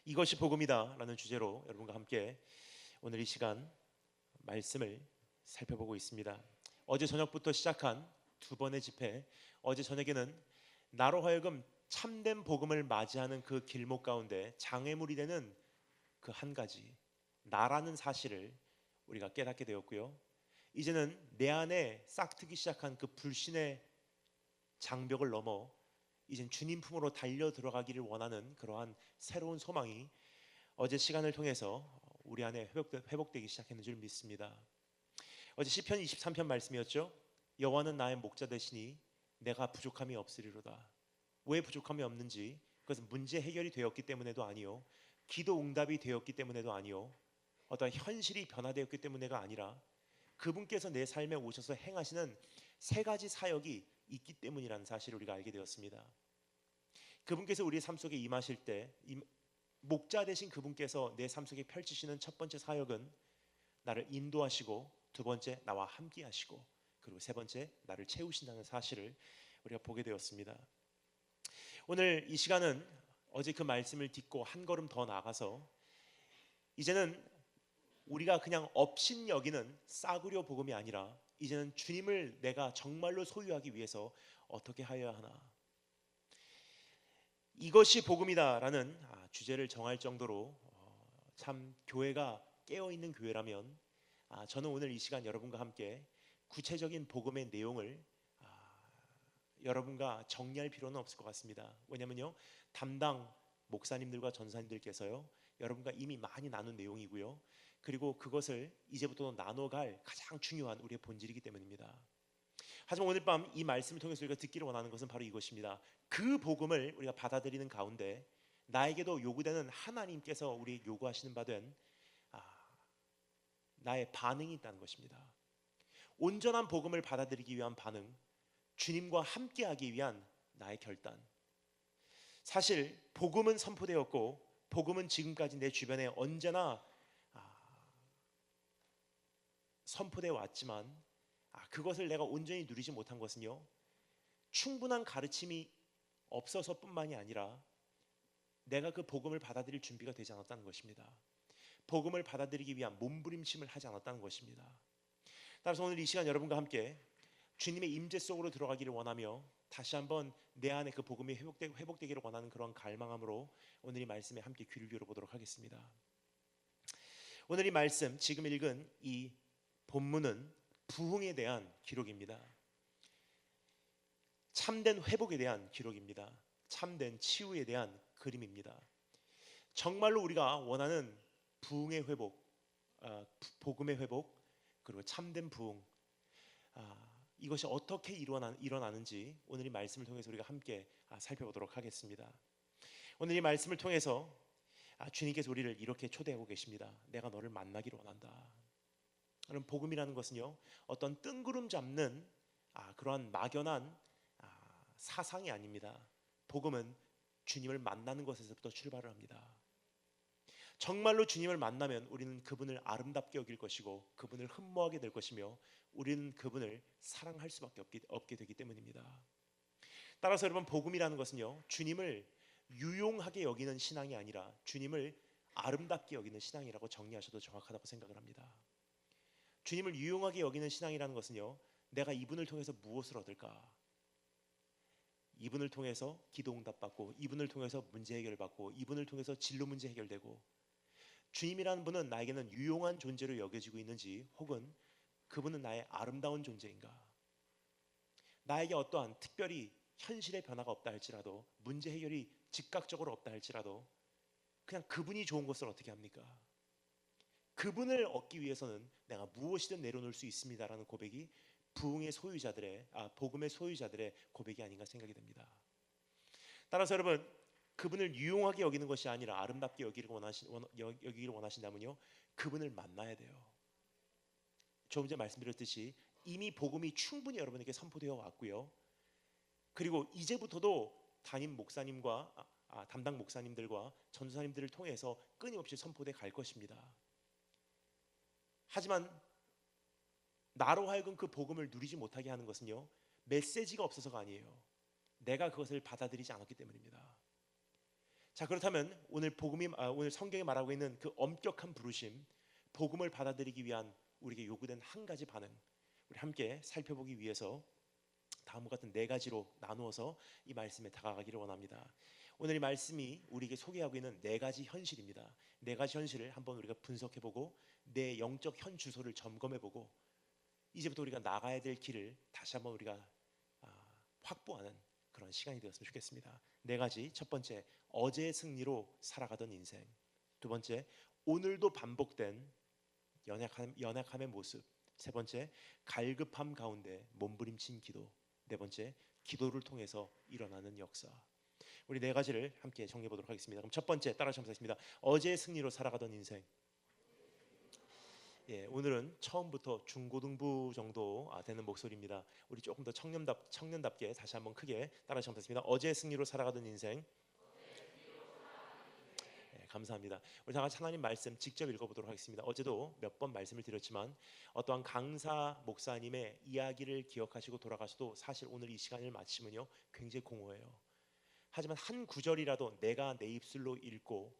이것이 복음이다 라는 주제로 여러분과 함께 오늘 이 시간 말씀을 살펴보고 있습니다. 어제 저녁부터 시작한 두 번의 집회, 어제 저녁에는 나로 하여금 참된 복음을 맞이하는 그 길목 가운데 장애물이 되는 그 한 가지, 나라는 사실을 우리가 깨닫게 되었고요. 이제는 내 안에 싹트기 시작한 그 불신의 장벽을 넘어 이젠 주님 품으로 달려 들어가기를 원하는 그러한 새로운 소망이 어제 시간을 통해서 우리 안에 회복되기 시작했는 줄 믿습니다. 어제 시편 23편 말씀이었죠. 여호와는 나의 목자 되시니 내가 부족함이 없으리로다. 왜 부족함이 없는지, 그것은 문제 해결이 되었기 때문에도 아니요, 기도 응답이 되었기 때문에도 아니요, 어떤 현실이 변화되었기 때문에가 아니라 그분께서 내 삶에 오셔서 행하시는 세 가지 사역이 있기 때문이라는 사실을 우리가 알게 되었습니다. 그분께서 우리의 삶 속에 임하실 때, 목자 되신 그분께서 내 삶 속에 펼치시는 첫 번째 사역은 나를 인도하시고, 두 번째 나와 함께 하시고, 그리고 세 번째 나를 채우신다는 사실을 우리가 보게 되었습니다. 오늘 이 시간은 어제 그 말씀을 딛고 한 걸음 더 나아가서 이제는 우리가 그냥 업신 여기는 싸구려 복음이 아니라 이제는 주님을 내가 정말로 소유하기 위해서 어떻게 하여야 하나, 이것이 복음이다라는 주제를 정할 정도로 참 교회가 깨어있는 교회라면, 저는 오늘 이 시간 여러분과 함께 구체적인 복음의 내용을 여러분과 정리할 필요는 없을 것 같습니다. 왜냐면요, 담당 목사님들과 전사님들께서요 여러분과 이미 많이 나눈 내용이고요, 그리고 그것을 이제부터 나눠갈 가장 중요한 우리의 본질이기 때문입니다. 하지만 오늘 밤 이 말씀을 통해서 우리가 듣기를 원하는 것은 바로 이것입니다. 그 복음을 우리가 받아들이는 가운데 나에게도 요구되는, 하나님께서 우리 요구하시는 바 된 나의 반응이 있다는 것입니다. 온전한 복음을 받아들이기 위한 반응, 주님과 함께하기 위한 나의 결단. 사실 복음은 선포되었고 복음은 지금까지 내 주변에 언제나 선포되어 왔지만 그것을 내가 온전히 누리지 못한 것은요, 충분한 가르침이 없어서뿐만이 아니라 내가 그 복음을 받아들일 준비가 되지 않았다는 것입니다. 복음을 받아들이기 위한 몸부림침을 하지 않았다는 것입니다. 따라서 오늘 이 시간 여러분과 함께 주님의 임재 속으로 들어가기를 원하며 다시 한번 내 안에 그 복음이 회복되기를 원하는 그런 갈망함으로 오늘 이 말씀에 함께 귀를 기울여보도록 하겠습니다. 오늘 이 말씀, 지금 읽은 이 본문은 부흥에 대한 기록입니다. 참된 회복에 대한 기록입니다. 참된 치유에 대한 그림입니다. 정말로 우리가 원하는 부흥의 회복, 복음의 회복, 그리고 참된 부흥, 이것이 어떻게 일어나는지 오늘 이 말씀을 통해서 우리가 함께 살펴보도록 하겠습니다. 오늘 이 말씀을 통해서 주님께서 우리를 이렇게 초대하고 계십니다. 내가 너를 만나기를 원한다. 그럼 복음이라는 것은요, 어떤 뜬구름 잡는 그러한 막연한 사상이 아닙니다. 복음은 주님을 만나는 것에서부터 출발을 합니다. 정말로 주님을 만나면 우리는 그분을 아름답게 여길 것이고 그분을 흠모하게 될 것이며 우리는 그분을 사랑할 수밖에 없게 되기 때문입니다. 따라서 여러분, 복음이라는 것은요, 주님을 유용하게 여기는 신앙이 아니라 주님을 아름답게 여기는 신앙이라고 정리하셔도 정확하다고 생각을 합니다. 주님을 유용하게 여기는 신앙이라는 것은요, 내가 이분을 통해서 무엇을 얻을까? 이분을 통해서 기도 응답받고, 이분을 통해서 문제 해결받고, 이분을 통해서 진로 문제 해결되고, 주님이라는 분은 나에게는 유용한 존재로 여겨지고 있는지, 혹은 그분은 나의 아름다운 존재인가? 나에게 어떠한 특별히 현실의 변화가 없다 할지라도, 문제 해결이 즉각적으로 없다 할지라도 그냥 그분이 좋은 것을 어떻게 합니까? 그분을 얻기 위해서는 내가 무엇이든 내려놓을 수 있습니다라는 고백이 부흥의 소유자들의, 복음의 소유자들의 고백이 아닌가 생각이 됩니다. 따라서 여러분, 그분을 유용하게 여기는 것이 아니라 아름답게 여기기를 원하신다면요, 그분을 만나야 돼요. 조금 전에 말씀드렸듯이 이미 복음이 충분히 여러분에게 선포되어 왔고요, 그리고 이제부터도 담임 목사님과 담당 목사님들과 전도사님들을 통해서 끊임없이 선포돼 갈 것입니다. 하지만 나로 하여금 그 복음을 누리지 못하게 하는 것은요, 메시지가 없어서가 아니에요. 내가 그것을 받아들이지 않았기 때문입니다. 자, 그렇다면 오늘 성경이 말하고 있는 그 엄격한 부르심, 복음을 받아들이기 위한 우리에게 요구된 한 가지 반응, 우리 함께 살펴보기 위해서 다음과 같은 네 가지로 나누어서 이 말씀에 다가가기를 원합니다. 오늘 이 말씀이 우리에게 소개하고 있는 네 가지 현실입니다. 네 가지 현실을 한번 우리가 분석해보고 내 영적 현 주소를 점검해보고 이제부터 우리가 나가야 될 길을 다시 한번 우리가 확보하는 그런 시간이 되었으면 좋겠습니다. 네 가지. 첫 번째, 어제의 승리로 살아가던 인생. 두 번째, 오늘도 반복된 연약함의 모습. 세 번째, 갈급함 가운데 몸부림친 기도. 네 번째, 기도를 통해서 일어나는 역사. 우리 네 가지를 함께 정리해 보도록 하겠습니다. 그럼 첫 번째, 따라서 하겠습니다. 어제의 승리로 살아가던 인생. 예, 오늘은 처음부터 중고등부 정도 되는 목소리입니다. 우리 조금 더 청년답게 다시 한번 크게 따라서 하겠습니다. 어제의 승리로 살아가던 인생. 감사합니다. 우리 다 같이 하나님 말씀 직접 읽어보도록 하겠습니다. 어제도 몇 번 말씀을 드렸지만 어떠한 강사 목사님의 이야기를 기억하시고 돌아가셔도 사실 오늘 이 시간을 마치면요 굉장히 공허해요. 하지만 한 구절이라도 내가 내 입술로 읽고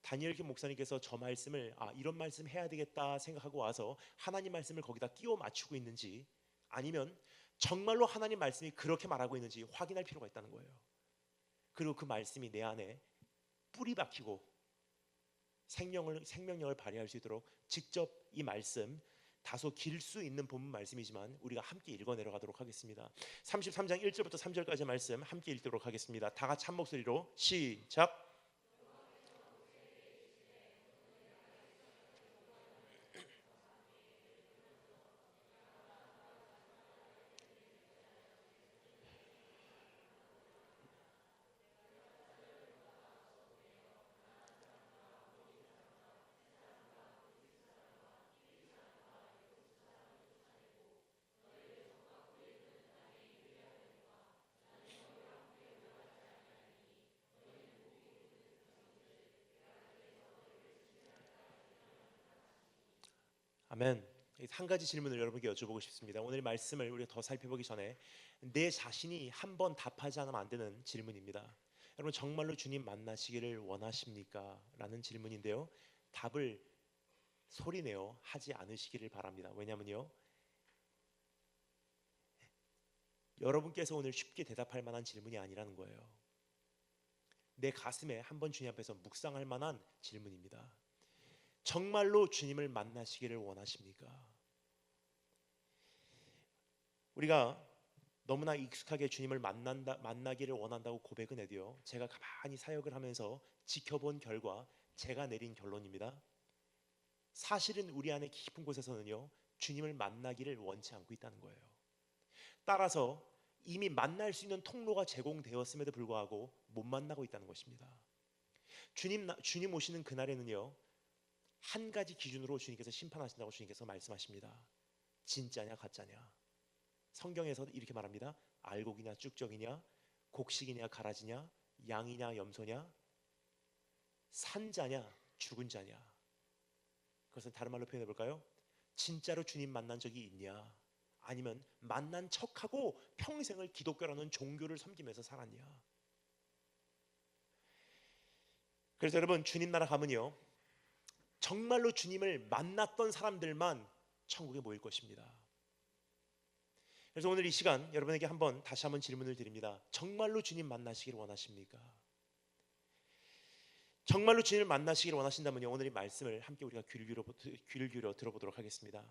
다니엘 김 목사님께서 저 말씀을 이런 말씀 해야 되겠다 생각하고 와서 하나님 말씀을 거기다 끼워 맞추고 있는지, 아니면 정말로 하나님 말씀이 그렇게 말하고 있는지 확인할 필요가 있다는 거예요. 그리고 그 말씀이 내 안에 뿌리 박히고 생명력을 발휘할 수 있도록 직접 이 말씀, 다소 길 수 있는 본문 말씀이지만 우리가 함께 읽어 내려가도록 하겠습니다. 33장 1절부터 3절까지 말씀 함께 읽도록 하겠습니다. 다 같이 한 목소리로 시작. 아멘. 한 가지 질문을 여러분께 여쭤보고 싶습니다. 오늘 말씀을 우리가 더 살펴보기 전에 내 자신이 한 번 답하지 않으면 안 되는 질문입니다. 여러분 정말로 주님 만나시기를 원하십니까? 라는 질문인데요. 답을 소리내어 하지 않으시기를 바랍니다. 왜냐면요, 여러분께서 오늘 쉽게 대답할 만한 질문이 아니라는 거예요. 내 가슴에 한번 주님 앞에서 묵상할 만한 질문입니다. 정말로 주님을 만나시기를 원하십니까? 우리가 너무나 익숙하게 주님을 만나기를 원한다고 고백은 해도요, 제가 가만히 사역을 하면서 지켜본 결과 제가 내린 결론입니다. 사실은 우리 안에 깊은 곳에서는요 주님을 만나기를 원치 않고 있다는 거예요. 따라서 이미 만날 수 있는 통로가 제공되었음에도 불구하고 못 만나고 있다는 것입니다. 주님 오시는 그날에는요 한 가지 기준으로 주님께서 심판하신다고 주님께서 말씀하십니다. 진짜냐 가짜냐. 성경에서 이렇게 말합니다. 알곡이냐 쭉정이냐, 곡식이냐 가라지냐, 양이냐 염소냐, 산 자냐 죽은 자냐. 그것은 다른 말로 표현해 볼까요? 진짜로 주님 만난 적이 있냐, 아니면 만난 척하고 평생을 기독교라는 종교를 섬기면서 살았냐. 그래서 여러분 주님 나라 가면요 정말로 주님을 만났던 사람들만 천국에 모일 것입니다. 그래서 오늘 이 시간 여러분에게 다시 한번 질문을 드립니다. 정말로 주님 만나시기를 원하십니까? 정말로 주님을 만나시기를 원하신다면요 오늘 이 말씀을 함께 우리가 귀를 기울여 들어보도록 하겠습니다.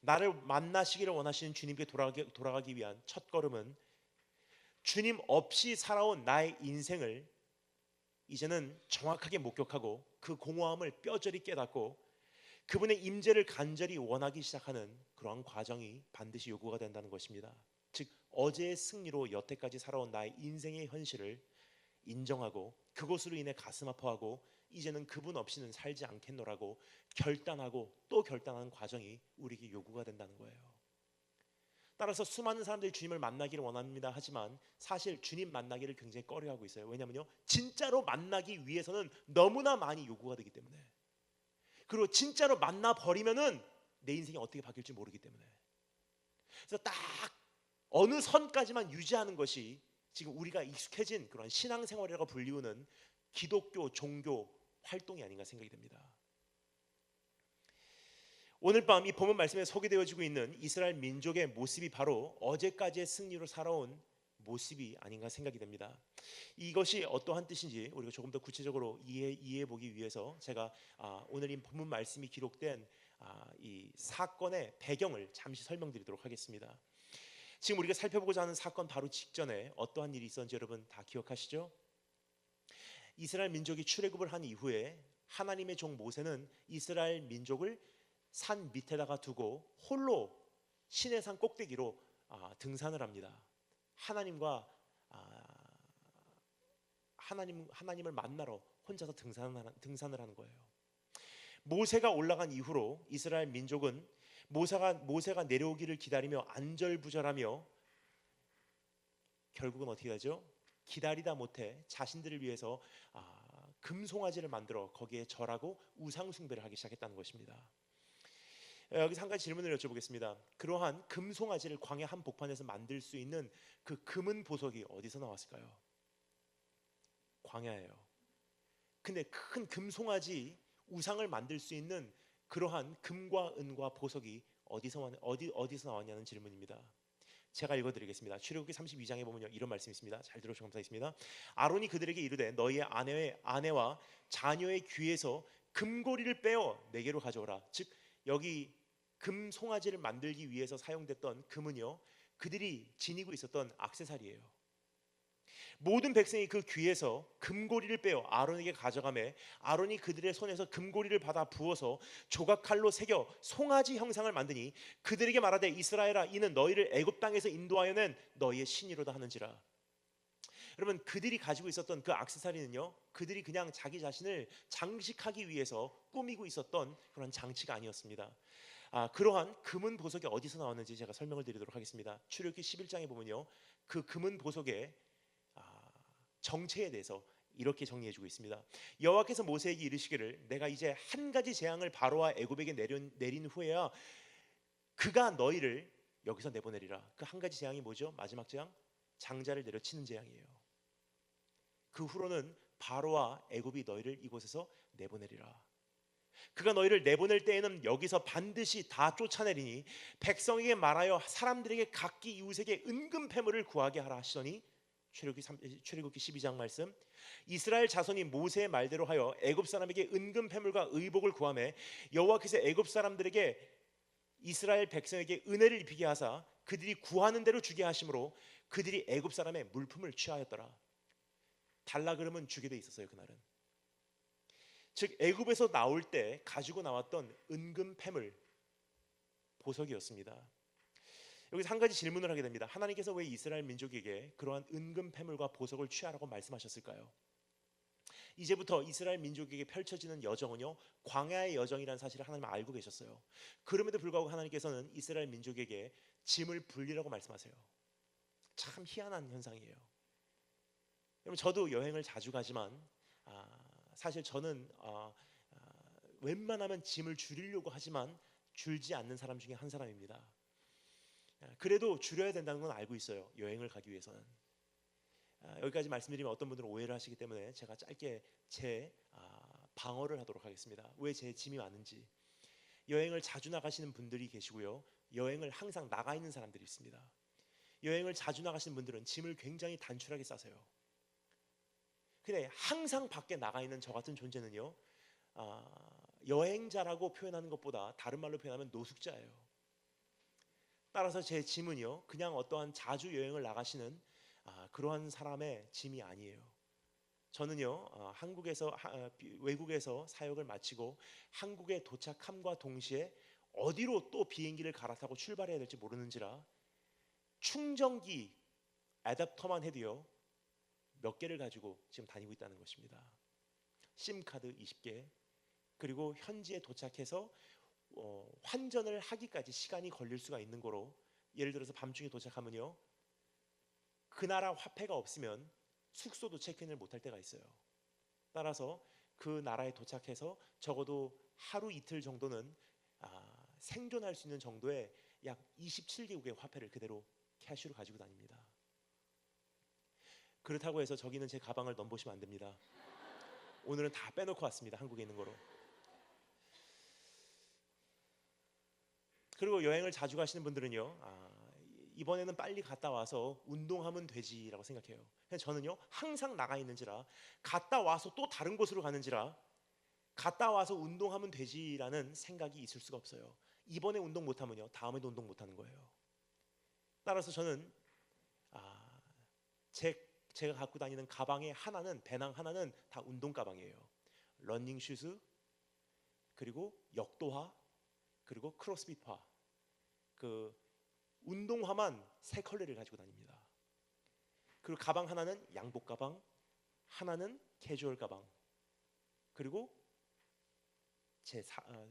나를 만나시기를 원하시는 주님께 돌아가기 위한 첫 걸음은 주님 없이 살아온 나의 인생을 이제는 정확하게 목격하고 그 공허함을 뼈저리 깨닫고 그분의 임재를 간절히 원하기 시작하는 그러한 과정이 반드시 요구가 된다는 것입니다. 즉 어제의 승리로 여태까지 살아온 나의 인생의 현실을 인정하고 그것으로 인해 가슴 아파하고 이제는 그분 없이는 살지 않겠노라고 결단하고 또 결단하는 과정이 우리에게 요구가 된다는 거예요. 따라서 수많은 사람들이 주님을 만나기를 원합니다. 하지만 사실 주님 만나기를 굉장히 꺼려하고 있어요. 왜냐하면요 진짜로 만나기 위해서는 너무나 많이 요구가 되기 때문에, 그리고 진짜로 만나버리면은 내 인생이 어떻게 바뀔지 모르기 때문에, 그래서 딱 어느 선까지만 유지하는 것이 지금 우리가 익숙해진 그런 신앙생활이라고 불리우는 기독교 종교 활동이 아닌가 생각이 됩니다. 오늘 밤 이 본문 말씀에 소개되어지고 있는 이스라엘 민족의 모습이 바로 어제까지의 승리로 살아온 모습이 아닌가 생각이 됩니다. 이것이 어떠한 뜻인지 우리가 조금 더 구체적으로 이해해 보기 위해서 제가 오늘 이 본문 말씀이 기록된 이 사건의 배경을 잠시 설명드리도록 하겠습니다. 지금 우리가 살펴보고자 하는 사건 바로 직전에 어떠한 일이 있었는지 여러분 다 기억하시죠? 이스라엘 민족이 출애굽을 한 이후에 하나님의 종 모세는 이스라엘 민족을 산 밑에다가 두고 홀로 시내산 꼭대기로 등산을 합니다. 하나님을 만나러 혼자서 등산을 하는 거예요. 모세가 올라간 이후로 이스라엘 민족은 모세가 내려오기를 기다리며 안절부절하며 결국은 어떻게 하죠? 기다리다 못해 자신들을 위해서 금송아지를 만들어 거기에 절하고 우상 숭배를 하기 시작했다는 것입니다. 여기서 한 가지 질문을 여쭤보겠습니다. 그러한 금송아지를 광야 한복판에서 만들 수 있는 그 금은 보석이 어디서 나왔을까요? 광야예요. 근데 큰 금송아지 우상을 만들 수 있는 그러한 금과 은과 보석이 어디서 나왔냐는 질문입니다. 제가 읽어드리겠습니다. 출애굽기 32장에 보면요 이런 말씀이 있습니다. 잘 들어주시면 감사하겠습니다. 아론이 그들에게 이르되 너희의 아내와 자녀의 귀에서 금고리를 빼어 내게로 가져오라. 즉 여기 금 송아지를 만들기 위해서 사용됐던 금은요 그들이 지니고 있었던 액세서리예요. 모든 백성이 그 귀에서 금고리를 빼어 아론에게 가져가매 아론이 그들의 손에서 금고리를 받아 부어서 조각칼로 새겨 송아지 형상을 만드니 그들에게 말하되 이스라엘아 이는 너희를 애굽 땅에서 인도하여 낸 너희의 신이로다 하는지라. 여러분 그들이 가지고 있었던 그 액세서리는요 그들이 그냥 자기 자신을 장식하기 위해서 꾸미고 있었던 그런 장치가 아니었습니다. 그러한 금은 보석이 어디서 나왔는지 제가 설명을 드리도록 하겠습니다. 출애굽기 11장에 보면요 그 금은 보석의 정체에 대해서 이렇게 정리해주고 있습니다. 여호와께서 모세에게 이르시기를 내가 이제 한 가지 재앙을 바로와 애굽에게 내린 후에야 그가 너희를 여기서 내보내리라. 그 한 가지 재앙이 뭐죠? 마지막 재앙? 장자를 내려치는 재앙이에요. 그 후로는 바로와 애굽이 너희를 이곳에서 내보내리라. 그가 너희를 내보낼 때에는 여기서 반드시 다 쫓아내리니 백성에게 말하여 사람들에게 각기 이웃에게 은금 패물을 구하게 하라 하시더니 출애굽기 12장 말씀 이스라엘 자손이 모세의 말대로 하여 애굽 사람에게 은금 패물과 의복을 구하매 여호와께서 애굽 사람들에게 이스라엘 백성에게 은혜를 입히게 하사 그들이 구하는 대로 주게 하심으로 그들이 애굽 사람의 물품을 취하였더라. 달라 그러면 주게 돼 있었어요. 그날은 즉 애굽에서 나올 때 가지고 나왔던 은금 패물 보석이었습니다. 여기서 한 가지 질문을 하게 됩니다. 하나님께서 왜 이스라엘 민족에게 그러한 은금 패물과 보석을 취하라고 말씀하셨을까요? 이제부터 이스라엘 민족에게 펼쳐지는 여정은요 광야의 여정이라는 사실을 하나님은 알고 계셨어요. 그럼에도 불구하고 하나님께서는 이스라엘 민족에게 짐을 불리라고 말씀하세요. 참 희한한 현상이에요. 여러분 저도 여행을 자주 가지만 사실 저는 웬만하면 짐을 줄이려고 하지만 줄지 않는 사람 중에 한 사람입니다. 그래도 줄여야 된다는 건 알고 있어요. 여행을 가기 위해서는. 여기까지 말씀드리면 어떤 분들은 오해를 하시기 때문에 제가 짧게 제 방어를 하도록 하겠습니다. 왜 제 짐이 많은지. 여행을 자주 나가시는 분들이 계시고요. 여행을 항상 나가 있는 사람들이 있습니다. 여행을 자주 나가시는 분들은 짐을 굉장히 단출하게 싸세요. 근데 항상 밖에 나가 있는 저 같은 존재는요 여행자라고 표현하는 것보다 다른 말로 표현하면 노숙자예요. 따라서 제 짐은요 그냥 어떠한 자주 여행을 나가시는 그러한 사람의 짐이 아니에요. 저는요 외국에서 사역을 마치고 한국에 도착함과 동시에 어디로 또 비행기를 갈아타고 출발해야 될지 모르는지라 충전기 애답터만 해도요 몇 개를 가지고 지금 다니고 있다는 것입니다. 심카드 20개 그리고 현지에 도착해서 환전을 하기까지 시간이 걸릴 수가 있는 거로 예를 들어서 밤중에 도착하면요 그 나라 화폐가 없으면 숙소도 체크인을 못할 때가 있어요. 따라서 그 나라에 도착해서 적어도 하루 이틀 정도는 생존할 수 있는 정도의 약 27개국의 화폐를 그대로 캐시로 가지고 다닙니다. 그렇다고 해서 저기는 제 가방을 넘보시면 안 됩니다. 오늘은 다 빼놓고 왔습니다. 한국에 있는 거로. 그리고 여행을 자주 가시는 분들은요, 이번에는 빨리 갔다 와서 운동하면 되지라고 생각해요. 그래서 저는요, 항상 나가 있는지라, 갔다 와서 또 다른 곳으로 가는지라, 갔다 와서 운동하면 되지라는 생각이 있을 수가 없어요. 이번에 운동 못하면요, 다음에도 운동 못하는 거예요. 따라서 저는 제가 갖고 다니는 가방의 하나는, 배낭 하나는 다 운동 가방이에요. 러닝 슈즈, 그리고 역도화, 그리고 크로스핏화. 그 운동화만 3컬레를 가지고 다닙니다. 그리고 가방 하나는 양복 가방, 하나는 캐주얼 가방, 그리고 제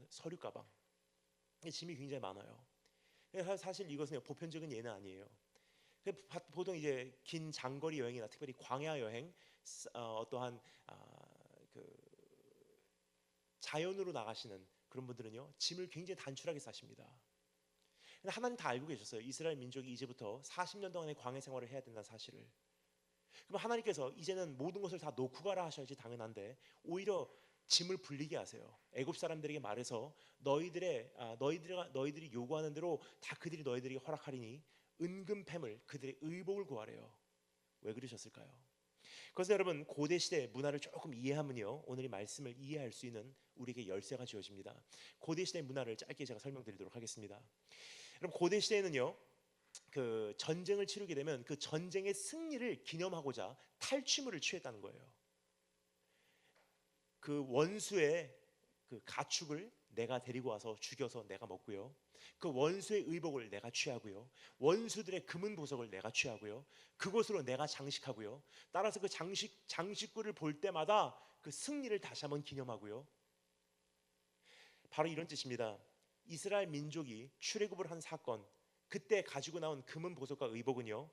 서류 가방. 짐이 굉장히 많아요. 사실 이것은 보편적인 예는 아니에요. 보통 이제 긴 장거리 여행이나 특별히 광야 여행, 어떠한 그 자연으로 나가시는 그런 분들은요, 짐을 굉장히 단출하게 싸십니다. 하나님 다 알고 계셨어요. 이스라엘 민족이 이제부터 40년 동안의 광야 생활을 해야 된다는 사실을. 그럼 하나님께서 이제는 모든 것을 다 놓고 가라 하셔야지 당연한데, 오히려 짐을 불리게 하세요. 애굽 사람들에게 말해서 너희들이 요구하는 대로 다 그들이 너희들에게 허락하리니 은금패물, 그들의 의복을 구하래요. 왜 그러셨을까요? 그래서 여러분, 고대 시대 문화를 조금 이해하면요, 오늘 이 말씀을 이해할 수 있는 우리에게 열쇠가 주어집니다. 고대 시대 문화를 짧게 제가 설명드리도록 하겠습니다. 여러분, 고대 시대에는요, 그 전쟁을 치르게 되면 그 전쟁의 승리를 기념하고자 탈취물을 취했다는 거예요. 그 원수의 그 가축을 내가 데리고 와서 죽여서 내가 먹고요, 그 원수의 의복을 내가 취하고요, 원수들의 금은 보석을 내가 취하고요, 그것으로 내가 장식하고요, 따라서 그 장식구를 볼 때마다 그 승리를 다시 한번 기념하고요. 바로 이런 뜻입니다. 이스라엘 민족이 출애굽을 한 사건, 그때 가지고 나온 금은 보석과 의복은요,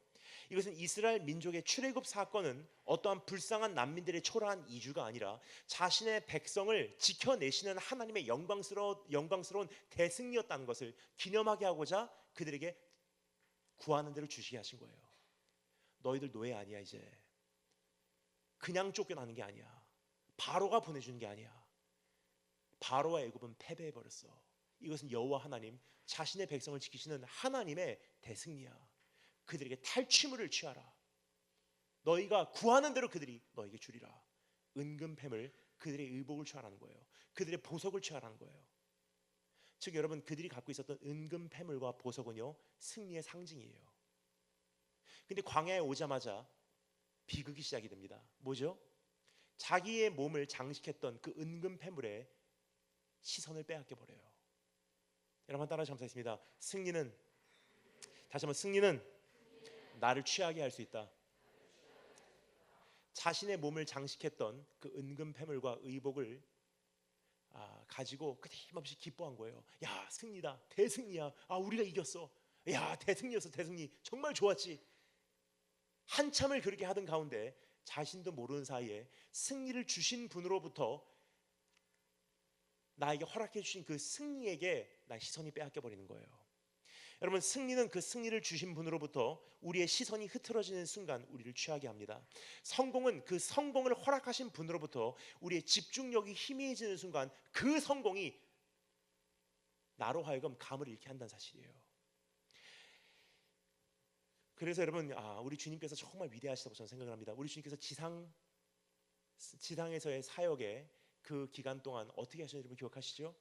이것은 이스라엘 민족의 출애굽 사건은 어떠한 불쌍한 난민들의 초라한 이주가 아니라 자신의 백성을 지켜내시는 하나님의 영광스러운 대승리였다는 것을 기념하게 하고자 그들에게 구하는 대로 주시게 하신 거예요. 너희들 노예 아니야. 이제 그냥 쫓겨나는 게 아니야. 바로가 보내주는 게 아니야. 바로와 애굽은 패배해버렸어. 이것은 여호와 하나님, 자신의 백성을 지키시는 하나님의 대승리야. 그들에게 탈취물을 취하라. 너희가 구하는 대로 그들이 너에게 주리라. 은금패물, 그들의 의복을 취하라는 거예요. 그들의 보석을 취하라는 거예요. 즉 여러분, 그들이 갖고 있었던 은금패물과 보석은요, 승리의 상징이에요. 근데 광야에 오자마자 비극이 시작이 됩니다. 뭐죠? 자기의 몸을 장식했던 그 은금패물에 시선을 빼앗겨 버려요. 여러분 따라 감사했습니다. 승리는, 다시 한번, 승리는 나를 취하게 할 수 있다. 자신의 몸을 장식했던 그 은금패물과 의복을 가지고 끊임없이 기뻐한 거예요. 야, 승리다, 대승리야. 우리가 이겼어. 야, 대승리였어, 대승리. 정말 좋았지. 한참을 그렇게 하던 가운데 자신도 모르는 사이에 승리를 주신 분으로부터 나에게 허락해 주신 그 승리에게 나의 시선이 빼앗겨 버리는 거예요. 여러분, 승리는 그 승리를 주신 분으로부터 우리의 시선이 흐트러지는 순간 우리를 취하게 합니다. 성공은 그 성공을 허락하신 분으로부터 우리의 집중력이 희미해지는 순간 그 성공이 나로 하여금 감을 잃게 한다는 사실이에요. 그래서 여러분, 우리 주님께서 정말 위대하시다고 저는 생각을 합니다. 우리 주님께서 지상에서의 사역에 그 기간 동안 어떻게 하셨는지 여러분 기억하시죠?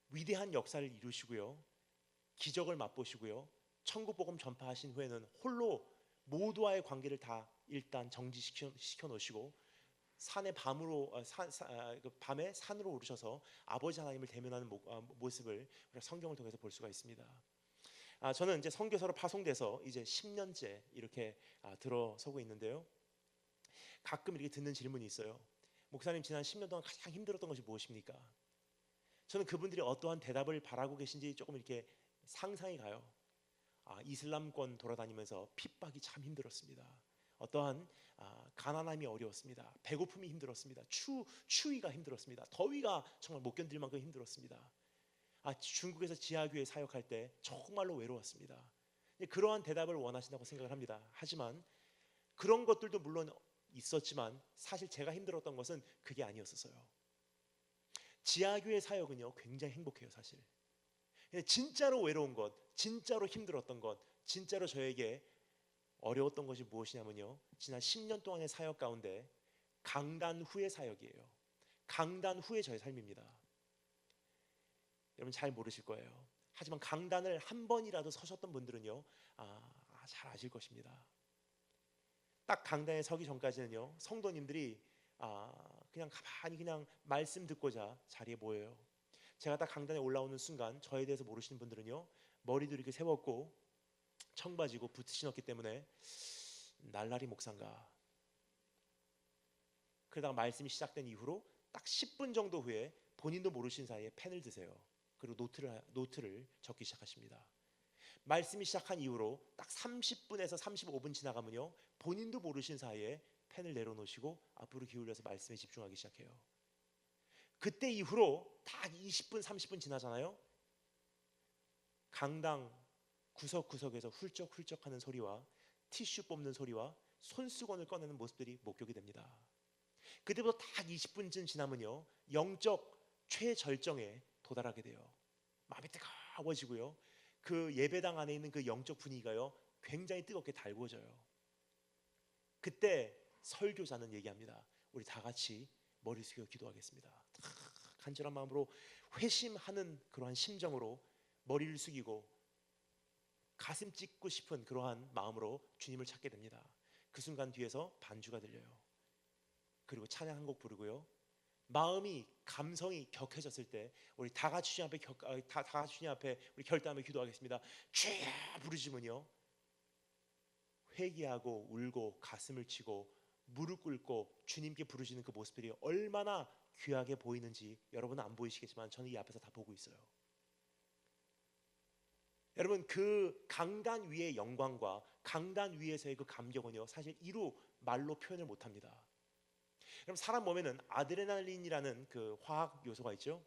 위대한 역사를 이루시고요, 기적을 맛보시고요, 천국 복음 전파하신 후에는 홀로 모두와의 관계를 다 일단 정지시켜 놓으시고 산의 밤에 산으로 오르셔서 아버지 하나님을 대면하는 모습을 성경을 통해서 볼 수가 있습니다. 저는 이제 선교사로 파송돼서 이제 10년째 이렇게 들어서고 있는데요, 가끔 이렇게 듣는 질문이 있어요. 목사님, 지난 10년 동안 가장 힘들었던 것이 무엇입니까? 저는 그분들이 어떠한 대답을 바라고 계신지 조금 이렇게 상상이 가요. 이슬람권 돌아다니면서 핍박이 참 힘들었습니다. 어떠한 가난함이 어려웠습니다. 배고픔이 힘들었습니다. 추위가 힘들었습니다. 더위가 정말 못 견딜 만큼 힘들었습니다. 중국에서 지하교회 사역할 때 정말로 외로웠습니다. 그러한 대답을 원하신다고 생각을 합니다. 하지만 그런 것들도 물론 있었지만 사실 제가 힘들었던 것은 그게 아니었어요. 지하교회 사역은요 굉장히 행복해요 사실. 근데 진짜로 외로운 것, 진짜로 힘들었던 것, 진짜로 저에게 어려웠던 것이 무엇이냐면요, 지난 10년 동안의 사역 가운데 강단 후의 사역이에요. 강단 후의 저의 삶입니다. 여러분 잘 모르실 거예요. 하지만 강단을 한 번이라도 서셨던 분들은요, 잘 아실 것입니다. 딱 강단에 서기 전까지는요, 성도님들이 그냥 가만히 그냥 말씀 듣고자 자리에 모여요. 제가 딱 강단에 올라오는 순간 저에 대해서 모르시는 분들은요, 머리도 이렇게 세웠고 청바지고 부츠 신었기 때문에 날라리 목사인가. 그러다가 말씀이 시작된 이후로 딱 10분 정도 후에 본인도 모르신 사이에 펜을 드세요. 그리고 노트를 적기 시작하십니다. 말씀이 시작한 이후로 딱 30분에서 35분 지나가면요, 본인도 모르신 사이에 펜을 내려놓으시고 앞으로 기울여서 말씀에 집중하기 시작해요. 그때 이후로 딱 20분 30분 지나잖아요. 강당 구석구석에서 훌쩍훌쩍하는 소리와 티슈 뽑는 소리와 손수건을 꺼내는 모습들이 목격이 됩니다. 그때부터 딱 20분쯤 지나면요, 영적 최절정에 도달하게 돼요. 마음이 뜨거워지고요, 그 예배당 안에 있는 그 영적 분위기가요 굉장히 뜨겁게 달구어져요. 그때 설교자는 얘기합니다. 우리 다 같이 머리 숙여 기도하겠습니다. 간절한 마음으로 회심하는 그러한 심정으로 머리를 숙이고 가슴 찢고 싶은 그러한 마음으로 주님을 찾게 됩니다. 그 순간 뒤에서 반주가 들려요. 그리고 찬양 한 곡 부르고요, 마음이 감성이 격해졌을 때 우리 다 같이 주님 앞에 다 같이 주님 앞에 우리 결단하며 기도하겠습니다. 주여 부르시면요, 회개하고 울고 가슴을 치고 무릎 꿇고 주님께 부르시는 그 모습들이 얼마나 귀하게 보이는지 여러분은 안 보이시겠지만 저는 이 앞에서 다 보고 있어요. 여러분, 그 강단 위의 영광과 강단 위에서의 그 감격은요 사실 이루 말로 표현을 못합니다. 여러분, 사람 몸에는 아드레날린이라는 그 화학 요소가 있죠.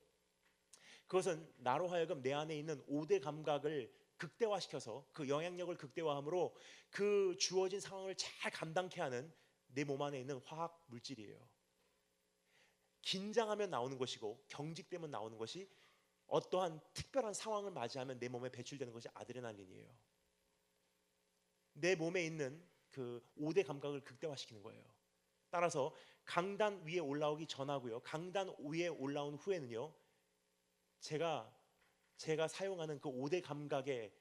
그것은 나로 하여금 내 안에 있는 5대 감각을 극대화시켜서 그 영향력을 극대화함으로 그 주어진 상황을 잘 감당케 하는 내 몸 안에 있는 화학 물질이에요. 긴장하면 나오는 것이고 경직되면 나오는 것이, 어떠한 특별한 상황을 맞이하면 내 몸에 배출되는 것이 아드레날린이에요. 내 몸에 있는 그 5대 감각을 극대화시키는 거예요. 따라서 강단 위에 올라오기 전하고요, 강단 위에 올라온 후에는요, 제가 사용하는 그 5대 감각의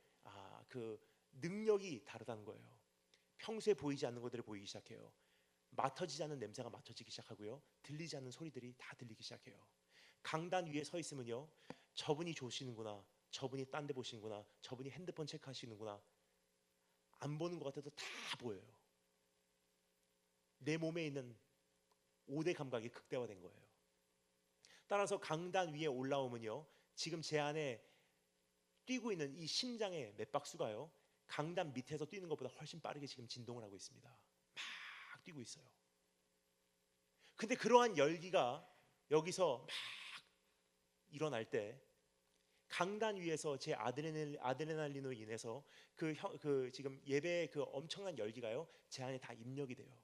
그 능력이 다르다는 거예요. 평소에 보이지 않는 것들이 보이기 시작해요. 맡아지지 않는 냄새가 맡아지기 시작하고요, 들리지 않는 소리들이 다 들리기 시작해요. 강단 위에 서 있으면요, 저분이 조시는구나, 저분이 딴 데 보시는구나, 저분이 핸드폰 체크하시는구나, 안 보는 것 같아도 다 보여요. 내 몸에 있는 5대 감각이 극대화된 거예요. 따라서 강단 위에 올라오면요, 지금 제 안에 뛰고 있는 이 심장의 맥박수가요, 강단 밑에서 뛰는 것보다 훨씬 빠르게 지금 진동을 하고 있습니다. 막 뛰고 있어요. 근데 그러한 열기가 여기서 막 일어날 때 강단 위에서 제 아드레날린으로 인해서 그 지금 예배의 그 엄청난 열기가요 제 안에 다 입력이 돼요.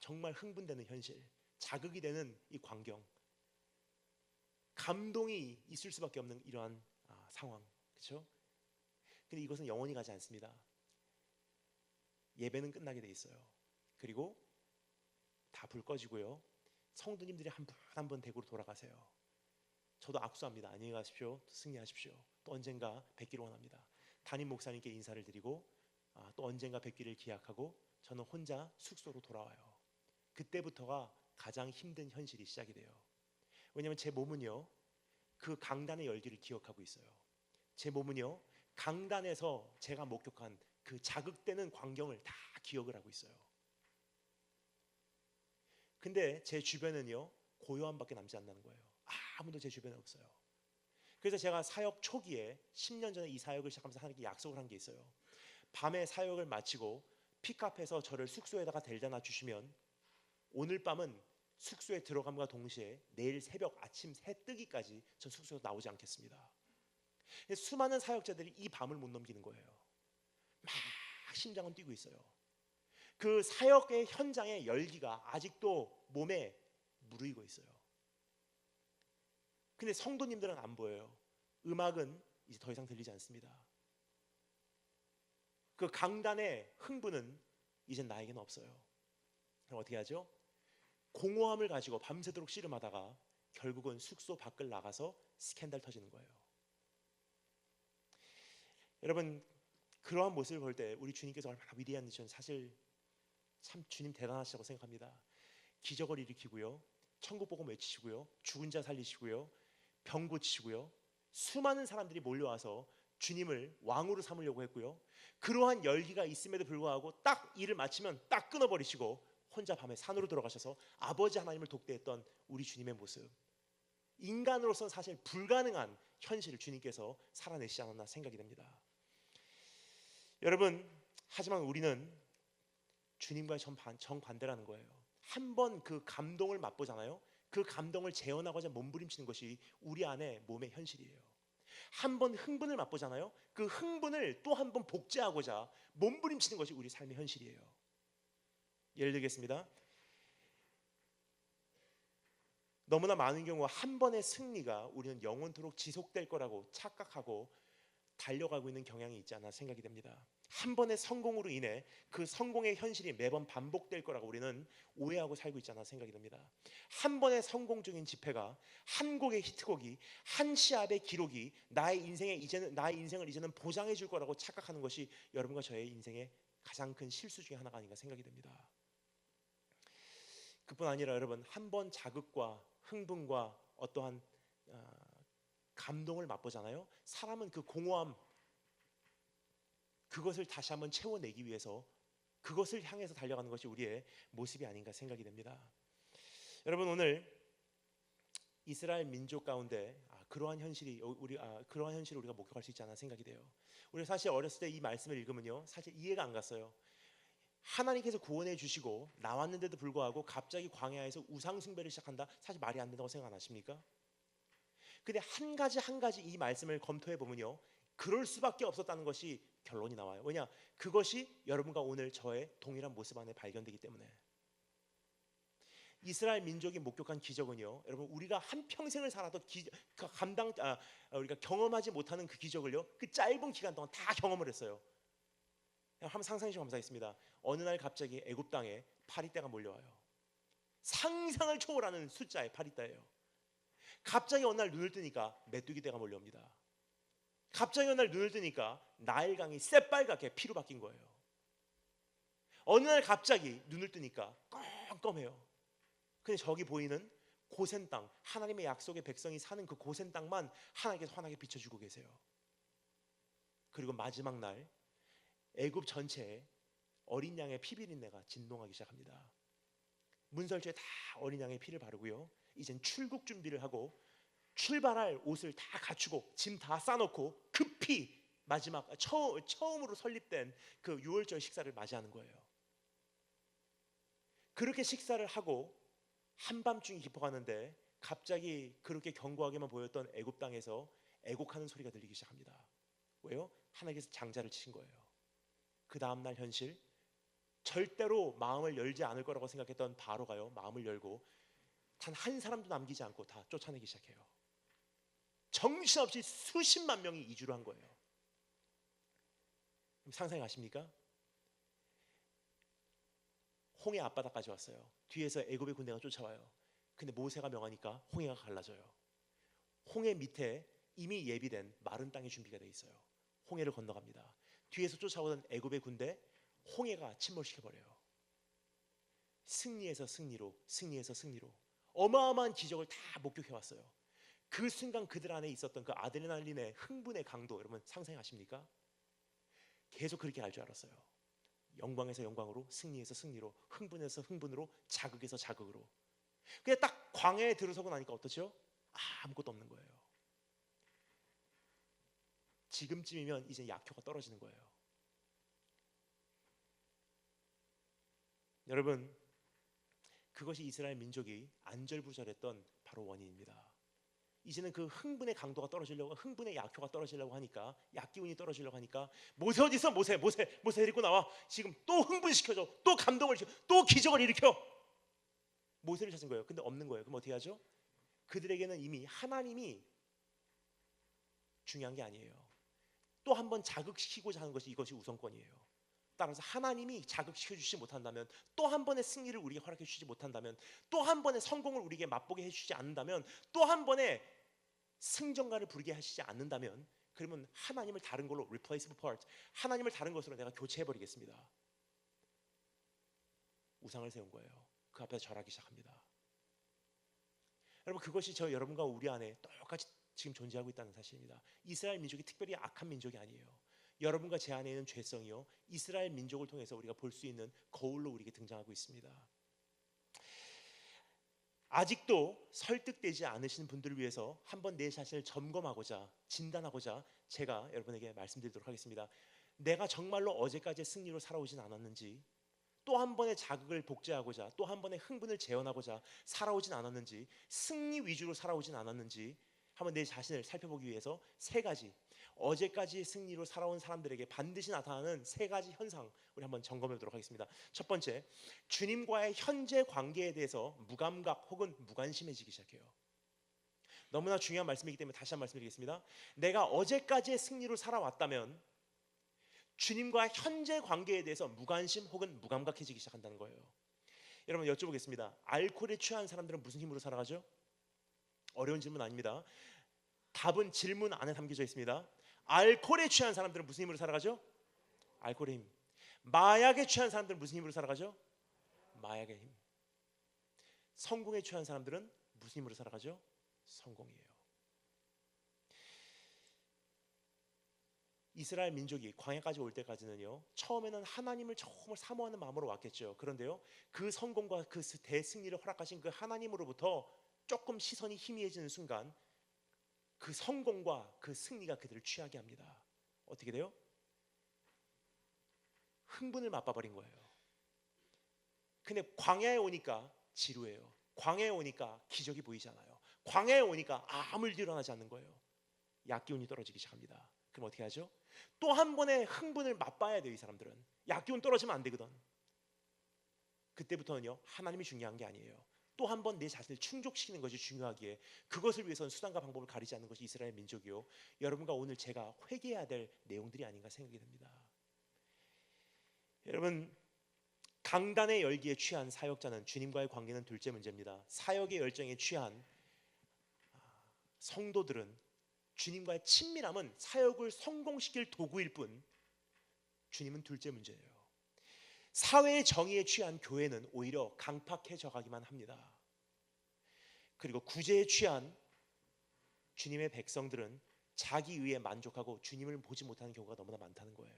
정말 흥분되는 현실, 자극이 되는 이 광경, 감동이 있을 수밖에 없는 이러한 상황, 그렇죠? 근데 이것은 영원히 가지 않습니다. 예배는 끝나게 돼 있어요. 그리고 다 불 꺼지고요, 성도님들이 한 분 한 분 댁으로 돌아가세요. 저도 악수합니다. 안녕히 가십시오. 승리하십시오. 또 언젠가 뵙기를 원합니다. 담임 목사님께 인사를 드리고 또 언젠가 뵙기를 기약하고 저는 혼자 숙소로 돌아와요. 그때부터가 가장 힘든 현실이 시작이 돼요. 왜냐하면 제 몸은요 그 강단의 열기를 기억하고 있어요. 제 몸은요 강단에서 제가 목격한 그 자극되는 광경을 다 기억을 하고 있어요. 근데 제 주변은요 고요함밖에 남지 않는 거예요. 아무도 제 주변에 없어요. 그래서 제가 사역 초기에 10년 전에 이 사역을 시작하면서 하나님께 약속을 한 게 있어요. 밤에 사역을 마치고 픽업해서 저를 숙소에다가 데려다 주시면 오늘 밤은 숙소에 들어감과 동시에 내일 새벽 아침 해 뜨기까지 전 숙소에서 나오지 않겠습니다. 수많은 사역자들이 이 밤을 못 넘기는 거예요. 막 심장은 뛰고 있어요. 그 사역의 현장의 열기가 아직도 몸에 무르익어 있어요. 근데 성도님들은 안 보여요. 음악은 이제 더 이상 들리지 않습니다. 그 강단의 흥분은 이젠 나에게는 없어요. 그럼 어떻게 하죠? 공허함을 가지고 밤새도록 씨름하다가 결국은 숙소 밖을 나가서 스캔들 터지는 거예요. 여러분, 그러한 모습을 볼 때 우리 주님께서 얼마나 위대한지 저는 사실 참 주님 대단하시다고 생각합니다. 기적을 일으키고요, 천국 복음 외치시고요, 죽은 자 살리시고요, 병 고치시고요, 수많은 사람들이 몰려와서 주님을 왕으로 삼으려고 했고요, 그러한 열기가 있음에도 불구하고 딱 일을 마치면 딱 끊어버리시고 혼자 밤에 산으로 들어가셔서 아버지 하나님을 독대했던 우리 주님의 모습, 인간으로서는 사실 불가능한 현실을 주님께서 살아내시지 않았나 생각이 됩니다. 여러분, 하지만 우리는 주님과의 정반대라는 거예요. 한번 그 감동을 맛보잖아요. 그 감동을 재현하고자 몸부림치는 것이 우리 안에 몸의 현실이에요. 한번 흥분을 맛보잖아요. 그 흥분을 또 한 번 복제하고자 몸부림치는 것이 우리 삶의 현실이에요. 예를 들겠습니다. 너무나 많은 경우 한 번의 승리가 우리는 영원토록 지속될 거라고 착각하고 달려가고 있는 경향이 있지 않나 생각이 됩니다. 한 번의 성공으로 인해 그 성공의 현실이 매번 반복될 거라고 우리는 오해하고 살고 있지 않나 생각이 됩니다. 한 번의 성공적인 집회가, 한 곡의 히트곡이, 한 시합의 기록이 나의 인생을 이제는 보장해 줄 거라고 착각하는 것이 여러분과 저의 인생의 가장 큰 실수 중에 하나가 아닌가 생각이 됩니다. 그뿐 아니라 여러분, 한 번 자극과 흥분과 어떠한 감동을 맛보잖아요. 사람은 그 공허함, 그것을 다시 한번 채워내기 위해서 그것을 향해서 달려가는 것이 우리의 모습이 아닌가 생각이 됩니다. 여러분, 오늘 이스라엘 민족 가운데 그러한 현실을 우리가 목격할 수 있지 않나 생각이 돼요. 우리 사실 어렸을 때 이 말씀을 읽으면요, 사실 이해가 안 갔어요. 하나님께서 구원해 주시고 나왔는데도 불구하고 갑자기 광야에서 우상 숭배를 시작한다? 사실 말이 안 된다고 생각 안 하십니까? 근데 한 가지 이 말씀을 검토해 보면요, 그럴 수밖에 없었다는 것이 결론이 나와요. 왜냐? 그것이 여러분과 오늘 저의 동일한 모습 안에 발견되기 때문에. 이스라엘 민족이 목격한 기적은요, 여러분, 우리가 한 평생을 살아도 우리가 경험하지 못하는 그 기적을요, 그 짧은 기간 동안 다 경험을 했어요. 한번 상상해 주시면 감사하겠습니다. 어느 날 갑자기 애굽 땅에 파리떼가 몰려와요. 상상을 초월하는 숫자의 파리떼예요. 갑자기 어느 날 눈을 뜨니까 메뚜기 떼가 몰려옵니다. 갑자기 어느 날 눈을 뜨니까 나일강이 새빨갛게 피로 바뀐 거예요. 어느 날 갑자기 눈을 뜨니까 껌껌해요. 근데 저기 보이는 고센 땅, 하나님의 약속의 백성이 사는 그 고센 땅만 하나님께서 환하게 비춰주고 계세요. 그리고 마지막 날 애굽 전체에 어린 양의 피 비린내가 진동하기 시작합니다. 문설주에 다 어린 양의 피를 바르고요, 이젠 출국 준비를 하고 출발할 옷을 다 갖추고 짐 다 싸놓고 급히 마지막 처음으로 설립된 그 6월절 식사를 맞이하는 거예요. 그렇게 식사를 하고 한밤중이 깊어가는데 갑자기 그렇게 견고하게만 보였던 애굽 땅에서 애곡하는 소리가 들리기 시작합니다. 왜요? 하나님께서 장자를 치신 거예요. 그 다음날 현실, 절대로 마음을 열지 않을 거라고 생각했던 바로가요, 마음을 열고 단 한 사람도 남기지 않고 다 쫓아내기 시작해요. 정신없이 수십만 명이 이주를 한 거예요. 상상이 가십니까? 홍해 앞바다까지 왔어요. 뒤에서 애굽의 군대가 쫓아와요. 근데 모세가 명하니까 홍해가 갈라져요. 홍해 밑에 이미 예비된 마른 땅이 준비가 돼 있어요. 홍해를 건너갑니다. 뒤에서 쫓아오던 애굽의 군대, 홍해가 침몰시켜버려요. 승리에서 승리로, 승리에서 승리로 어마어마한 기적을 다 목격해왔어요. 그 순간 그들 안에 있었던 그 아드레날린의 흥분의 강도, 여러분 상상하십니까? 계속 그렇게 갈 줄 알았어요. 영광에서 영광으로, 승리에서 승리로, 흥분에서 흥분으로, 자극에서 자극으로. 근데 딱 광야에 들어서고 나니까 어떠죠? 아무것도 없는 거예요. 지금쯤이면 이제 약효가 떨어지는 거예요. 여러분, 그것이 이스라엘 민족이 안절부절했던 바로 원인입니다. 이제는 그 흥분의 강도가 떨어지려고, 흥분의 약효가 떨어지려고 하니까, 약기운이 떨어지려고 하니까 모세 어디 있어? 모세 데리고 나와. 지금 또 흥분시켜줘. 또 감동을 시켜. 또 기적을 일으켜. 모세를 찾은 거예요. 근데 없는 거예요. 그럼 어떻게 하죠? 그들에게는 이미 하나님이 중요한 게 아니에요. 또 한 번 자극시키고자 하는 것이 이것이 우선권이에요. 따라서 하나님이 자극시켜 주지 못한다면, 또 한 번의 승리를 우리에게 허락해 주지 못한다면, 또 한 번의 성공을 우리에게 맛보게 해주지 않는다면, 또 한 번의 승전가를 부르게 하시지 않는다면, 그러면 하나님을 다른 걸로 replaceable part, 하나님을 다른 것으로 내가 교체해 버리겠습니다. 우상을 세운 거예요. 그 앞에서 절하기 시작합니다. 여러분, 그것이 저 여러분과 우리 안에 똑같이 지금 존재하고 있다는 사실입니다. 이스라엘 민족이 특별히 악한 민족이 아니에요. 여러분과 제 안에 있는 죄성이요, 이스라엘 민족을 통해서 우리가 볼 수 있는 거울로 우리에게 등장하고 있습니다. 아직도 설득되지 않으신 분들을 위해서 한번 내 자신을 점검하고자, 진단하고자 제가 여러분에게 말씀드리도록 하겠습니다. 내가 정말로 어제까지의 승리로 살아오진 않았는지, 또 한 번의 자극을 복제하고자, 또 한 번의 흥분을 재현하고자 살아오진 않았는지, 승리 위주로 살아오진 않았는지 한번 내 자신을 살펴보기 위해서 세 가지, 어제까지의 승리로 살아온 사람들에게 반드시 나타나는 세 가지 현상, 우리 한번 점검해 보도록 하겠습니다. 첫 번째, 주님과의 현재 관계에 대해서 무감각 혹은 무관심해지기 시작해요. 너무나 중요한 말씀이기 때문에 다시 한번 말씀드리겠습니다. 내가 어제까지의 승리로 살아왔다면 주님과 현재 관계에 대해서 무관심 혹은 무감각해지기 시작한다는 거예요. 여러분, 여쭤보겠습니다. 알코올에 취한 사람들은 무슨 힘으로 살아가죠? 어려운 질문 아닙니다. 답은 질문 안에 담겨져 있습니다. 알코올에 취한 사람들은 무슨 힘으로 살아가죠? 알코올의 힘. 마약에 취한 사람들은 무슨 힘으로 살아가죠? 마약의 힘. 성공에 취한 사람들은 무슨 힘으로 살아가죠? 성공이에요. 이스라엘 민족이 광야까지 올 때까지는요, 처음에는 하나님을 정말 사모하는 마음으로 왔겠죠. 그런데요, 그 성공과 그 대승리를 허락하신 그 하나님으로부터 조금 시선이 희미해지는 순간 그 성공과 그 승리가 그들을 취하게 합니다. 어떻게 돼요? 흥분을 맛봐버린 거예요. 근데 광야에 오니까 지루해요. 광야에 오니까 기적이 보이잖아요. 광야에 오니까 아무 일도 일어나지 않는 거예요. 약기운이 떨어지기 시작합니다. 그럼 어떻게 하죠? 또 한 번의 흥분을 맛봐야 돼요. 이 사람들은 약기운 떨어지면 안 되거든. 그때부터는요, 하나님이 중요한 게 아니에요. 또 한 번 내 자신을 충족시키는 것이 중요하기에 그것을 위해서는 수단과 방법을 가리지 않는 것이 이스라엘 민족이요, 여러분과 오늘 제가 회개해야 될 내용들이 아닌가 생각이 듭니다. 여러분, 강단의 열기에 취한 사역자는 주님과의 관계는 둘째 문제입니다. 사역의 열정에 취한 성도들은 주님과의 친밀함은 사역을 성공시킬 도구일 뿐 주님은 둘째 문제예요. 사회의 정의에 취한 교회는 오히려 강팍해져 가기만 합니다. 그리고 구제에 취한 주님의 백성들은 자기 의에 만족하고 주님을 보지 못하는 경우가 너무나 많다는 거예요.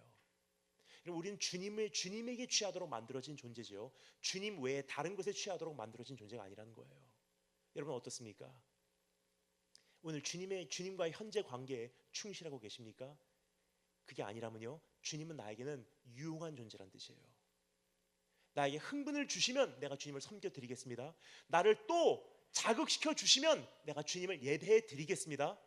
우리는 주님에게 취하도록 만들어진 존재지요, 주님 외에 다른 것에 취하도록 만들어진 존재가 아니라는 거예요. 여러분 어떻습니까? 오늘 주님과의 현재 관계에 충실하고 계십니까? 그게 아니라면요, 주님은 나에게는 유용한 존재란 뜻이에요. 나에게 흥분을 주시면 내가 주님을 섬겨드리겠습니다. 나를 또 자극시켜 주시면 내가 주님을 예배해 드리겠습니다.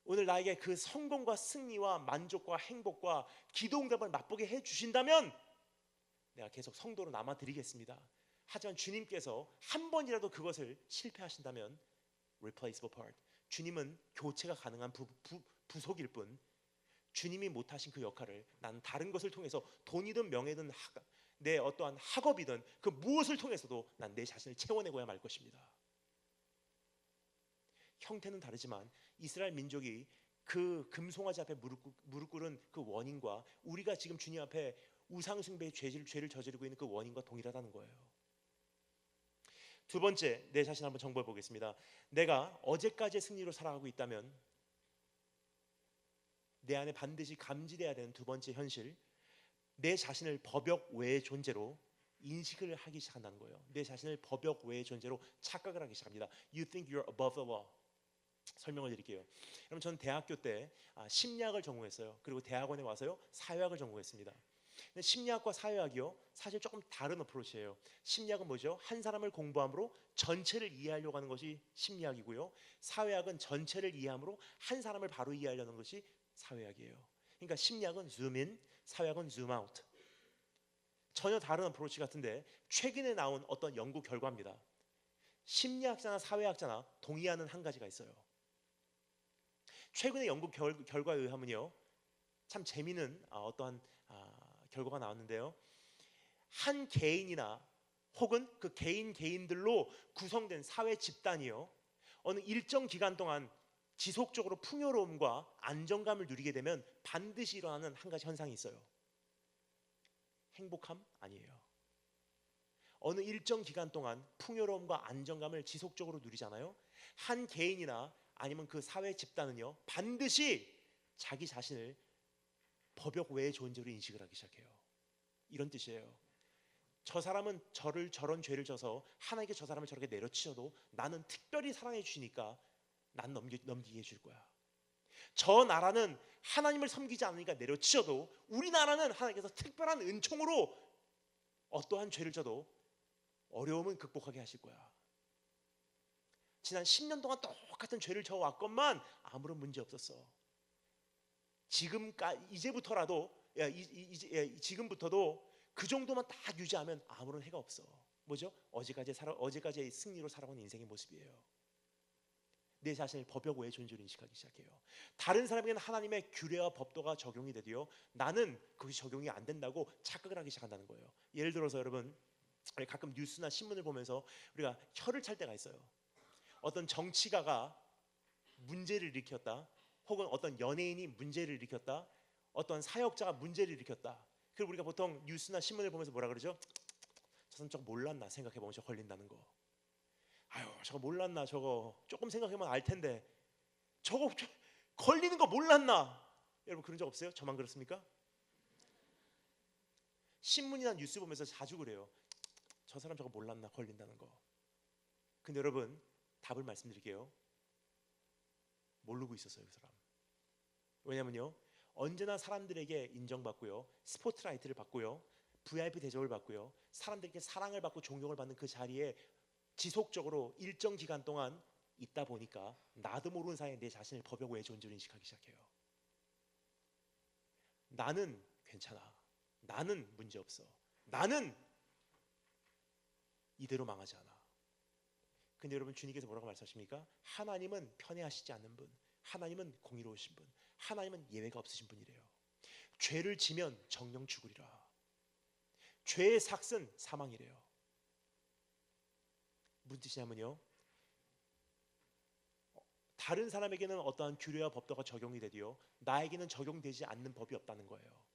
오늘 나에게 그 성공과 승리와 만족과 행복과 기도응답을 맛보게 해 주신다면 내가 계속 성도로 남아 드리겠습니다. 하지만 주님께서 한 번이라도 그것을 실패하신다면 replaceable part, 주님은 교체가 가능한 부속일 뿐 주님이 못하신 그 역할을 나는 다른 것을 통해서 돈이든 명예든 내 어떠한 학업이든 그 무엇을 통해서도 난 내 자신을 채워내고야 말 것입니다. 형태는 다르지만 이스라엘 민족이 그 금송아지 앞에 무릎 꿇은 그 원인과 우리가 지금 주님 앞에 우상숭배의 죄를 저지르고 있는 그 원인과 동일하다는 거예요. 두 번째, 내 자신 한번 정보해 보겠습니다. 내가 어제까지의 승리로 살아가고 있다면 내 안에 반드시 감지돼야 되는 두 번째 현실, 내 자신을 법역 외의 존재로 인식을 하기 시작한다는 거예요. 내 자신을 법역 외의 존재로 착각을 하기 시작합니다. You think you're above the law. 설명을 드릴게요. 여러분, 저는 대학교 때 심리학을 전공했어요. 그리고 대학원에 와서요, 사회학을 전공했습니다. 심리학과 사회학이요 사실 조금 다른 어프로치예요. 심리학은 뭐죠? 한 사람을 공부함으로 전체를 이해하려고 하는 것이 심리학이고요. 사회학은 전체를 이해함으로 한 사람을 바로 이해하려는 것이 사회학이에요. 그러니까 심리학은 zoom in, 사회학은 zoom out. 전혀 다른 어프로치 같은데 최근에 나온 어떤 연구 결과입니다. 심리학자나 사회학자나 동의하는 한 가지가 있어요. 최근에 연구 결과에 의하면요, 참 재미있는 어떠한 결과가 나왔는데요. 한 개인이나 혹은 그 개인들로 구성된 사회 집단이요, 어느 일정 기간 동안 지속적으로 풍요로움과 안정감을 누리게 되면 반드시 일어나는 한 가지 현상이 있어요. 행복함 아니에요. 어느 일정 기간 동안 풍요로움과 안정감을 지속적으로 누리잖아요. 한 개인이나 아니면 그 사회 집단은요, 반드시 자기 자신을 법역 외의 존재로 인식을 하기 시작해요. 이런 뜻이에요. 저 사람은 저를 저런 죄를 져서 하나님께 저 사람을 저렇게 내려치셔도 나는 특별히 사랑해 주시니까 난 넘기게 해줄 거야. 저 나라는 하나님을 섬기지 않으니까 내려치셔도 우리나라는 하나님께서 특별한 은총으로 어떠한 죄를 져도 어려움은 극복하게 하실 거야. 지난 10년 동안 똑같은 죄를 져왔건만 아무런 문제 없었어. 지금부터도 그 정도만 딱 유지하면 아무런 해가 없어. 뭐죠? 어제까지의 승리로 살아온 인생의 모습이에요. 내 자신을 법역 외의 존재로 인식하기 시작해요. 다른 사람에게는 하나님의 규례와 법도가 적용이 되도요, 나는 그것이 적용이 안 된다고 착각을 하기 시작한다는 거예요. 예를 들어서 여러분, 가끔 뉴스나 신문을 보면서 우리가 혀를 찰 때가 있어요. 어떤 정치가가 문제를 일으켰다, 혹은 어떤 연예인이 문제를 일으켰다, 어떤 사역자가 문제를 일으켰다. 그리고 우리가 보통 뉴스나 신문을 보면서 뭐라 그러죠? 저 사람 저거 몰랐나 생각해보면 저 걸린다는 거. 아유, 저거 몰랐나, 저거 조금 생각해보면 알 텐데 저거 걸리는 거 몰랐나. 여러분 그런 적 없어요? 저만 그렇습니까? 신문이나 뉴스 보면서 자주 그래요. 저 사람 저거 몰랐나, 걸린다는 거. 근데 여러분 답을 말씀드릴게요. 모르고 있었어요, 그 사람. 왜냐면요, 언제나 사람들에게 인정받고요, 스포트라이트를 받고요, VIP 대접을 받고요, 사람들에게 사랑을 받고 존경을 받는 그 자리에 지속적으로 일정 기간 동안 있다 보니까 나도 모르는 사이에 내 자신을 법역 외의 존재로 인식하기 시작해요. 나는 괜찮아, 나는 문제없어, 나는 이대로 망하지 않아. 근데 여러분 주님께서 뭐라고 말씀하십니까? 하나님은 편애하시지 않는 분, 하나님은 공의로우신 분, 하나님은 예외가 없으신 분이래요. 죄를 지면 정령 죽으리라. 죄의 삭은 사망이래요. 무슨 뜻이냐면요, 다른 사람에게는 어떠한 규례와 법도가 적용이 되도요, 나에게는 적용되지 않는 법이 없다는 거예요.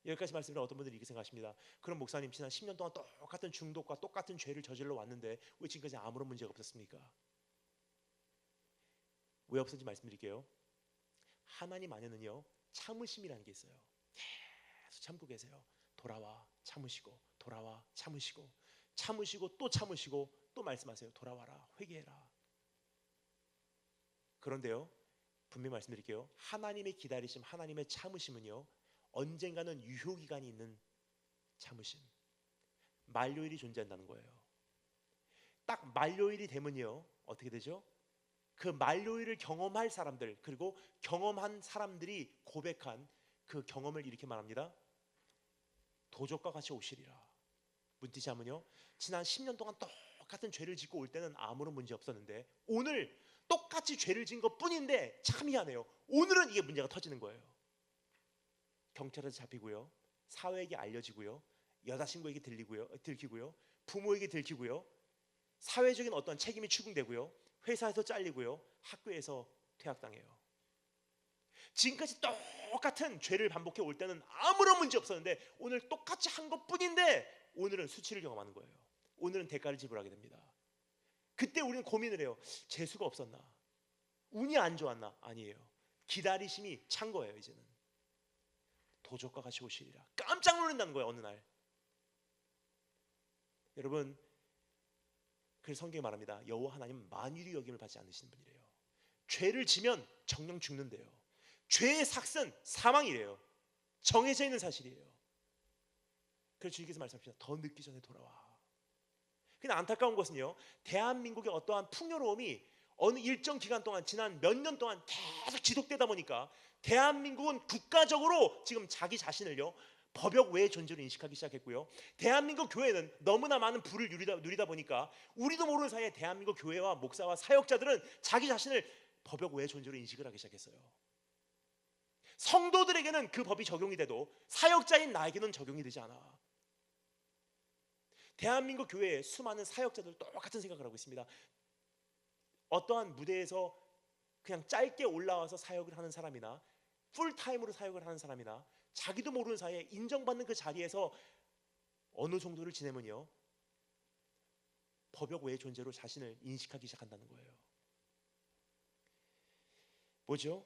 여기까지 말씀을 어떤 분들이 이렇게 생각하십니다. 그럼 목사님, 지난 10년 동안 똑같은 중독과 똑같은 죄를 저질러 왔는데 왜 지금까지 아무런 문제가 없었습니까? 왜 없었는지 말씀드릴게요. 하나님 안에는요, 참으심이라는 게 있어요. 계속 참고 계세요. 돌아와, 참으시고, 돌아와, 참으시고, 참으시고 또 참으시고 또 말씀하세요. 돌아와라, 회개해라. 그런데요, 분명히 말씀드릴게요. 하나님의 기다리심, 하나님의 참으심은요, 언젠가는 유효기간이 있는 참으심, 만료일이 존재한다는 거예요. 딱 만료일이 되면요, 어떻게 되죠? 그 만료일을 경험할 사람들, 그리고 경험한 사람들이 고백한 그 경험을 이렇게 말합니다. 도적과 같이 오시리라. 무슨 뜻이냐면요, 지난 10년 동안 똑같은 죄를 짓고 올 때는 아무런 문제 없었는데 오늘 똑같이 죄를 지은 것 뿐인데 참 희한해요. 오늘은 이게 문제가 터지는 거예요. 경찰에서 잡히고요, 사회에게 알려지고요, 여자친구에게 들키고요, 부모에게 들키고요, 사회적인 어떤 책임이 추궁되고요, 회사에서 잘리고요, 학교에서 퇴학당해요. 지금까지 똑같은 죄를 반복해 올 때는 아무런 문제 없었는데 오늘 똑같이 한 것뿐인데 오늘은 수치를 경험하는 거예요. 오늘은 대가를 지불하게 됩니다. 그때 우리는 고민을 해요. 재수가 없었나? 운이 안 좋았나? 아니에요. 기다리심이 찬 거예요. 이제는 도적과 같이 오시리라. 깜짝 놀란다는 거예요, 어느 날. 여러분, 그래서 성경이 말합니다. 여호와 하나님은 만유리 여김을 받지 않으시는 분이래요. 죄를 지면 정령 죽는데요. 죄의 삭은 사망이래요. 정해져 있는 사실이에요. 그래서 주님께서 말씀하십니다. 더 늦기 전에 돌아와. 근데 안타까운 것은요, 대한민국의 어떠한 풍요로움이 어느 일정 기간 동안, 지난 몇 년 동안 계속 지속되다 보니까 대한민국은 국가적으로 지금 자기 자신을요 법역 외의 존재로 인식하기 시작했고요, 대한민국 교회는 너무나 많은 부를 누리다 보니까 우리도 모르는 사이에 대한민국 교회와 목사와 사역자들은 자기 자신을 법역 외의 존재로 인식을 하기 시작했어요. 성도들에게는 그 법이 적용이 돼도 사역자인 나에게는 적용이 되지 않아. 대한민국 교회에 수많은 사역자들 똑같은 생각을 하고 있습니다. 어떠한 무대에서 그냥 짧게 올라와서 사역을 하는 사람이나 풀타임으로 사역을 하는 사람이나 자기도 모르는 사이에 인정받는 그 자리에서 어느 정도를 지내면요 법역 외의 존재로 자신을 인식하기 시작한다는 거예요. 뭐죠?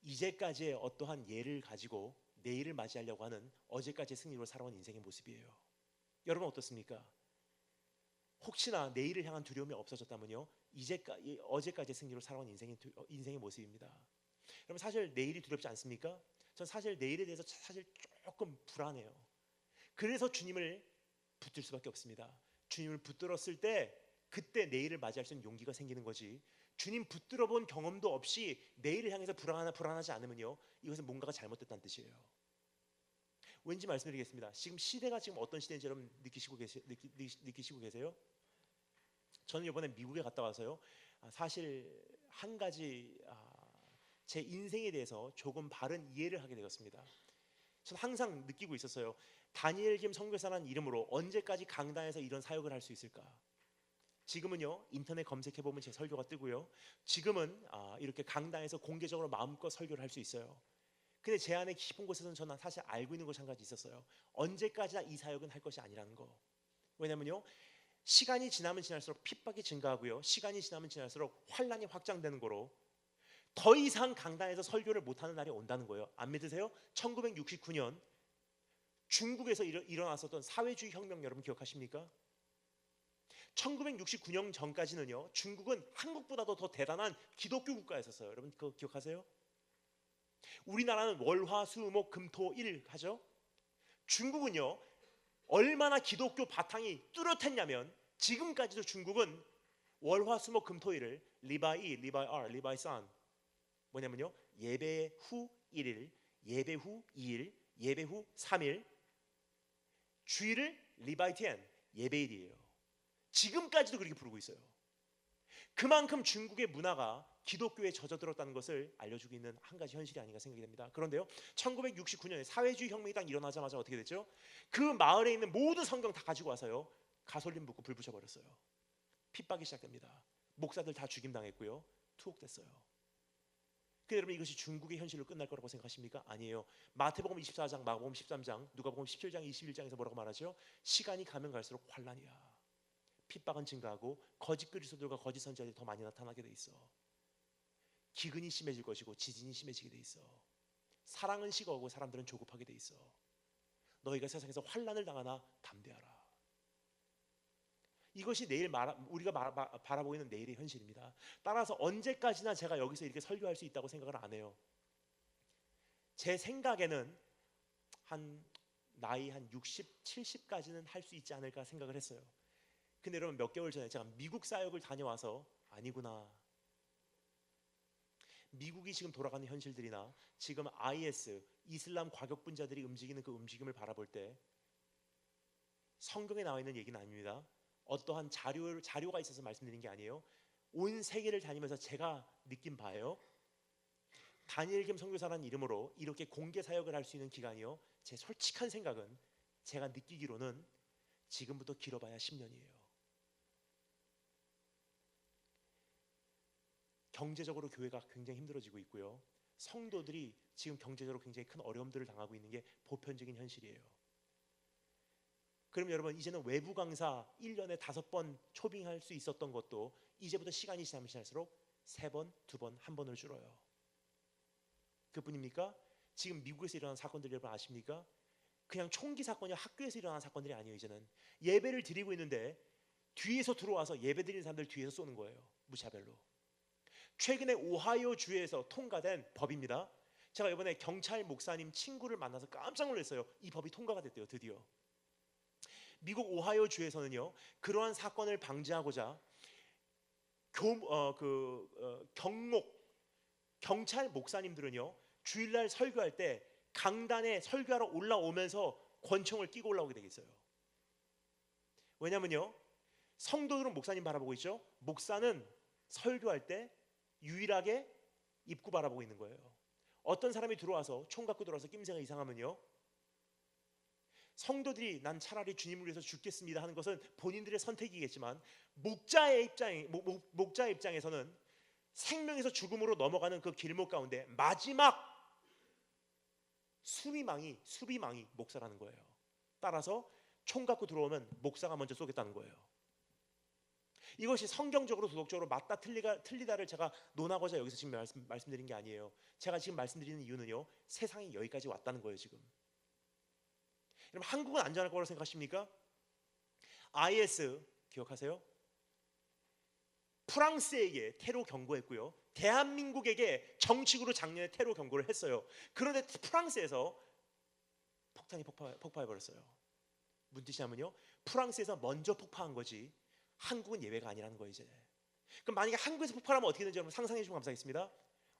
이제까지의 어떠한 예를 가지고 내일을 맞이하려고 하는 어제까지의 승리로 살아온 인생의 모습이에요. 여러분 어떻습니까? 혹시나 내일을 향한 두려움이 없어졌다면요 어제까지의 승리로 살아온 인생의 모습입니다. 여러분 사실 내일이 두렵지 않습니까? 전 사실 내일에 대해서 사실 조금 불안해요. 그래서 주님을 붙들 수밖에 없습니다. 주님을 붙들었을 때 그때 내일을 맞이할 수 있는 용기가 생기는 거지, 주님 붙들어 본 경험도 없이 내일을 향해서 불안하지 않으면요 이것은 뭔가가 잘못됐다는 뜻이에요. 왠지 말씀드리겠습니다. 지금 시대가 지금 어떤 시대인지 여러분 느끼시고 계세요? 저는 이번에 미국에 갔다 와서요 사실 한 가지 제 인생에 대해서 조금 바른 이해를 하게 되었습니다. 저는 항상 느끼고 있었어요. 다니엘 김 선교사라는 이름으로 언제까지 강단에서 이런 사역을 할 수 있을까? 지금은요 인터넷 검색해보면 제 설교가 뜨고요, 지금은 이렇게 강단에서 공개적으로 마음껏 설교를 할 수 있어요. 근데 제 안에 깊은 곳에서는 저는 사실 알고 있는 것이 한 가지 있었어요. 언제까지나 이 사역은 할 것이 아니라는 거. 왜냐면요 시간이 지나면 지날수록 핍박이 증가하고요, 시간이 지나면 지날수록 환란이 확장되는 거로 더 이상 강단에서 설교를 못하는 날이 온다는 거예요. 안 믿으세요? 1969년 중국에서 일어났었던 사회주의 혁명 여러분 기억하십니까? 1969년 전까지는요 중국은 한국보다도 더 대단한 기독교 국가였었어요. 여러분 그거 기억하세요? 우리나라는 월화수목금토일 하죠. 중국은요 얼마나 기독교 바탕이 뚜렷했냐면 지금까지도 중국은 월화수목금토일을 리바이 뭐냐면요 예배 후 1일, 예배 후 2일, 예배 후 3일, 주일을 리바이티엔 예배일이에요. 지금까지도 그렇게 부르고 있어요. 그만큼 중국의 문화가 기독교에 젖어들었다는 것을 알려주고 있는 한 가지 현실이 아닌가 생각이 됩니다. 그런데요 1969년에 사회주의 혁명이 딱 일어나자마자 어떻게 됐죠? 그 마을에 있는 모든 성경 다 가지고 와서요 가솔린 붓고 불 붙여버렸어요. 핍박이 시작됩니다. 목사들 다 죽임당했고요 투옥됐어요. 근데 여러분 이것이 중국의 현실로 끝날 거라고 생각하십니까? 아니에요. 마태복음 24장, 마가복음 13장, 누가복음 17장, 21장에서 뭐라고 말하죠? 시간이 가면 갈수록 환란이야. 핍박은 증가하고 거짓 그리스도들과 거짓 선지자들이 더 많이 나타나게 돼 있어. 기근이 심해질 것이고 지진이 심해지게 돼 있어. 사랑은 식어오고 사람들은 조급하게 돼 있어. 너희가 세상에서 환란을 당하나 담대하라. 이것이 내일 우리가 바라보고 있는 내일의 현실입니다. 따라서 언제까지나 제가 여기서 이렇게 설교할 수 있다고 생각을 안 해요. 제 생각에는 나이 한 60, 70까지는 할 수 있지 않을까 생각을 했어요. 근데 여러분 몇 개월 전에 제가 미국 사역을 다녀와서 아니구나. 미국이 지금 돌아가는 현실들이나 지금 IS, 이슬람 과격분자들이 움직이는 그 움직임을 바라볼 때 성경에 나와 있는 얘기는 아닙니다. 어떠한 자료가 있어서 말씀드린 게 아니에요. 온 세계를 다니면서 제가 느낀 바예요. 다니엘 김 선교사라는 이름으로 이렇게 공개 사역을 할 수 있는 기간이요 제 솔직한 생각은 제가 느끼기로는 지금부터 길어봐야 10년이에요. 경제적으로 교회가 굉장히 힘들어지고 있고요, 성도들이 지금 경제적으로 굉장히 큰 어려움들을 당하고 있는 게 보편적인 현실이에요. 그럼 여러분 이제는 외부 강사 1년에 5번 초빙할 수 있었던 것도 이제부터 시간이 지나면 지날수록 3번, 2번, 1번으로 줄어요. 그뿐입니까? 지금 미국에서 일어난 사건들 여러분 아십니까? 그냥 총기 사건이 학교에서 일어난 사건들이 아니에요. 이제는 예배를 드리고 있는데 뒤에서 들어와서 예배 드리는 사람들 뒤에서 쏘는 거예요. 무차별로. 최근에 오하이오 주에서 통과된 법입니다. 제가 이번에 경찰 목사님 친구를 만나서 깜짝 놀랐어요. 이 법이 통과가 됐대요. 드디어 미국 오하이오 주에서는요, 그러한 사건을 방지하고자 경찰 목사님들은요, 주일날 설교할 때 강단에 설교하러 올라오면서 권총을 끼고 올라오게 되어 있어요. 왜냐면요, 성도들은 목사님 바라보고 있죠. 목사는 설교할 때 유일하게 입구 바라보고 있는 거예요. 어떤 사람이 들어와서 총 갖고 들어와서 낌새가 이상하면요, 성도들이 난 차라리 주님을 위해서 죽겠습니다 하는 것은 본인들의 선택이겠지만 목자의 입장에서는 생명에서 죽음으로 넘어가는 그 길목 가운데 마지막 수비망이 목사라는 거예요. 따라서 총 갖고 들어오면 목사가 먼저 쏘겠다는 거예요. 이것이 성경적으로 도덕적으로 맞다 틀리다를 제가 논하고자 여기서 지금 말씀드린 게 아니에요. 제가 지금 말씀드리는 이유는요, 세상이 여기까지 왔다는 거예요. 지금 여러분, 한국은 안전할 거라고 생각하십니까? IS 기억하세요? 프랑스에게 테러 경고했고요, 대한민국에게 정식으로 작년에 테러 경고를 했어요. 그런데 프랑스에서 폭탄이 폭파해 버렸어요. 무슨 뜻이냐면요, 프랑스에서 먼저 폭파한 거지 한국은 예외가 아니라는 거예요. 이제 그럼 만약에 한국에서 폭발하면 어떻게 되는지 여러분 상상해 주시면 감사하겠습니다.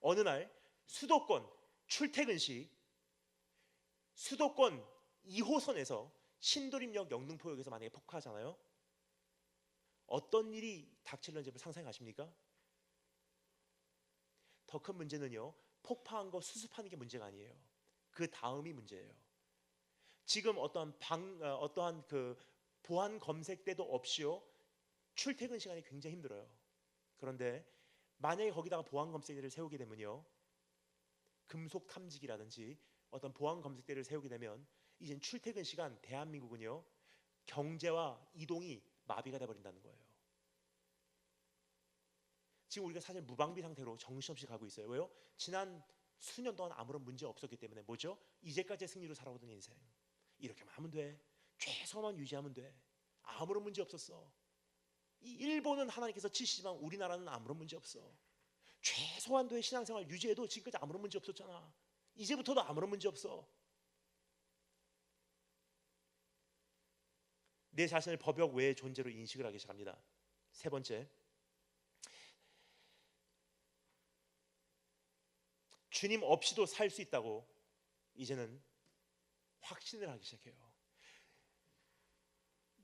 어느 날 수도권 출퇴근 시 수도권 2호선에서 신도림역 영등포역에서 만약에 폭파하잖아요. 어떤 일이 닥칠는지 상상해 가십니까? 더 큰 문제는요, 폭파한 거 수습하는 게 문제가 아니에요. 그 다음이 문제예요. 지금 어떠한 그 보안 검색 때도 없이요, 출퇴근 시간이 굉장히 힘들어요. 그런데 만약에 거기다가 보안 검색대를 세우게 되면요, 금속 탐지기라든지 어떤 보안 검색대를 세우게 되면 이젠 출퇴근 시간 대한민국은요, 경제와 이동이 마비가 돼 버린다는 거예요. 지금 우리가 사실 무방비 상태로 정신없이 가고 있어요. 왜요? 지난 수년 동안 아무런 문제 없었기 때문에. 뭐죠? 이제까지의 승리로 살아오던 인생. 이렇게만 하면 돼. 최소만 유지하면 돼. 아무런 문제 없었어. 이 일본은 하나님께서 치시지만 우리나라는 아무런 문제 없어. 최소한도의 신앙생활 유지해도 지금까지 아무런 문제 없었잖아. 이제부터도 아무런 문제 없어. 내 자신을 법역 외의 존재로 인식을 하기 시작합니다. 세 번째, 주님 없이도 살 수 있다고 이제는 확신을 하기 시작해요.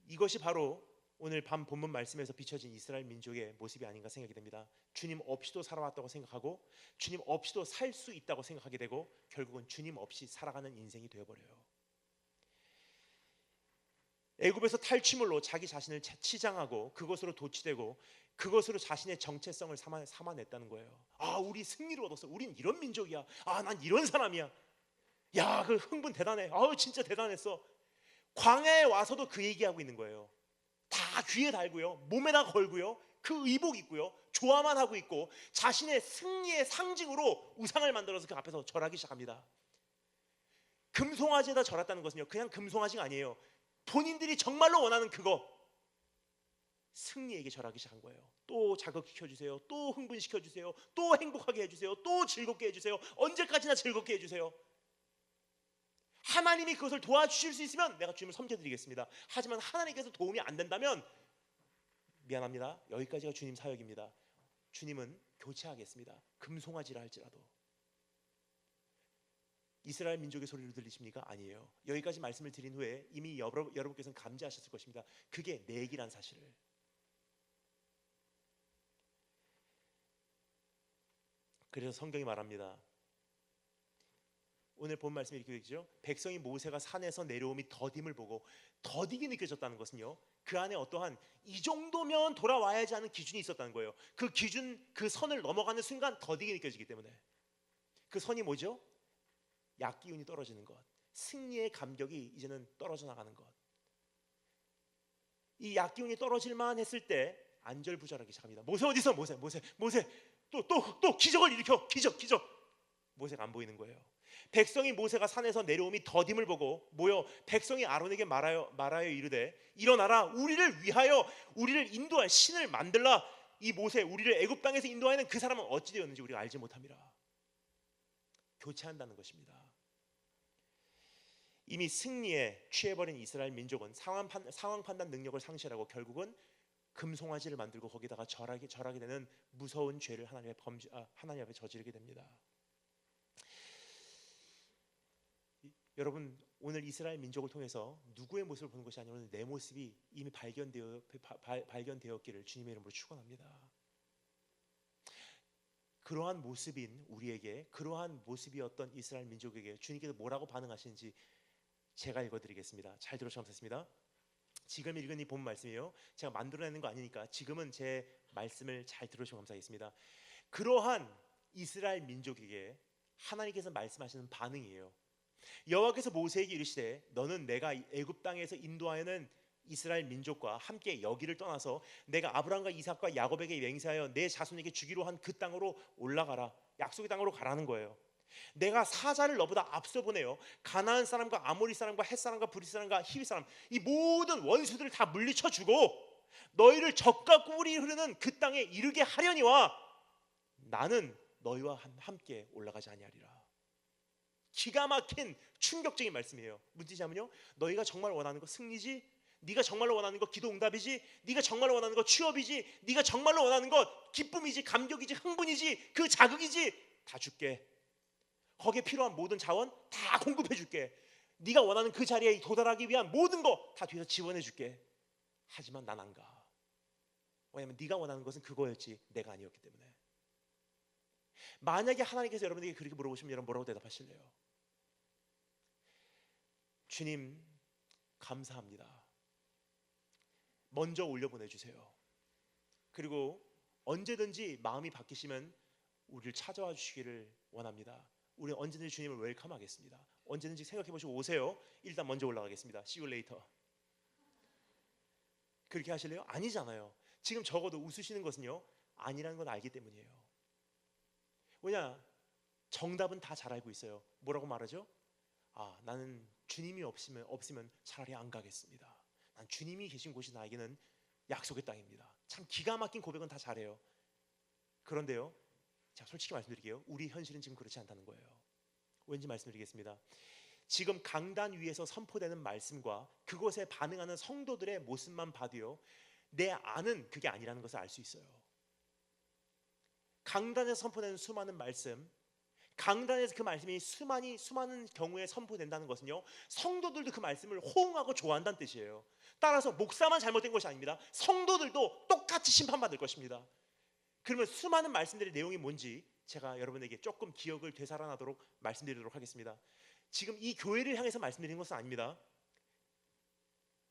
이것이 바로 오늘 밤 본문 말씀에서 비춰진 이스라엘 민족의 모습이 아닌가 생각이 됩니다. 주님 없이도 살아왔다고 생각하고 주님 없이도 살 수 있다고 생각하게 되고 결국은 주님 없이 살아가는 인생이 되어버려요. 애굽에서 탈취물로 자기 자신을 치장하고 그것으로 도취되고 그것으로 자신의 정체성을 삼아냈다는 거예요. 아, 우리 승리를 얻었어. 우린 이런 민족이야. 아, 난 이런 사람이야. 야, 그 흥분 대단해. 아우, 진짜 대단했어. 광야에 와서도 그 얘기하고 있는 거예요. 다 귀에 달고요, 몸에다 걸고요, 그 의복 입고요, 좋아만 하고 있고 자신의 승리의 상징으로 우상을 만들어서 그 앞에서 절하기 시작합니다. 금송아지에다 절했다는 것은요, 그냥 금송아지가 아니에요. 본인들이 정말로 원하는 그거, 승리에게 절하기 시작한 거예요. 또 자극시켜주세요, 또 흥분시켜주세요, 또 행복하게 해주세요, 또 즐겁게 해주세요. 언제까지나 즐겁게 해주세요. 하나님이 그것을 도와주실 수 있으면 내가 주님을 섬겨드리겠습니다. 하지만 하나님께서 도움이 안 된다면 미안합니다. 여기까지가 주님 사역입니다. 주님은 교체하겠습니다. 금송아지라 할지라도. 이스라엘 민족의 소리를 들리십니까? 아니에요. 여기까지 말씀을 드린 후에 이미 여러분께서는 감지하셨을 것입니다. 그게 내 얘기란 사실을. 그래서 성경이 말합니다. 오늘 본 말씀이 이렇게 되죠. 백성이 모세가 산에서 내려옴이 더딤을 보고, 더디게 느껴졌다는 것은요, 그 안에 어떠한 이 정도면 돌아와야지 하는 기준이 있었다는 거예요. 그 기준, 그 선을 넘어가는 순간 더디게 느껴지기 때문에. 그 선이 뭐죠? 약기운이 떨어지는 것, 승리의 감격이 이제는 떨어져 나가는 것. 이 약기운이 떨어질만 했을 때 안절부절하기 시작합니다. 모세 어디 있어? 모세 또 기적을 일으켜. 기적. 모세가 안 보이는 거예요. 백성이 모세가 산에서 내려옴이 더딤을 보고 모여 백성이 아론에게 말하여 이르되, 일어나라, 우리를 위하여 우리를 인도할 신을 만들라. 이 모세, 우리를 애굽 땅에서 인도하는 그 사람은 어찌 되었는지 우리가 알지 못함이라. 교체한다는 것입니다. 이미 승리에 취해버린 이스라엘 민족은 상황 판단 능력을 상실하고 결국은 금송아지를 만들고 거기다가 절하게 되는 무서운 죄를 하나님 앞에 저지르게 됩니다. 여러분, 오늘 이스라엘 민족을 통해서 누구의 모습을 보는 것이 아니라 내 모습이 이미 발견되었기를 주님의 이름으로 축원합니다. 그러한 모습인 우리에게, 그러한 모습이었던 이스라엘 민족에게 주님께서 뭐라고 반응하시는지 제가 읽어드리겠습니다. 잘 들으셨습니다. 지금 읽은 이 본 말씀이에요. 제가 만들어내는 거 아니니까 지금은 제 말씀을 잘 들으시면 감사하겠습니다. 그러한 이스라엘 민족에게 하나님께서 말씀하시는 반응이에요. 여호와께서 모세에게 이르시되 너는 내가 애굽 땅에서 인도하여는 이스라엘 민족과 함께 여기를 떠나서 내가 아브라함과 이삭과 야곱에게 맹세하여 내 자손에게 주기로 한 그 땅으로 올라가라. 약속의 땅으로 가라는 거예요. 내가 사자를 너보다 앞서 보내요. 가나안 사람과 아모리 사람과 헷 사람과 브릿 사람과 히위 사람, 이 모든 원수들을 다 물리쳐 주고 너희를 적과 꿀이 흐르는 그 땅에 이르게 하려니와 나는 너희와 함께 올라가지 아니하리라. 기가 막힌 충격적인 말씀이에요. 문제자면요, 너희가 정말 원하는 거 승리지, 네가 정말로 원하는 거 기도 응답이지, 네가 정말로 원하는 거 취업이지, 네가 정말로 원하는 거 기쁨이지, 감격이지, 흥분이지, 그 자극이지, 다 줄게. 거기에 필요한 모든 자원 다 공급해 줄게. 네가 원하는 그 자리에 도달하기 위한 모든 거 다 뒤에서 지원해 줄게. 하지만 난 안 가. 왜냐면 네가 원하는 것은 그거였지 내가 아니었기 때문에. 만약에 하나님께서 여러분에게 그렇게 물어보시면 여러분 뭐라고 대답하실래요? 주님 감사합니다. 먼저 올려보내주세요. 그리고 언제든지 마음이 바뀌시면 우리를 찾아와 주시기를 원합니다. 우리는 언제든지 주님을 웰컴하겠습니다. 언제든지 생각해보시고 오세요. 일단 먼저 올라가겠습니다. See you later. 그렇게 하실래요? 아니잖아요. 지금 적어도 웃으시는 것은요, 아니라는 건 알기 때문이에요. 왜냐? 정답은 다 잘 알고 있어요. 뭐라고 말하죠? 아, 나는 주님이 없으면 차라리 안 가겠습니다. 난 주님이 계신 곳이 나에게는 약속의 땅입니다. 참 기가 막힌 고백은 다 잘해요. 그런데요, 자, 솔직히 말씀드릴게요. 우리 현실은 지금 그렇지 않다는 거예요. 왠지 말씀드리겠습니다. 지금 강단 위에서 선포되는 말씀과 그것에 반응하는 성도들의 모습만 봐도요, 내 안은 그게 아니라는 것을 알 수 있어요. 강단에서 선포되는 수많은 말씀, 강단에서 그 말씀이 수많은 경우에 선포된다는 것은요, 성도들도 그 말씀을 호응하고 좋아한다는 뜻이에요. 따라서 목사만 잘못된 것이 아닙니다. 성도들도 똑같이 심판받을 것입니다. 그러면 수많은 말씀들의 내용이 뭔지 제가 여러분에게 조금 기억을 되살아나도록 말씀드리도록 하겠습니다. 지금 이 교회를 향해서 말씀드리는 것은 아닙니다.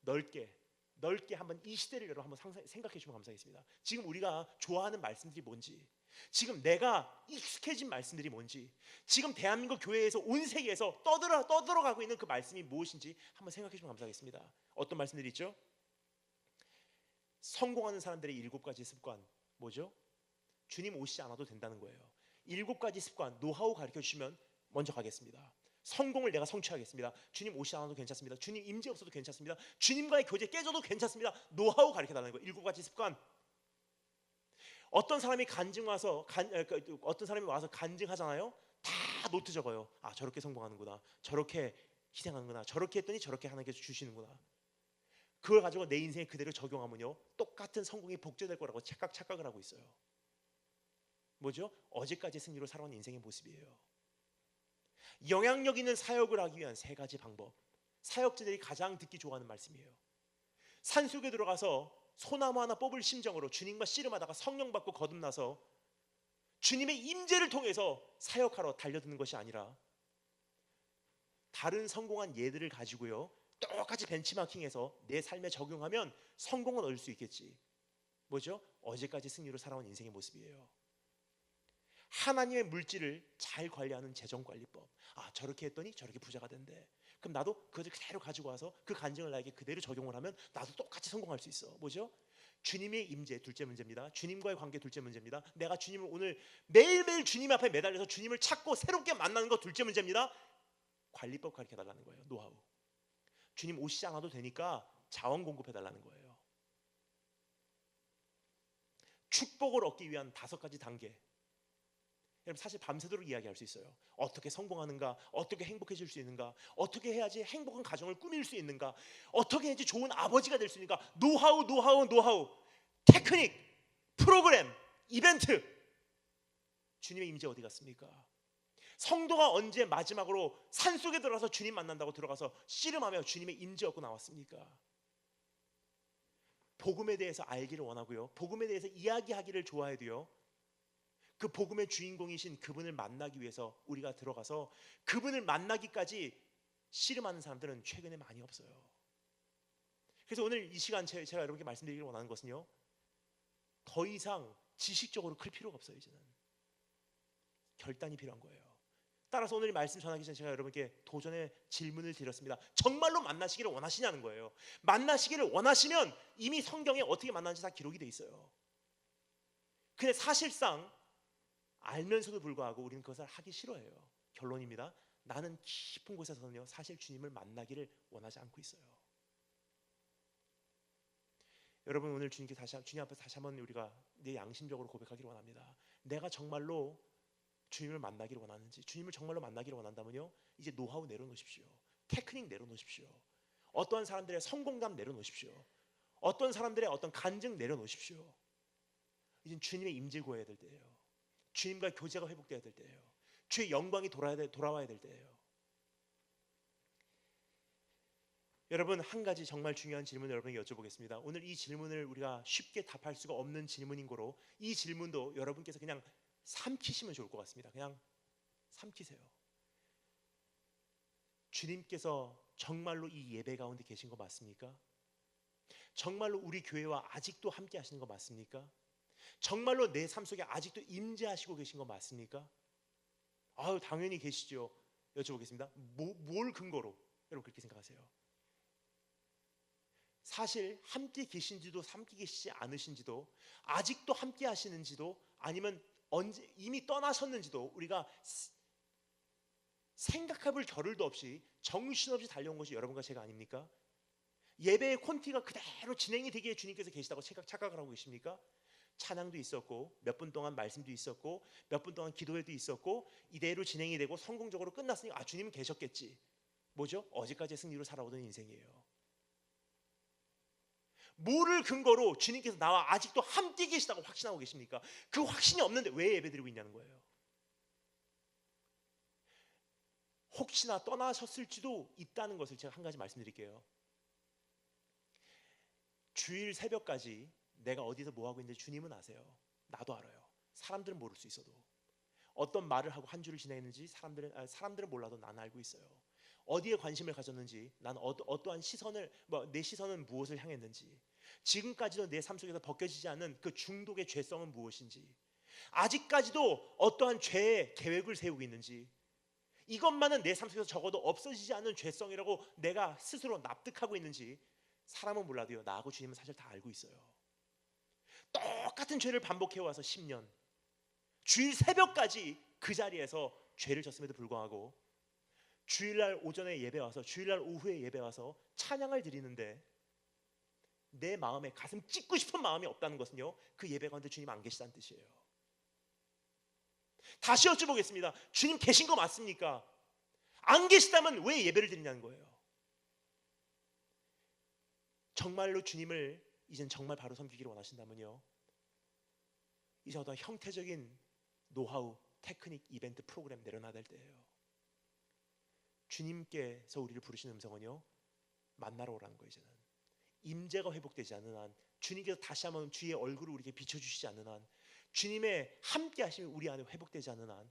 넓게 한번 이 시대를 여러분 한번 생각해 주시면 감사하겠습니다. 지금 우리가 좋아하는 말씀들이 뭔지, 지금 내가 익숙해진 말씀들이 뭔지, 지금 대한민국 교회에서 온 세계에서 떠들어가고 있는 그 말씀이 무엇인지 한번 생각해 주시면 감사하겠습니다. 어떤 말씀들이 있죠? 성공하는 사람들의 7가지 습관 뭐죠? 주님 오시지 않아도 된다는 거예요. 7가지 습관, 노하우 가르쳐 주시면 먼저 가겠습니다. 성공을 내가 성취하겠습니다. 주님 오시지 않아도 괜찮습니다. 주님 임재 없어도 괜찮습니다. 주님과의 교제 깨져도 괜찮습니다. 노하우 가르쳐달라는 거예요. 7가지 습관. 어떤 사람이 어떤 사람이 와서 간증하잖아요. 다 노트 적어요. 아, 저렇게 성공하는구나, 저렇게 희생하는구나, 저렇게 했더니 저렇게 하나님께서 주시는구나. 그걸 가지고 내 인생에 그대로 적용하면요, 똑같은 성공이 복제될 거라고 착각을 하고 있어요. 뭐죠? 어제까지 승리로 살아온 인생의 모습이에요. 영향력 있는 사역을 하기 위한 3가지 방법. 사역자들이 가장 듣기 좋아하는 말씀이에요. 산속에 들어가서 소나무 하나 뽑을 심정으로 주님과 씨름하다가 성령 받고 거듭나서 주님의 임재를 통해서 사역하러 달려드는 것이 아니라 다른 성공한 예들을 가지고요, 똑같이 벤치마킹해서 내 삶에 적용하면 성공은 얻을 수 있겠지. 뭐죠? 어제까지 승리로 살아온 인생의 모습이에요. 하나님의 물질을 잘 관리하는 재정관리법. 아, 저렇게 했더니 저렇게 부자가 된대. 그럼 나도 그것을 그대로 가지고 와서 그 간증을 나에게 그대로 적용을 하면 나도 똑같이 성공할 수 있어. 뭐죠? 주님의 임재 둘째 문제입니다. 주님과의 관계 둘째 문제입니다. 내가 주님을 오늘 매일매일 주님 앞에 매달려서 주님을 찾고 새롭게 만나는 것 둘째 문제입니다. 관리법 가르쳐달라는 거예요. 노하우. 주님 오시지 않아도 되니까 자원 공급해달라는 거예요. 축복을 얻기 위한 5가지 단계. 여러분 사실 밤새도록 이야기할 수 있어요. 어떻게 성공하는가, 어떻게 행복해질 수 있는가, 어떻게 해야지 행복한 가정을 꾸밀 수 있는가, 어떻게 해야지 좋은 아버지가 될 수 있는가, 노하우, 테크닉, 프로그램, 이벤트. 주님의 임재 어디 갔습니까? 성도가 언제 마지막으로 산속에 들어가서 주님 만난다고 들어가서 씨름하며 주님의 임재 얻고 나왔습니까? 복음에 대해서 알기를 원하고요, 복음에 대해서 이야기하기를 좋아해도요, 그 복음의 주인공이신 그분을 만나기 위해서 우리가 들어가서 그분을 만나기까지 씨름하는 사람들은 최근에 많이 없어요. 그래서 오늘 이 시간 제가 여러분께 말씀드리기를 원하는 것은요, 더 이상 지식적으로 클 필요가 없어요. 이제는 결단이 필요한 거예요. 따라서 오늘 말씀 전하기 전에 제가 여러분께 도전의 질문을 드렸습니다. 정말로 만나시기를 원하시냐는 거예요. 만나시기를 원하시면 이미 성경에 어떻게 만나는지 다 기록이 돼 있어요. 근데 사실상 알면서도 불구하고 우리는 그것을 하기 싫어해요. 결론입니다. 나는 깊은 곳에서는요, 사실 주님을 만나기를 원하지 않고 있어요. 여러분 오늘 주님 앞에 다시 한번 우리가 내 양심적으로 고백하기를 원합니다. 내가 정말로 주님을 만나기를 원하는지, 주님을 정말로 만나기를 원한다면요, 이제 노하우 내려놓으십시오. 테크닉 내려놓으십시오. 어떠한 사람들의 성공감 내려놓으십시오. 어떤 사람들의 어떤 간증 내려놓으십시오. 이제 주님의 임재 구해야 될 때예요. 주님과 교제가 회복돼야 될 때예요. 주의 영광이 돌아와야 될 때예요. 여러분 한 가지 정말 중요한 질문을 여러분에게 여쭤보겠습니다. 오늘 이 질문을 우리가 쉽게 답할 수가 없는 질문인 거로 이 질문도 여러분께서 그냥 삼키시면 좋을 것 같습니다. 그냥 삼키세요. 주님께서 정말로 이 예배 가운데 계신 거 맞습니까? 정말로 우리 교회와 아직도 함께 하시는 거 맞습니까? 정말로 내 삶 속에 아직도 임재하시고 계신 거 맞습니까? 아유 당연히 계시죠. 여쭤보겠습니다. 뭘 근거로 여러분 그렇게 생각하세요? 사실 함께 계신지도 함께 계시지 않으신지도, 아직도 함께 하시는지도, 아니면 언제 이미 떠나셨는지도 우리가 생각해볼 겨를도 없이 정신없이 달려온 것이 여러분과 제가 아닙니까? 예배의 콘티가 그대로 진행이 되기에 주님께서 계시다고 착각을 하고 계십니까? 찬양도 있었고 몇 분 동안 말씀도 있었고 몇 분 동안 기도회도 있었고 이대로 진행이 되고 성공적으로 끝났으니 아 주님은 계셨겠지. 뭐죠? 어제까지의 승리로 살아오던 인생이에요. 뭐를 근거로 주님께서 나와 아직도 함께 계시다고 확신하고 계십니까? 그 확신이 없는데 왜 예배드리고 있냐는 거예요. 혹시나 떠나셨을지도 있다는 것을 제가 한 가지 말씀드릴게요. 주일 새벽까지 내가 어디서 뭐하고 있는지 주님은 아세요. 나도 알아요. 사람들은 모를 수 있어도 어떤 말을 하고 한 주를 지냈는지 사람들은 몰라도 나는 알고 있어요. 어디에 관심을 가졌는지, 난 어떠한 시선을 내 시선은 무엇을 향했는지, 지금까지도 내 삶 속에서 벗겨지지 않은 그 중독의 죄성은 무엇인지, 아직까지도 어떠한 죄의 계획을 세우고 있는지, 이것만은 내 삶 속에서 적어도 없어지지 않는 죄성이라고 내가 스스로 납득하고 있는지 사람은 몰라도요, 나하고 주님은 사실 다 알고 있어요. 똑같은 죄를 반복해와서 10년, 주일 새벽까지 그 자리에서 죄를 졌음에도 불구하고 주일날 오전에 예배 와서 주일날 오후에 예배 와서 찬양을 드리는데 내 마음에 가슴 찢고 싶은 마음이 없다는 것은요, 그 예배 가운데 주님 안 계시다는 뜻이에요. 다시 여쭤보겠습니다. 주님 계신 거 맞습니까? 안 계시다면 왜 예배를 드리냐는 거예요. 정말로 주님을 이젠 정말 바로 섬기기를 원하신다면요, 이제 어떤 형태적인 노하우, 테크닉, 이벤트, 프로그램 내려놔야 될 때예요. 주님께서 우리를 부르시는 음성은요, 만나러 오라는 거예요. 이제는 임재가 회복되지 않는 한, 주님께서 다시 한번 주의 얼굴을 우리에게 비춰주시지 않는 한, 주님의 함께 하심이 우리 안에 회복되지 않는 한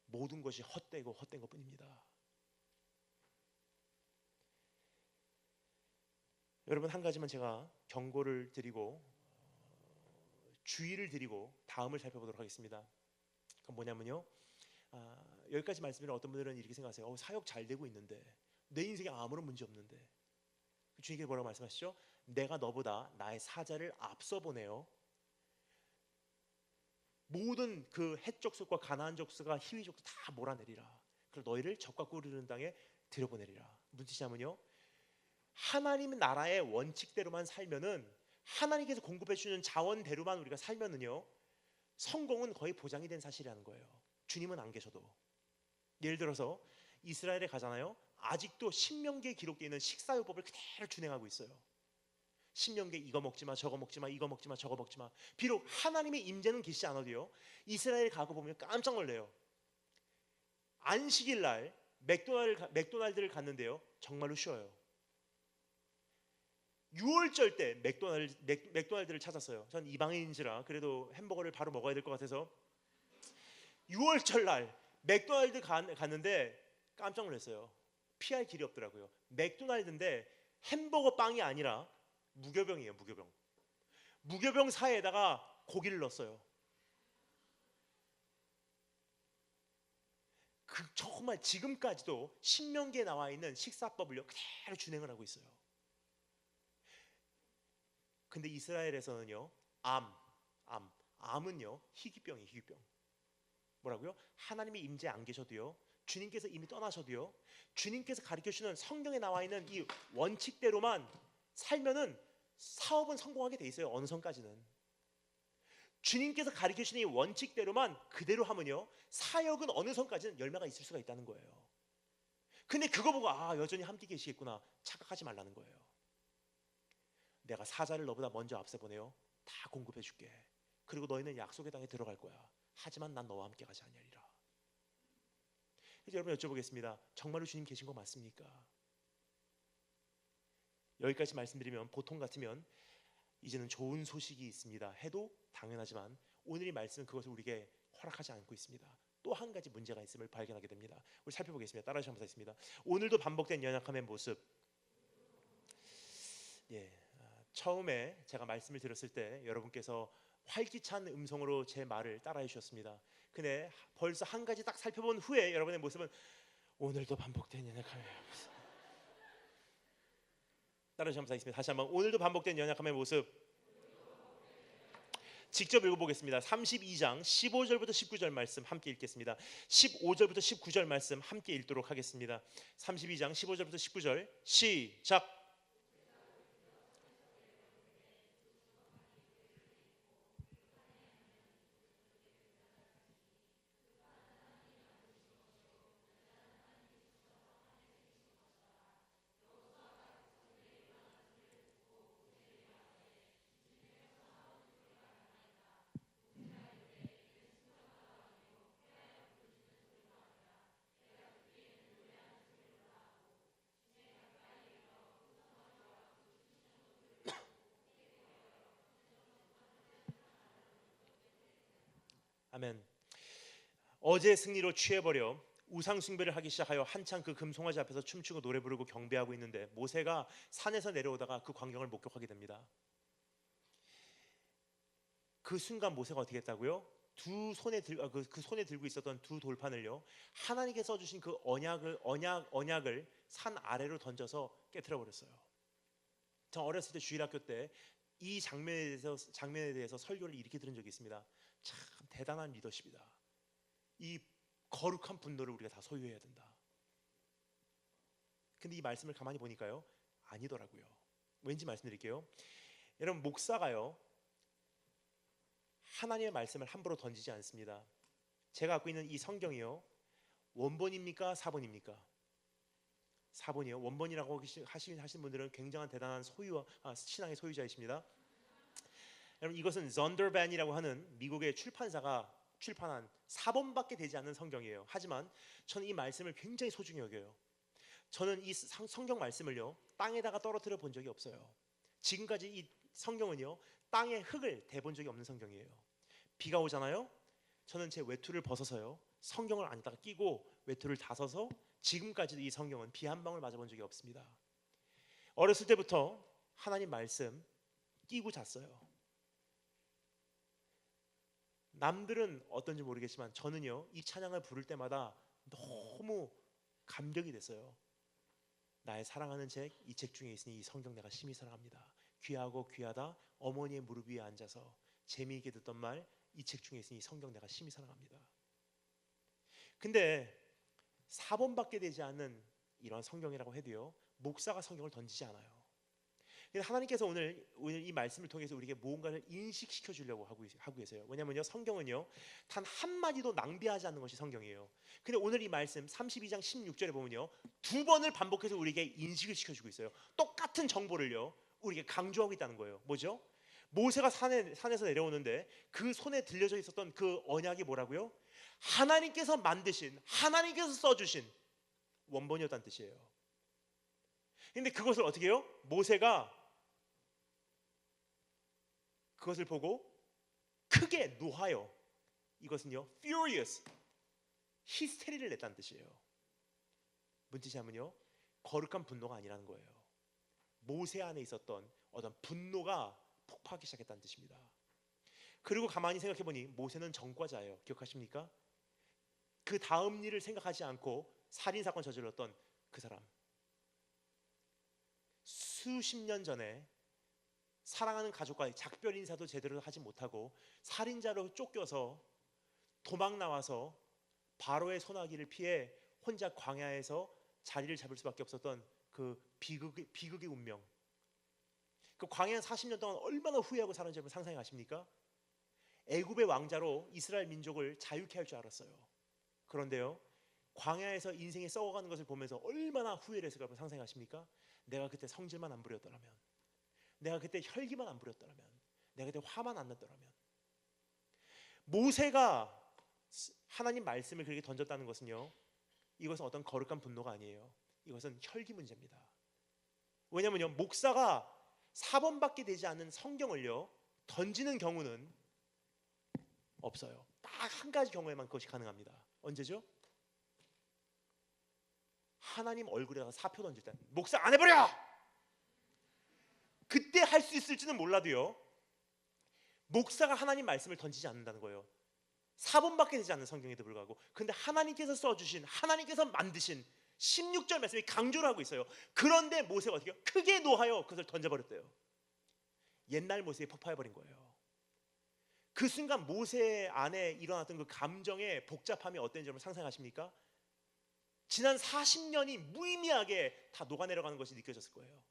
모든 것이 헛된 것뿐입니다. 여러분 한 가지만 제가 경고를 드리고 주의를 드리고 다음을 살펴보도록 하겠습니다. 그건 뭐냐면요, 여기까지 말씀드리면 어떤 분들은 이렇게 생각하세요. 사역 잘 되고 있는데 내 인생에 아무런 문제 없는데. 주님께서 뭐라고 말씀하시죠? 내가 너보다 나의 사자를 앞서 보내요. 모든 그 헷 족속과 가나안 족속과 히위 족속 다 몰아내리라. 그리고 너희를 적과 꿀 땅에 들여보내리라. 무슨 뜻이냐면요, 하나님 나라의 원칙대로만 살면은, 하나님께서 공급해 주는 자원대로만 우리가 살면은요, 성공은 거의 보장이 된 사실이라는 거예요. 주님은 안 계셔도. 예를 들어서 이스라엘에 가잖아요. 아직도 신명기에 기록되어 있는 식사요법을 그대로 준행하고 있어요. 신명기에 이거 먹지 마, 저거 먹지 마, 이거 먹지 마, 저거 먹지 마. 비록 하나님의 임재는 계시지 않아도요, 이스라엘 가고 보면 깜짝 놀래요. 안식일 날 맥도날드를 갔는데요, 정말로 쉬어요. 6월절 때 맥도날드를 찾았어요. 전 이방인인지라 그래도 햄버거를 바로 먹어야 될 것 같아서 6월절 날 맥도날드 갔는데 깜짝 놀랐어요. 피할 길이 없더라고요. 맥도날드인데 햄버거 빵이 아니라 무교병이에요. 무교병 사이에다가 고기를 넣었어요. 정말 지금까지도 신명기에 나와 있는 식사법을요 그대로 준행을 하고 있어요. 근데 이스라엘에서는요, 암은요 희귀병이에요. 희귀병. 뭐라고요? 하나님의 임재 안 계셔도요, 주님께서 이미 떠나셔도요, 주님께서 가르쳐주는 성경에 나와 있는 이 원칙대로만 살면은 사업은 성공하게 돼 있어요. 어느 선까지는. 주님께서 가르쳐주신 이 원칙대로만 그대로 하면요, 사역은 어느 선까지는 열매가 있을 수가 있다는 거예요. 근데 그거 보고 여전히 함께 계시겠구나 착각하지 말라는 거예요. 내가 사자를 너보다 먼저 앞세보내요. 다 공급해 줄게. 그리고 너희는 약속의 땅에 들어갈 거야. 하지만 난 너와 함께 가지 아니하리라. 그래서 여러분 여쭤보겠습니다. 정말로 주님 계신 거 맞습니까? 여기까지 말씀드리면 보통 같으면 이제는 좋은 소식이 있습니다 해도 당연하지만 오늘 이 말씀은 그것을 우리에게 허락하지 않고 있습니다. 또 한 가지 문제가 있음을 발견하게 됩니다. 우리 살펴보겠습니다. 따라서 한번 하겠습니다. 오늘도 반복된 연약함의 모습. 처음에 제가 말씀을 드렸을 때 여러분께서 활기찬 음성으로 제 말을 따라해 주셨습니다. 근데 벌써 한 가지 딱 살펴본 후에 여러분의 모습은 오늘도 반복된 연약함의 모습. 따라서 한번 하겠습니다. 다시 한번 오늘도 반복된 연약함의 모습. 직접 읽어보겠습니다. 32장 15절부터 19절 말씀 함께 읽겠습니다. 15절부터 19절 말씀 함께 읽도록 하겠습니다. 32장 15절부터 19절 시작. 아멘. 어제 승리로 취해버려 우상 숭배를 하기 시작하여 한창 그 금송아지 앞에서 춤추고 노래 부르고 경배하고 있는데 모세가 산에서 내려오다가 그 광경을 목격하게 됩니다. 그 순간 모세가 어떻게 했다고요? 그 손에 들고 있었던 두 돌판을요, 하나님께서 주신 그 언약을 산 아래로 던져서 깨트려 버렸어요. 저 어렸을 때 주일학교 때 이 장면에 대해서 설교를 이렇게 들은 적이 있습니다. 참 대단한 리더십이다. 이 거룩한 분노를 우리가 다 소유해야 된다. 근데 이 말씀을 가만히 보니까요, 아니더라고요. 왠지 말씀드릴게요. 여러분, 목사가요 하나님의 말씀을 함부로 던지지 않습니다. 제가 갖고 있는 이 성경이요, 원본입니까? 사본입니까? 사본이요. 원본이라고 하시는 분들은 굉장한 대단한 신앙의 소유자이십니다. 여러분, 이것은 zondervan이라고 하는 미국의 출판사가 출판한 사본밖에 되지 않는 성경이에요. 하지만 저는 이 말씀을 굉장히 소중히 여겨요. 저는 이 성경 말씀을요 땅에다가 떨어뜨려 본 적이 없어요. 지금까지 이 성경은요 땅에 흙을 대본 적이 없는 성경이에요. 비가 오잖아요. 저는 제 외투를 벗어서요 성경을 안에다가 끼고 외투를 닫아서 지금까지도 이 성경은 비 한 방울 맞아본 적이 없습니다. 어렸을 때부터 하나님 말씀 끼고 잤어요. 남들은 어떤지 모르겠지만 저는요 이 찬양을 부를 때마다 너무 감격이 됐어요. 나의 사랑하는 책, 이 책 중에 있으니 이 성경 내가 심히 사랑합니다. 귀하고 귀하다 어머니의 무릎 위에 앉아서 재미있게 듣던 말, 이 책 중에 있으니 이 성경 내가 심히 사랑합니다. 근데 사본밖에 되지 않는 이런 성경이라고 해도요 목사가 성경을 던지지 않아요. 근데 하나님께서 오늘 이 말씀을 통해서 우리에게 무언가를 인식시켜 주려고 하고 계세요. 왜냐면요, 성경은요 단 한마디도 낭비하지 않는 것이 성경이에요. 근데 오늘 이 말씀 32장 16절에 보면요, 두 번을 반복해서 우리에게 인식을 시켜주고 있어요. 똑같은 정보를요 우리에게 강조하고 있다는 거예요. 뭐죠? 모세가 산에서 내려오는데 그 손에 들려져 있었던 그 언약이 뭐라고요? 하나님께서 만드신, 하나님께서 써주신 원본이었다는 뜻이에요. 근데 그것을 어떻게 해요? 모세가 그것을 보고 크게 노하여, 이것은요 furious, 히스테리를 냈다는 뜻이에요. 뭔 뜻이냐면요, 거룩한 분노가 아니라는 거예요. 모세 안에 있었던 어떤 분노가 폭발하기 시작했다는 뜻입니다. 그리고 가만히 생각해 보니 모세는 전과자예요. 기억하십니까? 그 다음 일을 생각하지 않고 살인 사건 저질렀던 그 사람, 수십 년 전에 사랑하는 가족과 작별 인사도 제대로 하지 못하고 살인자로 쫓겨서 도망 나와서 바로의 소나기를 피해 혼자 광야에서 자리를 잡을 수밖에 없었던 그 비극의 운명. 그 광야 40년 동안 얼마나 후회하고 살았는지 여러분 상상해 가십니까? 애굽의 왕자로 이스라엘 민족을 자유케 할 줄 알았어요. 그런데요, 광야에서 인생이 썩어가는 것을 보면서 얼마나 후회를 했을까 여러분 상상해 가십니까? 내가 그때 성질만 안 부렸더라면, 내가 그때 혈기만 안 부렸더라면, 내가 그때 화만 안 났더라면. 모세가 하나님 말씀을 그렇게 던졌다는 것은요, 이것은 어떤 거룩한 분노가 아니에요. 이것은 혈기 문제입니다. 왜냐면요, 목사가 4번밖에 되지 않는 성경을요 던지는 경우는 없어요. 딱 한 가지 경우에만 그것이 가능합니다. 언제죠? 하나님 얼굴에다가 사표 던질 때, 목사 안 해버려! 그때 할 수 있을지는 몰라도요, 목사가 하나님 말씀을 던지지 않는다는 거예요. 4번밖에 되지 않는 성경에도 불구하고. 근데 하나님께서 써주신, 하나님께서 만드신 16절 말씀이 강조를 하고 있어요. 그런데 모세가 어떻게 해요? 크게 노하여 그것을 던져버렸대요. 옛날 모세에 폭파해버린 거예요. 그 순간 모세 안에 일어났던 그 감정의 복잡함이 어땠는지 여러분 상상하십니까? 지난 40년이 무의미하게 다 녹아내려가는 것이 느껴졌을 거예요.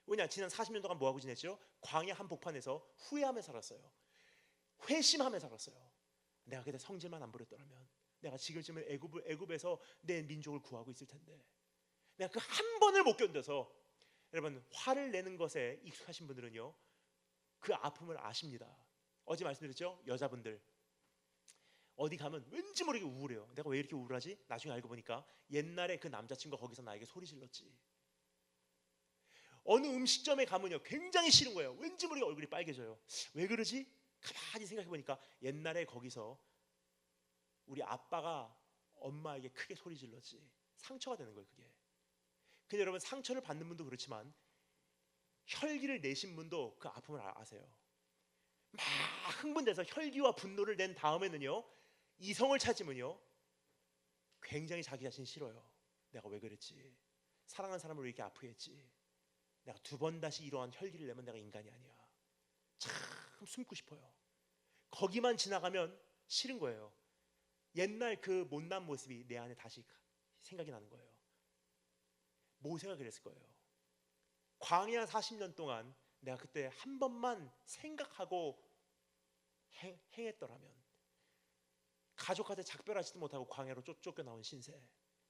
왜냐? 지난 40년 동안 뭐하고 지냈죠? 광야 한복판에서 후회하며 살았어요. 회심하며 살았어요. 내가 그때 성질만 안 부렸더라면, 내가 지금쯤은 애굽에서 내 민족을 구하고 있을 텐데. 내가 그 한 번을 못 견뎌서. 여러분, 화를 내는 것에 익숙하신 분들은요 그 아픔을 아십니다. 어제 말씀드렸죠? 여자분들 어디 가면 왠지 모르게 우울해요. 내가 왜 이렇게 우울하지? 나중에 알고 보니까 옛날에 그 남자친구가 거기서 나에게 소리 질렀지. 어느 음식점에 가면요 굉장히 싫은 거예요. 왠지 모르게 얼굴이 빨개져요. 왜 그러지? 가만히 생각해 보니까 옛날에 거기서 우리 아빠가 엄마에게 크게 소리 질렀지. 상처가 되는 거예요, 그게. 근데 여러분, 상처를 받는 분도 그렇지만 혈기를 내신 분도 그 아픔을 아세요. 막 흥분돼서 혈기와 분노를 낸 다음에는요, 이성을 찾으면요 굉장히 자기 자신 싫어요. 내가 왜 그랬지? 사랑한 사람을 왜 이렇게 아프게 했지? 내가 두 번 다시 이러한 혈기를 내면 내가 인간이 아니야. 참 숨고 싶어요. 거기만 지나가면 싫은 거예요. 옛날 그 못난 모습이 내 안에 다시 생각이 나는 거예요. 모세가 그랬을 거예요. 광야 40년 동안 내가 그때 한 번만 생각하고 행했더라면, 가족한테 작별하지도 못하고 광야로 쫓겨나온 신세,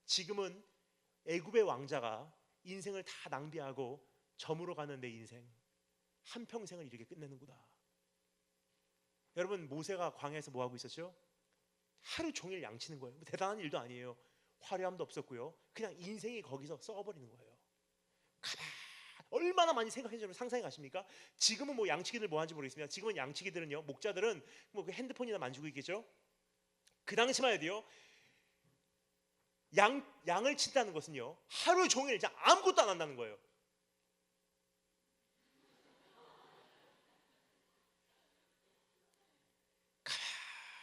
지금은 애굽의 왕자가 인생을 다 낭비하고 저물어 가는 내 인생, 한평생을 이렇게 끝내는구나. 여러분, 모세가 광야에서 뭐 하고 있었죠? 하루 종일 양치는 거예요. 뭐 대단한 일도 아니에요. 화려함도 없었고요. 그냥 인생이 거기서 썩어버리는 거예요. 얼마나 많이 생각했는지 상상해 가십니까? 지금은 뭐 양치기들 뭐 하는지 모르겠습니다. 지금은 양치기들은요, 목자들은 뭐 그 핸드폰이나 만지고 있겠죠. 그 당시만 해도요, 양을 친다는 것은요 하루 종일 진짜 아무것도 안 한다는 거예요.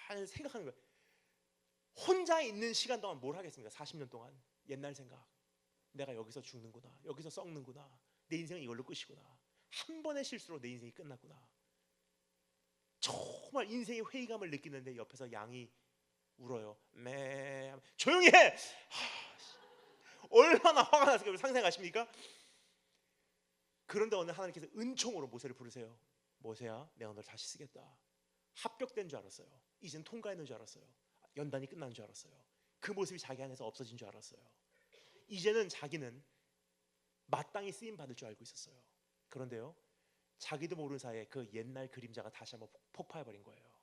가만히 생각하는 거예요. 혼자 있는 시간 동안 뭘 하겠습니까? 40년 동안 옛날 생각, 내가 여기서 죽는구나, 여기서 썩는구나, 내 인생은 이걸로 끝이구나, 한 번의 실수로 내 인생이 끝났구나. 정말 인생의 회의감을 느끼는데 옆에서 양이 울어요. 매, 조용히 해. 얼마나 화가 났을까요? 상상하십니까? 그런데 어느 하나님께서 은총으로 모세를 부르세요. 모세야, 내가 너를 다시 쓰겠다. 합격된 줄 알았어요. 이젠 통과했는 줄 알았어요. 연단이 끝난 줄 알았어요. 그 모습이 자기 안에서 없어진 줄 알았어요. 이제는 자기는 마땅히 쓰임 받을 줄 알고 있었어요. 그런데요, 자기도 모르는 사이에 그 옛날 그림자가 다시 한번 폭파해버린 거예요.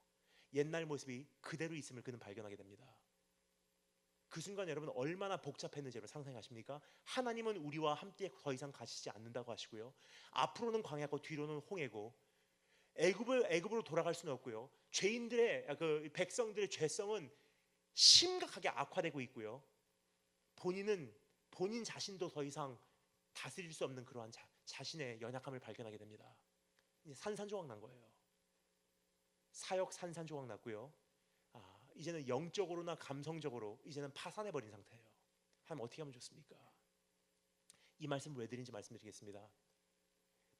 옛날 모습이 그대로 있음을 그는 발견하게 됩니다. 그 순간 여러분 얼마나 복잡했는지 여러분 상상하십니까? 하나님은 우리와 함께 더 이상 가시지 않는다고 하시고요, 앞으로는 광야고 뒤로는 홍해고, 애굽으로 돌아갈 수는 없고요, 죄인들의 그 백성들의 죄성은 심각하게 악화되고 있고요, 본인 자신도 더 이상 다스릴 수 없는 그러한 자신의 연약함을 발견하게 됩니다. 이제 산산조각 난 거예요. 사역 산산조각 났고요. 이제는 영적으로나 감성적으로 이제는 파산해버린 상태예요. 하나님 어떻게 하면 좋습니까? 이 말씀을 왜 드린지 말씀드리겠습니다.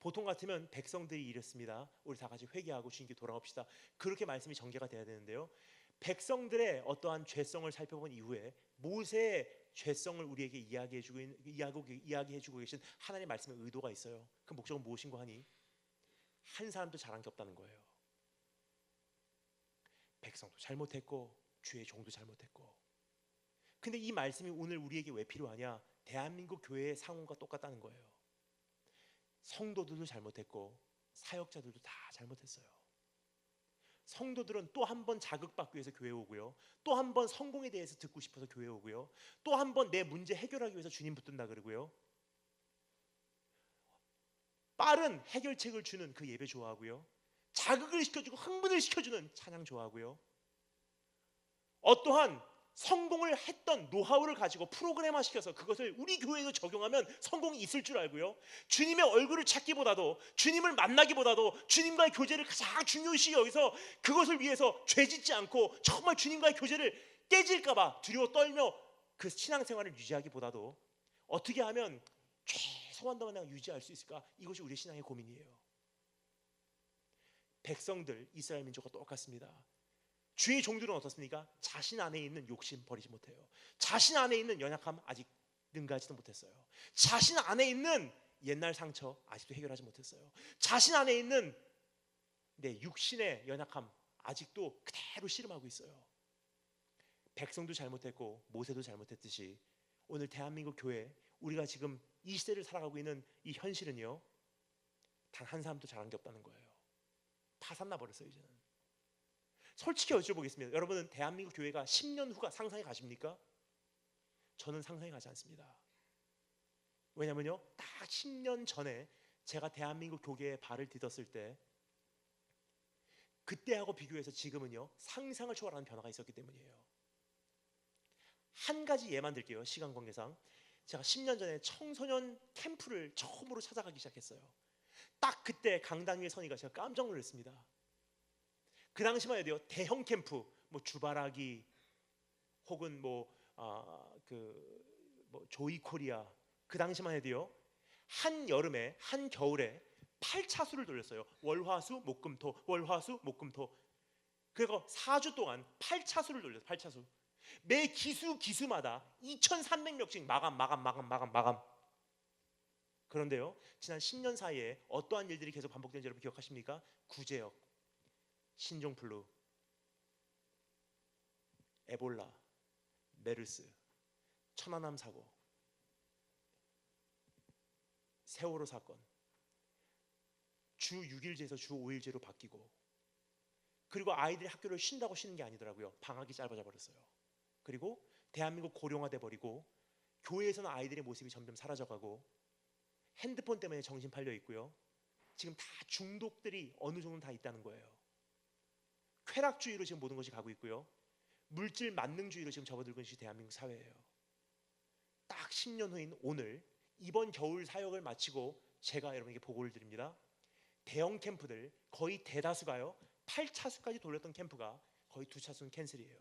보통 같으면 백성들이 이랬습니다. 우리 다 같이 회개하고 주님께 돌아옵시다. 그렇게 말씀이 전개가 돼야 되는데요, 백성들의 어떠한 죄성을 살펴본 이후에 모세의 죄성을 우리에게 이야기해주고 계신 하나님의 말씀의 의도가 있어요. 그 목적은 무엇인고 하니, 한 사람도 잘한 게 없다는 거예요. 백성도 잘못했고 주의 종도 잘못했고. 근데 이 말씀이 오늘 우리에게 왜 필요하냐? 대한민국 교회의 상황과 똑같다는 거예요. 성도들도 잘못했고 사역자들도 다 잘못했어요. 성도들은 또 한 번 자극받기 위해서 교회에 오고요, 또 한 번 성공에 대해서 듣고 싶어서 교회에 오고요, 또 한 번 내 문제 해결하기 위해서 주님 붙든다 그러고요, 빠른 해결책을 주는 그 예배 좋아하고요, 자극을 시켜주고 흥분을 시켜주는 찬양 좋아하고요, 어떠한 성공을 했던 노하우를 가지고 프로그램화 시켜서 그것을 우리 교회에서 적용하면 성공이 있을 줄 알고요, 주님의 얼굴을 찾기보다도, 주님을 만나기보다도 주님과의 교제를 가장 중요시 여기서 그것을 위해서 죄짓지 않고 정말 주님과의 교제를 깨질까봐 두려워 떨며 그 신앙생활을 유지하기보다도 어떻게 하면 최소한도만 내가 유지할 수 있을까, 이것이 우리 신앙의 고민이에요. 백성들 이스라엘 민족과 똑같습니다. 주의 종들은 어떻습니까? 자신 안에 있는 욕심 버리지 못해요. 자신 안에 있는 연약함 아직 능가하지도 못했어요. 자신 안에 있는 옛날 상처 아직도 해결하지 못했어요. 자신 안에 있는 육신의 연약함 아직도 그대로 씨름하고 있어요. 백성도 잘못했고 모세도 잘못했듯이 오늘 대한민국 교회, 우리가 지금 이 시대를 살아가고 있는 이 현실은요, 단 한 사람도 잘한 게 없다는 거예요. 파산나 버렸어요. 이제는 솔직히 여쭤보겠습니다. 여러분은 대한민국 교회가 10년 후가 상상이 가십니까? 저는 상상이 가지 않습니다. 왜냐면요, 딱 10년 전에 제가 대한민국 교계에 발을 디뎠을 때 그때하고 비교해서 지금은요 상상을 초월하는 변화가 있었기 때문이에요. 한 가지 예만 들게요. 시간 관계상 제가 10년 전에 청소년 캠프를 처음으로 찾아가기 시작했어요. 딱 그때 강당 위에 서니까 제가 깜짝 놀랐습니다. 그 당시만 해도요, 대형 캠프, 뭐 주바라기 혹은 조이코리아, 그 당시만 해도요, 한 여름에 한 겨울에 8차수를 돌렸어요. 월화수 목금토, 월화수 목금토. 그리고 4주 동안 8차수를 돌렸어요. 8차수. 매 기수마다 2,300명씩 마감. 그런데요, 지난 10년 사이에 어떠한 일들이 계속 반복되는지 여러분 기억하십니까? 구제역, 신종플루, 에볼라, 메르스, 천안함 사고, 세월호 사건, 주 6일제에서 주 5일제로 바뀌고, 그리고 아이들이 학교를 쉰다고 쉬는 게 아니더라고요. 방학이 짧아져 버렸어요. 그리고 대한민국 고령화돼 버리고, 교회에서는 아이들의 모습이 점점 사라져가고, 핸드폰 때문에 정신 팔려 있고요, 지금 다 중독들이 어느 정도는 다 있다는 거예요. 쾌락주의로 지금 모든 것이 가고 있고요, 물질 만능주의로 지금 접어들고 있는 대한민국 사회예요. 딱 10년 후인 오늘, 이번 겨울 사역을 마치고 제가 여러분에게 보고를 드립니다. 대형 캠프들 거의 대다수가요, 8차수까지 돌렸던 캠프가 거의 2차수는 캔슬이에요.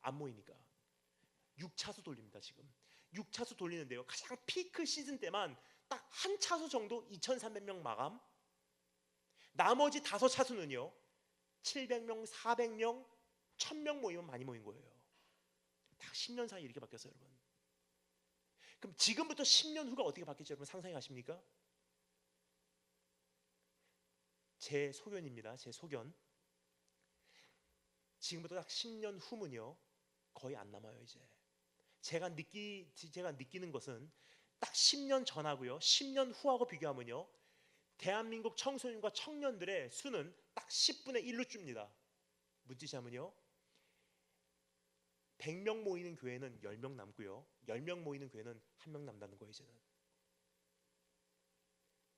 안 모이니까 6차수 돌립니다. 지금 6차수 돌리는데요, 가장 피크 시즌 때만 딱 한 차수 정도 2,300명 마감, 나머지 5차수는요 700명, 400명, 1000명 모이면 많이 모인 거예요. 딱 10년 사이에 이렇게 바뀌었어요. 여러분, 그럼 지금부터 10년 후가 어떻게 바뀔지 여러분 상상이 가십니까? 제 소견입니다. 제 소견. 지금부터 딱 10년 후면요 거의 안 남아요. 이제 제가 느끼는 것은 딱 10년 전하고요 10년 후하고 비교하면요 대한민국 청소년과 청년들의 수는 딱 10분의 1로 줍니다. 무슨 뜻이냐면요 100명 모이는 교회는 10명 남고요 10명 모이는 교회는 1명 남다는 거예요. 이제는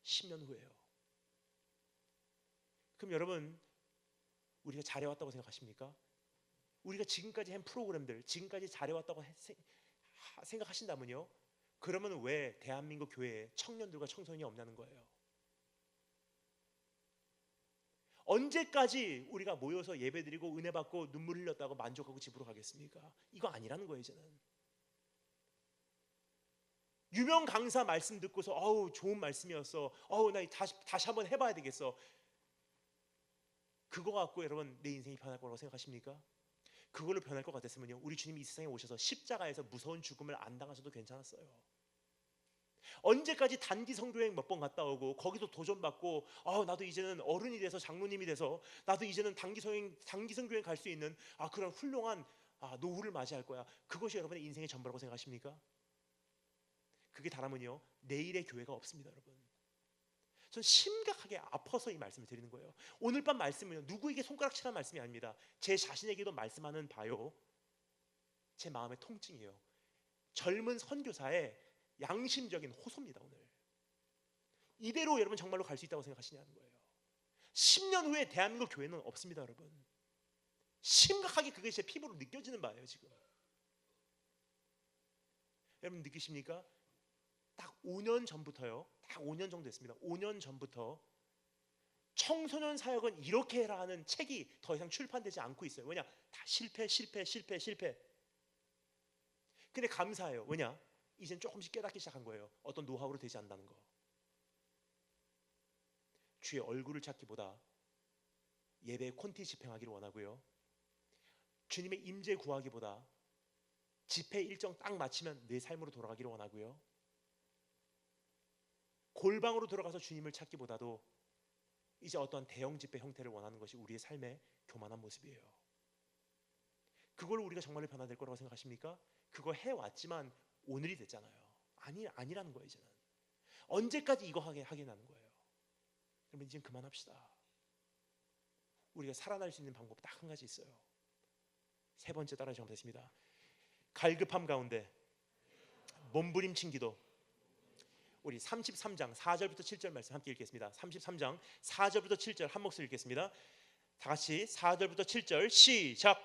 10년 후예요. 그럼 여러분 우리가 잘해왔다고 생각하십니까? 우리가 지금까지 한 프로그램들 지금까지 잘해왔다고 생각하신다면요 그러면 왜 대한민국 교회에 청년들과 청소년이 없냐는 거예요. 언제까지 우리가 모여서 예배드리고 은혜 받고 눈물 흘렸다고 만족하고 집으로 가겠습니까? 이거 아니라는 거예요. 이제는 유명 강사 말씀 듣고서 어우 좋은 말씀이었어 어우 나 다시 한번 해봐야 되겠어 그거 갖고 여러분 내 인생이 변할 거라고 생각하십니까? 그걸로 변할 것 같았으면요 우리 주님이 이 세상에 오셔서 십자가에서 무서운 죽음을 안 당하셔도 괜찮았어요. 언제까지 단기 성교행 몇 번 갔다 오고 거기서 도전받고 나도 이제는 어른이 돼서 장로님이 돼서 나도 이제는 단기 성교행 갈 수 있는 그런 훌륭한 노후를 맞이할 거야. 그것이 여러분의 인생의 전부라고 생각하십니까? 그게 다라면요 내일의 교회가 없습니다. 여러분 전 심각하게 아파서 이 말씀을 드리는 거예요. 오늘 밤 말씀은요 누구에게 손가락질한 말씀이 아닙니다. 제 자신에게도 말씀하는 바요 제 마음의 통증이에요. 젊은 선교사의 양심적인 호소입니다. 오늘 이대로 여러분 정말로 갈 수 있다고 생각하시냐는 거예요. 10년 후에 대한민국 교회는 없습니다. 여러분 심각하게 그게 제 피부로 느껴지는 바예요. 지금 여러분 느끼십니까? 딱 5년 전부터요 딱 5년 정도 됐습니다. 5년 전부터 청소년 사역은 이렇게 해라 하는 책이 더 이상 출판되지 않고 있어요. 왜냐? 다 실패. 근데 감사해요. 왜냐? 이젠 조금씩 깨닫기 시작한 거예요. 어떤 노하우로 되지 않는다는 거. 주의 얼굴을 찾기보다 예배의 콘티 집행하기를 원하고요. 주님의 임재 구하기보다 집회 일정 딱 마치면 내 삶으로 돌아가기를 원하고요. 골방으로 들어가서 주님을 찾기보다도 이제 어떤 대형 집회 형태를 원하는 것이 우리의 삶의 교만한 모습이에요. 그걸 우리가 정말로 변화될 거라고 생각하십니까? 그거 해왔지만 오늘이 됐잖아요. 아니라는 거예요. 이제는 언제까지 이거 하겠다는 거예요. 여러분 이제 그만합시다. 우리가 살아날 수 있는 방법 딱 한 가지 있어요. 세 번째 따라 잘못했습니다. 갈급함 가운데 몸부림친 기도. 우리 33장 4절부터 7절 말씀 함께 읽겠습니다. 33장 4절부터 7절 한 목소리 읽겠습니다. 다 같이 4절부터 7절 시작.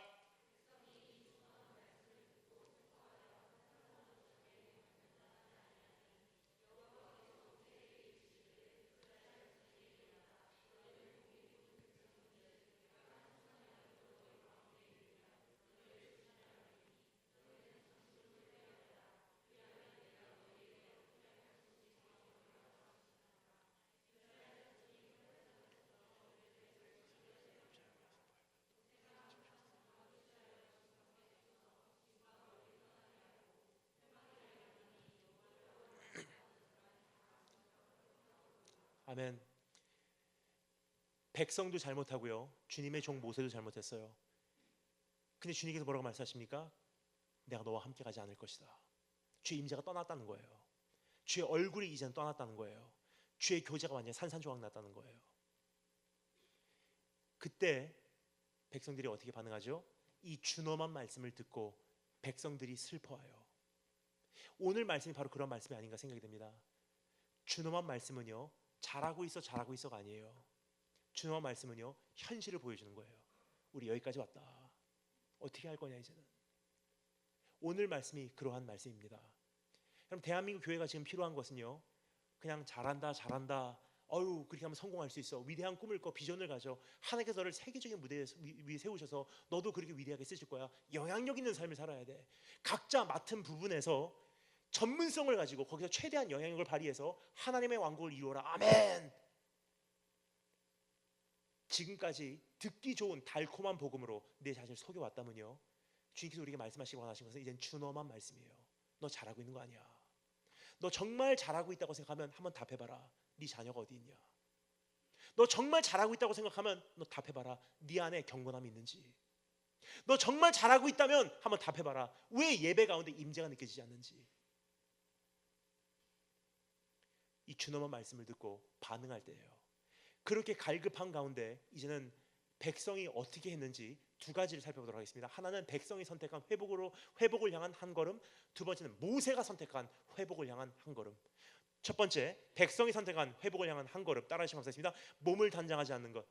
아멘. 백성도 잘못하고요. 주님의 종 모세도 잘못했어요. 근데 주님께서 뭐라고 말씀하십니까? 내가 너와 함께 가지 않을 것이다. 주의 임재가 떠났다는 거예요. 주의 얼굴이 이제는 떠났다는 거예요. 주의 교제가 완전히 산산조각 났다는 거예요. 그때 백성들이 어떻게 반응하죠? 이 준엄한 말씀을 듣고 백성들이 슬퍼해요. 오늘 말씀이 바로 그런 말씀이 아닌가 생각이 됩니다. 준엄한 말씀은요 잘하고 있어가 아니에요. 준엄한 말씀은요 현실을 보여주는 거예요. 우리 여기까지 왔다. 어떻게 할 거냐 이제는. 오늘 말씀이 그러한 말씀입니다. 그럼 대한민국 교회가 지금 필요한 것은요 그냥 잘한다 그렇게 하면 성공할 수 있어. 위대한 꿈을 꿔 비전을 가져. 하나님께서 너를 세계적인 무대 위에 세우셔서 너도 그렇게 위대하게 쓰실 거야. 영향력 있는 삶을 살아야 돼. 각자 맡은 부분에서 전문성을 가지고 거기서 최대한 영향력을 발휘해서 하나님의 왕국을 이루어라. 아멘. 지금까지 듣기 좋은 달콤한 복음으로 내 자신을 속여왔다면요 주님께서 우리에게 말씀하시기 원하신 것은 이젠 준엄한 말씀이에요. 너 잘하고 있는 거 아니야. 너 정말 잘하고 있다고 생각하면 한번 답해봐라. 네 자녀가 어디 있냐? 너 정말 잘하고 있다고 생각하면 너 답해봐라. 네 안에 경건함이 있는지. 너 정말 잘하고 있다면 한번 답해봐라. 왜 예배 가운데 임재가 느껴지지 않는지. 이 준엄한 말씀을 듣고 반응할 때예요. 그렇게 갈급한 가운데 이제는 백성이 어떻게 했는지 두 가지를 살펴보도록 하겠습니다. 하나는 백성이 선택한 회복을 향한 한 걸음, 두 번째는 모세가 선택한 회복을 향한 한 걸음. 첫 번째, 백성이 선택한 회복을 향한 한 걸음. 따라하시면 감사하겠습니다. 몸을 단장하지 않는 것.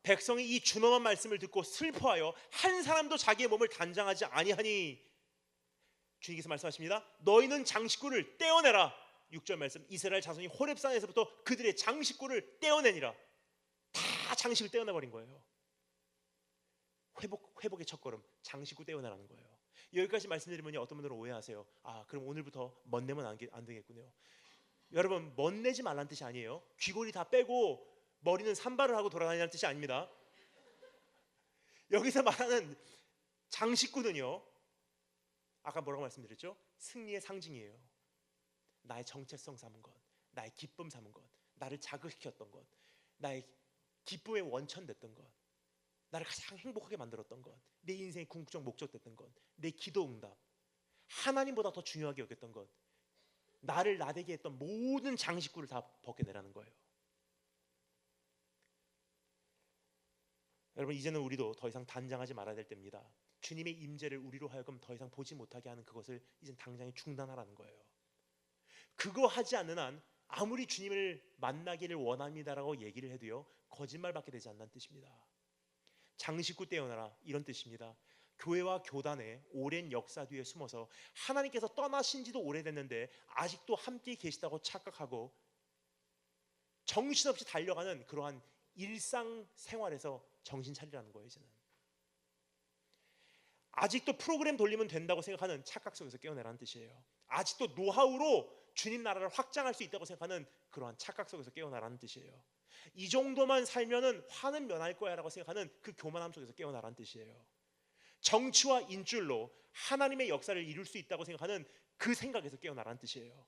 백성이 이 준엄한 말씀을 듣고 슬퍼하여 한 사람도 자기의 몸을 단장하지 아니하니, 주님께서 말씀하십니다. 너희는 장식구를 떼어내라. 6절 말씀, 이스라엘 자손이 호렙산에서부터 그들의 장식구를 떼어내니라. 다 장식을 떼어내버린 거예요. 회복의 첫걸음, 장식구 떼어내라는 거예요. 여기까지 말씀드리면 어떤 분들은 오해하세요. 아, 그럼 오늘부터 멋내면 안 되겠군요. 여러분, 멋내지 말라는 뜻이 아니에요. 귀걸이 다 빼고 머리는 산발을 하고 돌아다니는 뜻이 아닙니다. 여기서 말하는 장식구는요, 아까 뭐라고 말씀드렸죠? 승리의 상징이에요. 나의 정체성 삼은 것, 나의 기쁨 삼은 것, 나를 자극시켰던 것, 나의 기쁨의 원천 됐던 것, 나를 가장 행복하게 만들었던 것, 내 인생의 궁극적 목적 됐던 것, 내 기도 응답, 하나님보다 더 중요하게 여겼던 것, 나를 나되게 했던 모든 장식구를 다 벗겨내라는 거예요. 여러분, 이제는 우리도 더 이상 단장하지 말아야 될 때입니다. 주님의 임재를 우리로 하여금 더 이상 보지 못하게 하는 그것을 이젠 당장에 중단하라는 거예요. 그거 하지 않는 한 아무리 주님을 만나기를 원합니다라고 얘기를 해도요, 거짓말밖에 되지 않는 뜻입니다. 장식구 떼어내라, 이런 뜻입니다. 교회와 교단의 오랜 역사 뒤에 숨어서 하나님께서 떠나신 지도 오래됐는데 아직도 함께 계시다고 착각하고 정신없이 달려가는 그러한 일상생활에서 정신 차리라는 거예요. 이제는 아직도 프로그램 돌리면 된다고 생각하는 착각 속에서 깨어내라는 뜻이에요. 아직도 노하우로 주님 나라를 확장할 수 있다고 생각하는 그러한 착각 속에서 깨어나라는 뜻이에요. 이 정도만 살면은 화는 면할 거야 라고 생각하는 그 교만함 속에서 깨어나라는 뜻이에요. 정치와 인줄로 하나님의 역사를 이룰 수 있다고 생각하는 그 생각에서 깨어나라는 뜻이에요.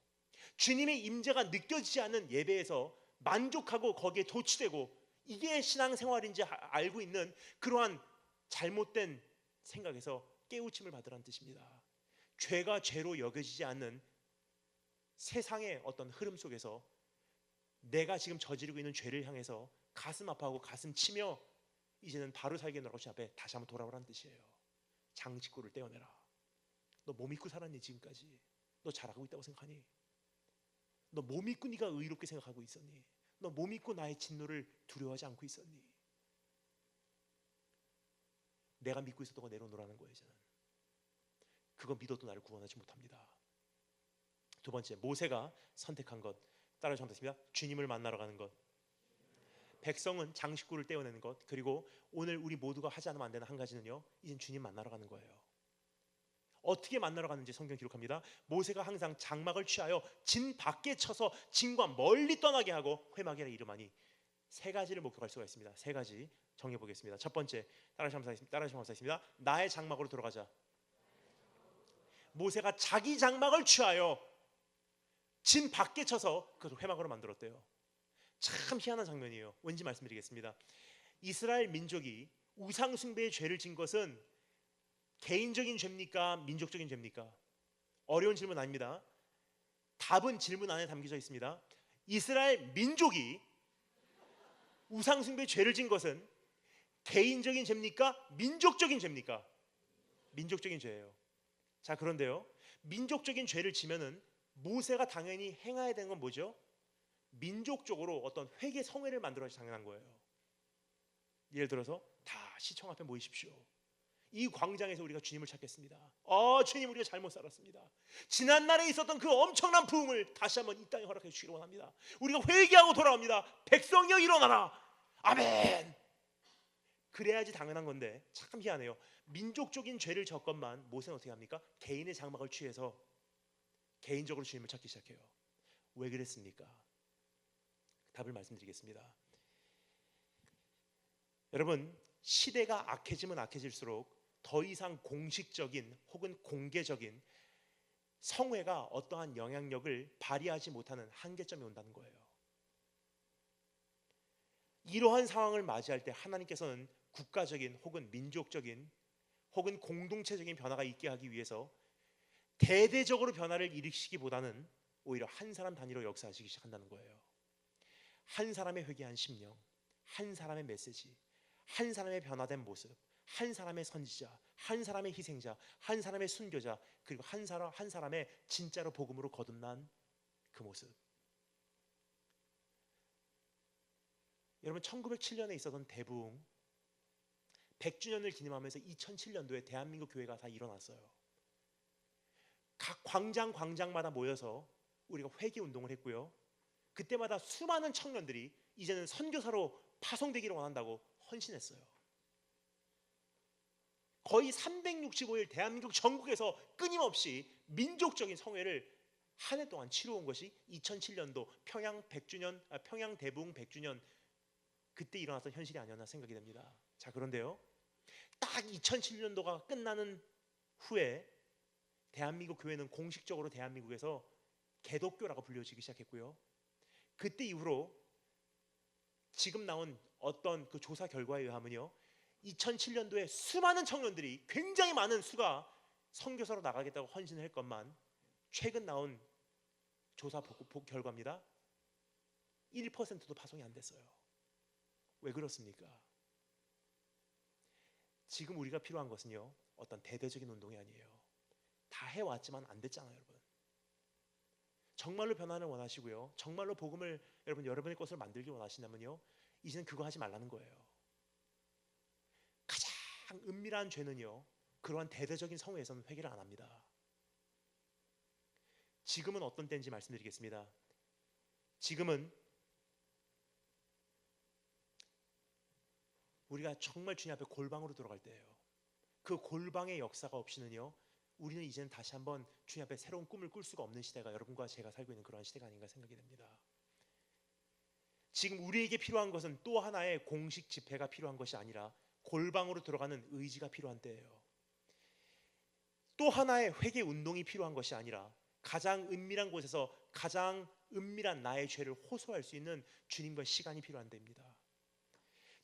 주님의 임재가 느껴지지 않는 예배에서 만족하고 거기에 도취되고 이게 신앙생활인지 알고 있는 그러한 잘못된 생각에서 깨우침을 받으라는 뜻입니다. 죄가 죄로 여겨지지 않는 세상의 어떤 흐름 속에서 내가 지금 저지르고 있는 죄를 향해서 가슴 아파하고 가슴 치며 이제는 바로 살게 하는 주님 앞에 다시 한번 돌아오라는 뜻이에요. 장식구를 떼어내라. 너 뭐 믿고 살았니 지금까지? 너 잘하고 있다고 생각하니? 너 뭐 믿고 네가 의롭게 생각하고 있었니? 너 뭐 믿고 나의 진노를 두려워하지 않고 있었니? 내가 믿고 있었던 거 내려놓으라는 거예요. 이제는 그거 믿어도 나를 구원하지 못합니다. 두 번째, 모세가 선택한 것, 따라 전했습니다. 주님을 만나러 가는 것. 백성은 장식구를 떼어내는 것, 그리고 오늘 우리 모두가 하지 않으면 안 되는 한 가지는요, 이젠 주님 만나러 가는 거예요. 어떻게 만나러 가는지 성경 기록합니다. 모세가 항상 장막을 취하여 진 밖에 쳐서 진과 멀리 떠나게 하고 회막이라 이름하니, 세 가지를 목격할 수가 있습니다. 세 가지 정해 보겠습니다. 첫 번째, 따라하시면 감사했습니다. 나의 장막으로 들어가자. 모세가 자기 장막을 취하여 진 밖에 쳐서 그것을 회막으로 만들었대요. 참 희한한 장면이에요. 왠지 말씀드리겠습니다. 이스라엘 민족이 우상 숭배의 죄를 진 것은 개인적인 죄입니까? 민족적인 죄입니까? 어려운 질문 아닙니다. 답은 질문 안에 담겨져 있습니다. 이스라엘 민족이 우상 숭배의 죄를 진 것은 개인적인 죄입니까? 민족적인 죄입니까? 민족적인 죄예요. 자, 그런데요, 민족적인 죄를 지면은 모세가 당연히 행해야 되는 건 뭐죠? 민족적으로 어떤 회개 성회를 만들어야지 당연한 거예요. 예를 들어서 다 시청 앞에 모이십시오. 이 광장에서 우리가 주님을 찾겠습니다. 주님, 우리가 잘못 살았습니다. 지난날에 있었던 그 엄청난 부흥을 다시 한번 이 땅에 허락해 주시기 원합니다. 우리가 회개하고 돌아옵니다. 백성이여 일어나라. 아멘. 그래야지 당연한 건데 참 희한해요. 민족적인 죄를 졌건만 모세는 어떻게 합니까? 개인의 장막을 취해서 개인적으로 주님을 찾기 시작해요. 왜 그랬습니까? 답을 말씀드리겠습니다. 여러분, 시대가 악해지면 악해질수록 더 이상 공식적인 혹은 공개적인 성회가 어떠한 영향력을 발휘하지 못하는 한계점이 온다는 거예요. 이러한 상황을 맞이할 때 하나님께서는 국가적인 혹은 민족적인 혹은 공동체적인 변화가 있게 하기 위해서 대대적으로 변화를 일으키기보다는 오히려 한 사람 단위로 역사하시기 시작한다는 거예요. 한 사람의 회개한 심령, 한 사람의 메시지, 한 사람의 변화된 모습, 한 사람의 선지자, 한 사람의 희생자, 한 사람의 순교자, 그리고 한 사람의 진짜로 복음으로 거듭난 그 모습. 여러분, 1907년에 있었던 대부흥 100주년을 기념하면서 2007년도에 대한민국 교회가 다 일어났어요. 각 광장마다 모여서 우리가 회개 운동을 했고요. 그때마다 수많은 청년들이 이제는 선교사로 파송되기를 원한다고 헌신했어요. 거의 365일 대한민국 전국에서 끊임없이 민족적인 성회를 한 해 동안 치러온 것이 2007년도 평양 대부흥 100주년 그때 일어났던 현실이 아니었나 생각이 됩니다. 자, 그런데요, 딱 2007년도가 끝나는 후에 대한민국 교회는 공식적으로 대한민국에서 개독교라고 불려지기 시작했고요. 그때 이후로 지금 나온 어떤 그 조사 결과에 의하면요, 2007년도에 수많은 청년들이 굉장히 많은 수가 선교사로 나가겠다고 헌신을 했건만 최근 나온 조사 결과입니다. 1%도 파송이 안 됐어요. 왜 그렇습니까? 지금 우리가 필요한 것은요, 어떤 대대적인 운동이 아니에요. 다 해왔지만 안 됐잖아요, 여러분. 정말로 변화를 원하시고요, 정말로 복음을 여러분의 것을 만들기 원하신다면요, 이제는 그거 하지 말라는 거예요. 가장 은밀한 죄는요, 그러한 대대적인 성회에서는 회개를 안 합니다. 지금은 어떤 때인지 말씀드리겠습니다. 지금은 우리가 정말 주님 앞에 골방으로 들어갈 때예요. 그 골방의 역사가 없이는요, 우리는 이제는 다시 한번 주님 앞에 새로운 꿈을 꿀 수가 없는 시대가 여러분과 제가 살고 있는 그러한 시대가 아닌가 생각이 됩니다. 지금 우리에게 필요한 것은 또 하나의 공식 집회가 필요한 것이 아니라 골방으로 들어가는 의지가 필요한 때예요. 또 하나의 회개 운동이 필요한 것이 아니라 가장 은밀한 곳에서 가장 은밀한 나의 죄를 호소할 수 있는 주님과 시간이 필요한 때입니다.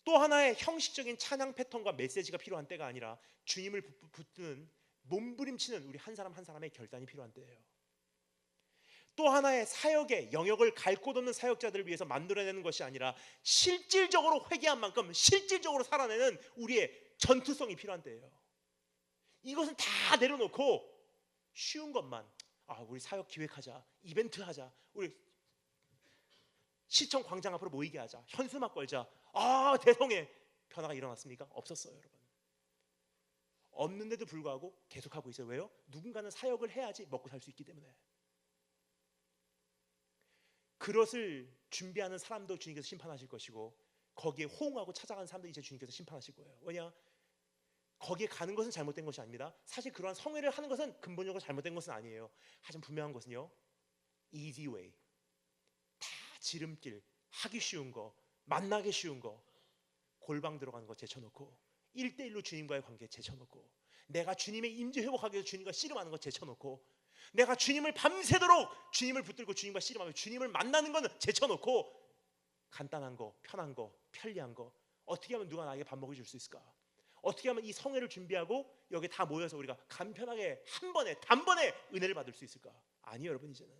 또 하나의 형식적인 찬양 패턴과 메시지가 필요한 때가 아니라 주님을 붙드는 몸부림치는 우리 한 사람 한 사람의 결단이 필요한 때예요. 또 하나의 사역의 영역을 갈 곳 없는 사역자들을 위해서 만들어내는 것이 아니라 실질적으로 회개한 만큼 실질적으로 살아내는 우리의 전투성이 필요한 때예요. 이것은 다 내려놓고 쉬운 것만, 우리 사역 기획하자, 이벤트 하자, 우리 시청 광장 앞으로 모이게 하자, 현수막 걸자, 대성의 변화가 일어났습니까? 없었어요, 여러분. 없는데도 불구하고 계속하고 있어요. 왜요? 누군가는 사역을 해야지 먹고 살 수 있기 때문에. 그것을 준비하는 사람도 주님께서 심판하실 것이고, 거기에 호응하고 찾아가는 사람도 이제 주님께서 심판하실 거예요. 왜냐? 거기에 가는 것은 잘못된 것이 아닙니다. 사실 그러한 성회를 하는 것은 근본적으로 잘못된 것은 아니에요. 하지만 분명한 것은요, easy way, 다 지름길, 하기 쉬운 거, 만나기 쉬운 거, 골방 들어가는 거 제쳐놓고 1대1로 주님과의 관계 제쳐놓고, 내가 주님의 임재 회복하기 위해서 주님과 씨름하는 거 제쳐놓고, 내가 주님을 밤새도록 주님을 붙들고 주님과 씨름하며 주님을 만나는 거는 제쳐놓고, 간단한 거, 편한 거, 편리한 거, 어떻게 하면 누가 나에게 밥 먹여줄 수 있을까? 어떻게 하면 이 성회를 준비하고 여기 다 모여서 우리가 간편하게 한 번에 단번에 은혜를 받을 수 있을까? 아니에요, 여러분. 이제는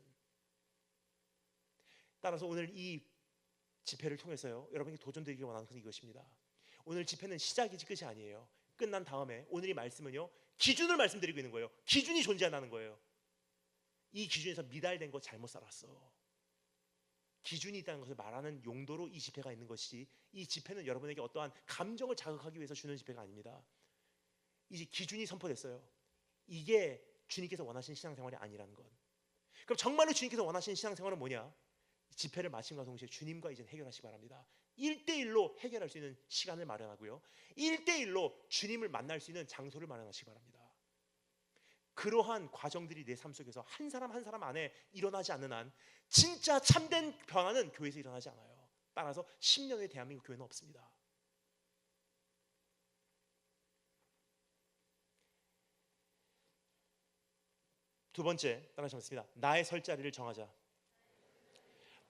따라서 오늘 이 집회를 통해서요, 여러분에게 도전드리기 원하는 것은 이것입니다. 오늘 집회는 시작이지 끝이 아니에요. 끝난 다음에 오늘 이 말씀은요, 기준을 말씀드리고 있는 거예요. 기준이 존재한다는 거예요. 이 기준에서 미달된 거 잘못 살았어, 기준이 있다는 것을 말하는 용도로 이 집회가 있는 것이지, 이 집회는 여러분에게 어떠한 감정을 자극하기 위해서 주는 집회가 아닙니다. 이제 기준이 선포됐어요. 이게 주님께서 원하시는 신앙생활이 아니라는 것. 그럼 정말로 주님께서 원하시는 신앙생활은 뭐냐? 집회를 마침과 동시에 주님과 이제 해결하시기 바랍니다. 1대1로 해결할 수 있는 시간을 마련하고요, 1대1로 주님을 만날 수 있는 장소를 마련하시기 바랍니다. 그러한 과정들이 내 삶 속에서 한 사람 한 사람 안에 일어나지 않는 한 진짜 참된 변화는 교회에서 일어나지 않아요. 따라서 10년 후에 대한민국 교회는 없습니다. 두 번째, 따라하시겠습니다. 나의 설 자리를 정하자.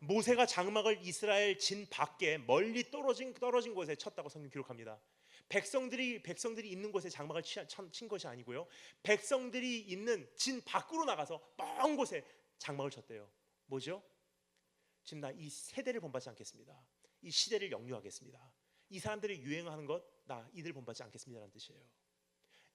모세가 장막을 이스라엘 진 밖에 멀리 떨어진 곳에 쳤다고 성경 기록합니다. 백성들이 있는 곳에 장막을 친 것이 아니고요, 백성들이 있는 진 밖으로 나가서 먼 곳에 장막을 쳤대요. 뭐죠? 지금 나 이 세대를 본받지 않겠습니다. 이 시대를 역류하겠습니다. 이 사람들이 유행하는 것, 나 이들 본받지 않겠습니다라는 뜻이에요.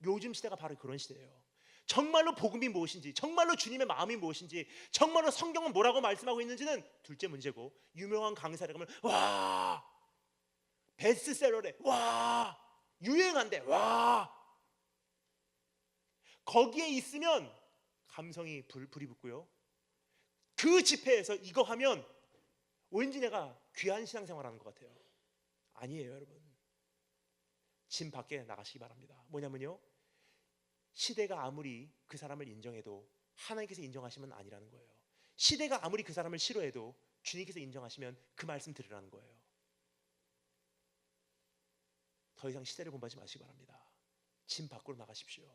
요즘 시대가 바로 그런 시대예요. 정말로 복음이 무엇인지, 정말로 주님의 마음이 무엇인지, 정말로 성경은 뭐라고 말씀하고 있는지는 둘째 문제고, 유명한 강사를 가면 와, 베스트셀러래, 와, 유행한대, 와, 거기에 있으면 감성이 불이 붙고요, 그 집회에서 이거 하면 왠지 내가 귀한 신앙생활하는 것 같아요. 아니에요, 여러분. 진 밖에 나가시기 바랍니다. 뭐냐면요, 시대가 아무리 그 사람을 인정해도 하나님께서 인정하시면 아니라는 거예요. 시대가 아무리 그 사람을 싫어해도 주님께서 인정하시면 그 말씀 들으라는 거예요. 더 이상 시대를 본받지 마시기 바랍니다. 진 밖으로 나가십시오.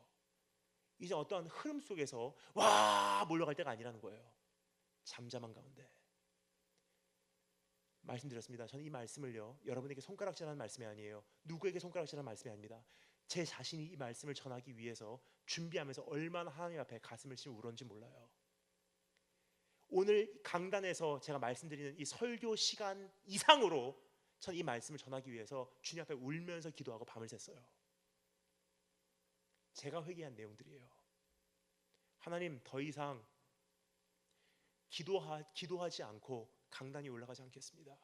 이제 어떠한 흐름 속에서 와 몰려갈 때가 아니라는 거예요. 잠잠한 가운데. 말씀드렸습니다. 저는 이 말씀을요, 여러분에게 손가락질하는 말씀이 아니에요. 누구에게 손가락질하는 말씀이 아닙니다. 제 자신이 이 말씀을 전하기 위해서 준비하면서 얼마나 하나님 앞에 가슴을 치며 울었는지 몰라요. 오늘 강단에서 제가 말씀드리는 이 설교 시간 이상으로 전 이 말씀을 전하기 위해서 주님 앞에 울면서 기도하고 밤을 샜어요. 제가 회개한 내용들이에요. 하나님, 더 이상 기도하지 않고 강단에 올라가지 않겠습니다.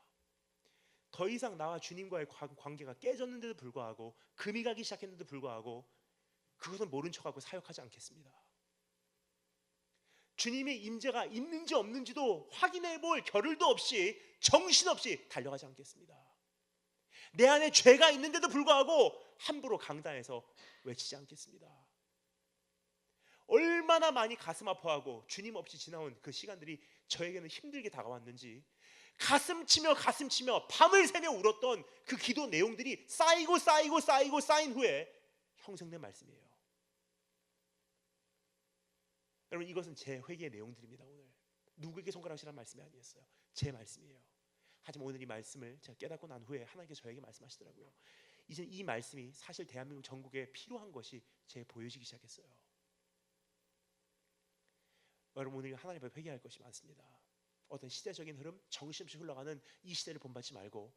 더 이상 나와 주님과의 관계가 깨졌는데도 불구하고, 금이 가기 시작했는데도 불구하고 그것은 모른 척하고 사역하지 않겠습니다. 주님의 임재가 있는지 없는지도 확인해 볼 겨를도 없이 정신없이 달려가지 않겠습니다. 내 안에 죄가 있는데도 불구하고 함부로 강단에서 외치지 않겠습니다. 얼마나 많이 가슴 아파하고 주님 없이 지나온 그 시간들이 저에게는 힘들게 다가왔는지, 가슴 치며 밤을 새며 울었던 그 기도 내용들이 쌓이고 쌓인 후에 형성된 말씀이에요. 여러분, 이것은 제 회개의 내용들입니다. 오늘 누구에게 손가락질한 말씀이 아니었어요. 제 말씀이에요. 하지만 오늘 이 말씀을 제가 깨닫고 난 후에 하나님께서 저에게 말씀하시더라고요. 이제 이 말씀이 사실 대한민국 전국에 필요한 것이 제 보여지기 시작했어요. 여러분, 오늘 하나님 앞에 회개할 것이 많습니다. 어떤 시대적인 흐름, 정신없이 흘러가는 이 시대를 본받지 말고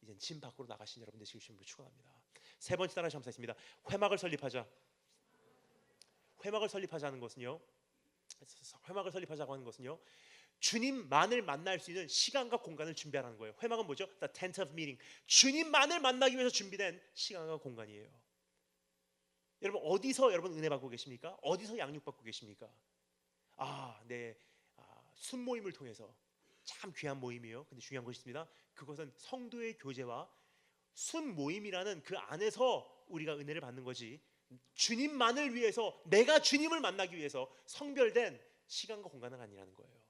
이젠 진 밖으로 나가신 여러분 되시길 주님으로 축원합니다. 세 번째 따라 점사했습니다. 회막을 설립하자. 회막을 설립하자는 것은요, 회막을 설립하자고 하는 것은요, 주님만을 만날 수 있는 시간과 공간을 준비하라는 거예요. 회막은 뭐죠? The tent of meeting. 주님만을 만나기 위해서 준비된 시간과 공간이에요. 여러분, 어디서 여러분 은혜 받고 계십니까? 어디서 양육 받고 계십니까? 순모임을 통해서, 참 귀한 모임이에요. 근데 중요한 것이 있습니다. 그것은 성도의 교제와 순모임이라는 그 안에서 우리가 은혜를 받는 거지, 주님만을 위해서, 내가 주님을 만나기 위해서 성별된 시간과 공간은 아니라는 거예요.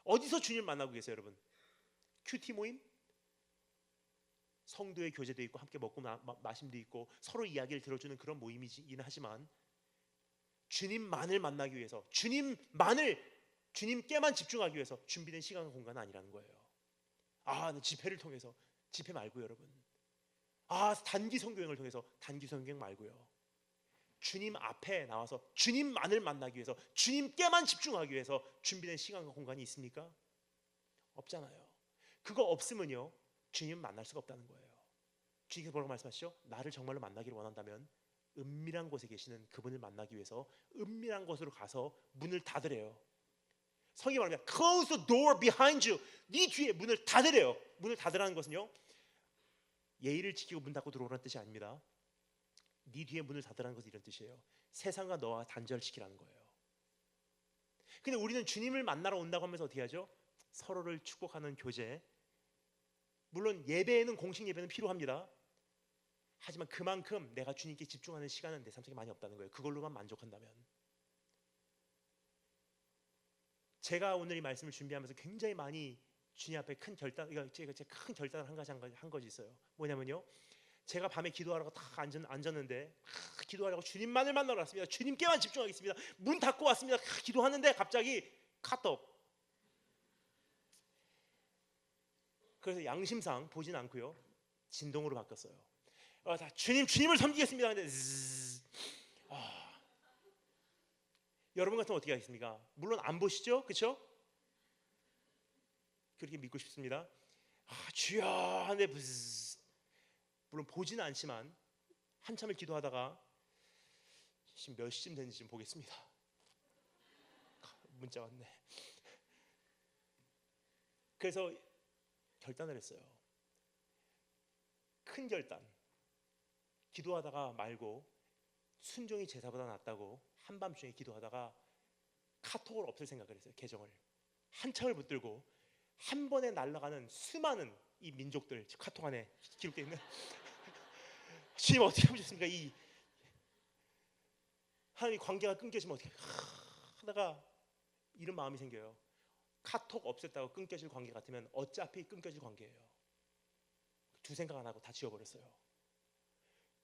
어디서 주님을 만나고 계세요, 여러분? 큐티 모임? 성도의 교제도 있고 함께 먹고 마심도 있고 서로 이야기를 들어주는 그런 모임이긴 하지만, 주님만을 만나기 위해서, 주님께만 집중하기 위해서 준비된 시간과 공간은 아니라는 거예요. 집회를 통해서, 집회 말고요, 여러분. 단기 성경을 통해서, 단기 성경 말고요. 주님 앞에 나와서 주님만을 만나기 위해서, 주님께만 집중하기 위해서 준비된 시간과 공간이 있습니까? 없잖아요. 그거 없으면요, 주님 만날 수가 없다는 거예요. 주님께서 뭐라고 말씀하시죠? 나를 정말로 만나기를 원한다면 은밀한 곳에 계시는 그분을 만나기 위해서 은밀한 곳으로 가서 문을 닫으래요. 성경이 말합니다. Close the door behind you. 네 뒤에 문을 닫으래요. 문을 닫으라는 것은요, 예의를 지키고 문 닫고 들어오라는 뜻이 아닙니다. 네 뒤에 문을 닫으라는 것은 이런 뜻이에요. 세상과 너와 단절시키라는 거예요. 근데 우리는 주님을 만나러 온다고 하면서 어떻게 하죠? 서로를 축복하는 교제. 물론 예배에는, 공식 예배는 필요합니다. 하지만 그만큼 내가 주님께 집중하는 시간은 내 삶 속에 많이 없다는 거예요. 그걸로만 만족한다면. 제가 오늘 이 말씀을 준비하면서 굉장히 많이 주님 앞에 큰 결단, 제가 큰 결단을 한 가지 있어요. 뭐냐면요, 제가 밤에 기도하라고 딱 앉았는데, 기도하라고 주님만을 만나러 왔습니다. 주님께만 집중하겠습니다. 문 닫고 왔습니다. 기도하는데 갑자기 카톡. 그래서 양심상 보진 않고요, 진동으로 바뀌었어요. 다 주님을 섬기겠습니다. 근데 여러분 같으면 어떻게 하겠습니까? 물론 안 보시죠, 그렇죠? 그렇게 믿고 싶습니다. 주여 하는데 물론 보지는 않지만 한참을 기도하다가 지금 몇 시쯤 됐는지 좀 보겠습니다. 문자 왔네. 그래서 결단을 했어요. 큰 결단. 기도하다가 말고 순종이 제사보다 낫다고 한밤중에 기도하다가 카톡을 없앨 생각을 했어요. 계정을 한창을 붙들고 한 번에 날아가는 수많은 이 민족들 카톡 안에 기록되어 있는 주님 어떻게 하셨습니까? 이 하나님 관계가 끊겨지면 어떻게 하다가 이런 마음이 생겨요. 카톡 없앴다고 끊겨질 관계 같으면 어차피 끊겨질 관계예요. 두 생각 안 하고 다 지워버렸어요.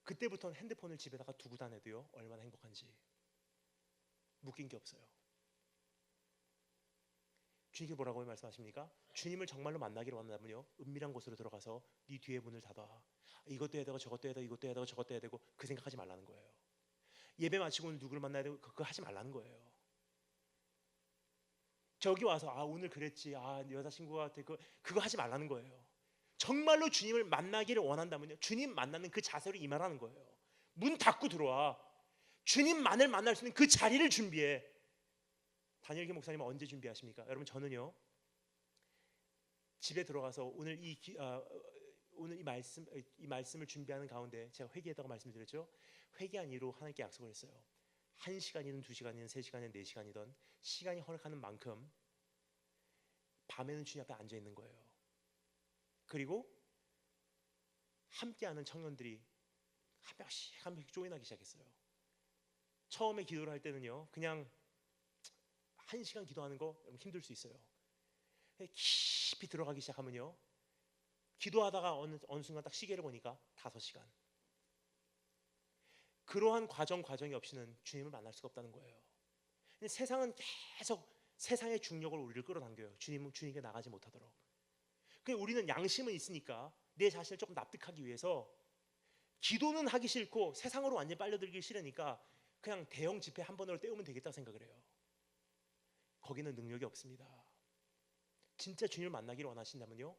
그때부터는 핸드폰을 집에다가 두고 다녀도요, 얼마나 행복한지 묶인 게 없어요. 주님께 뭐라고 말씀하십니까? 주님을 정말로 만나기를 원한다면요, 은밀한 곳으로 들어가서 네 뒤에 문을 닫아. 이것도 해야 되고 저것도 해야 되고 이것도 해야 되고 저것도 해야 되고 그 생각하지 말라는 거예요. 예배 마치고 오늘 누구를 만나야 되고 그거 하지 말라는 거예요. 저기 와서 오늘 그랬지, 여자친구가 그거 하지 말라는 거예요. 정말로 주님을 만나기를 원한다면요, 주님 만나는 그 자세로 임하라는 거예요. 문 닫고 들어와. 주님만을 만날 수 있는 그 자리를 준비해. 다니엘기 목사님은 언제 준비하십니까? 여러분, 저는요, 집에 들어가서 오늘 이 말씀을 준비하는 가운데 제가 회개했다고 말씀드렸죠. 회개한 이로 하나님께 약속을 했어요. 1시간이든 2시간이든 3시간이든 4시간이든 시간이 허락하는 만큼 밤에는 주님 앞에 앉아 있는 거예요. 그리고 함께하는 청년들이 한 명씩 조인하기 시작했어요. 처음에 기도를 할 때는요, 그냥 1시간 기도하는 거 힘들 수 있어요. 깊이 들어가기 시작하면요, 기도하다가 어느 순간 딱 시계를 보니까 5시간. 그러한 과정이 없이는 주님을 만날 수가 없다는 거예요. 근데 세상은 계속 세상의 중력을 우리를 끌어당겨요. 주님께 나가지 못하도록. 그냥 우리는 양심은 있으니까 내 자신을 조금 납득하기 위해서 기도는 하기 싫고 세상으로 완전히 빨려들기 싫으니까 그냥 대형 집회 한 번으로 때우면 되겠다 생각을 해요. 거기는 능력이 없습니다. 진짜 주님을 만나기를 원하신다면요,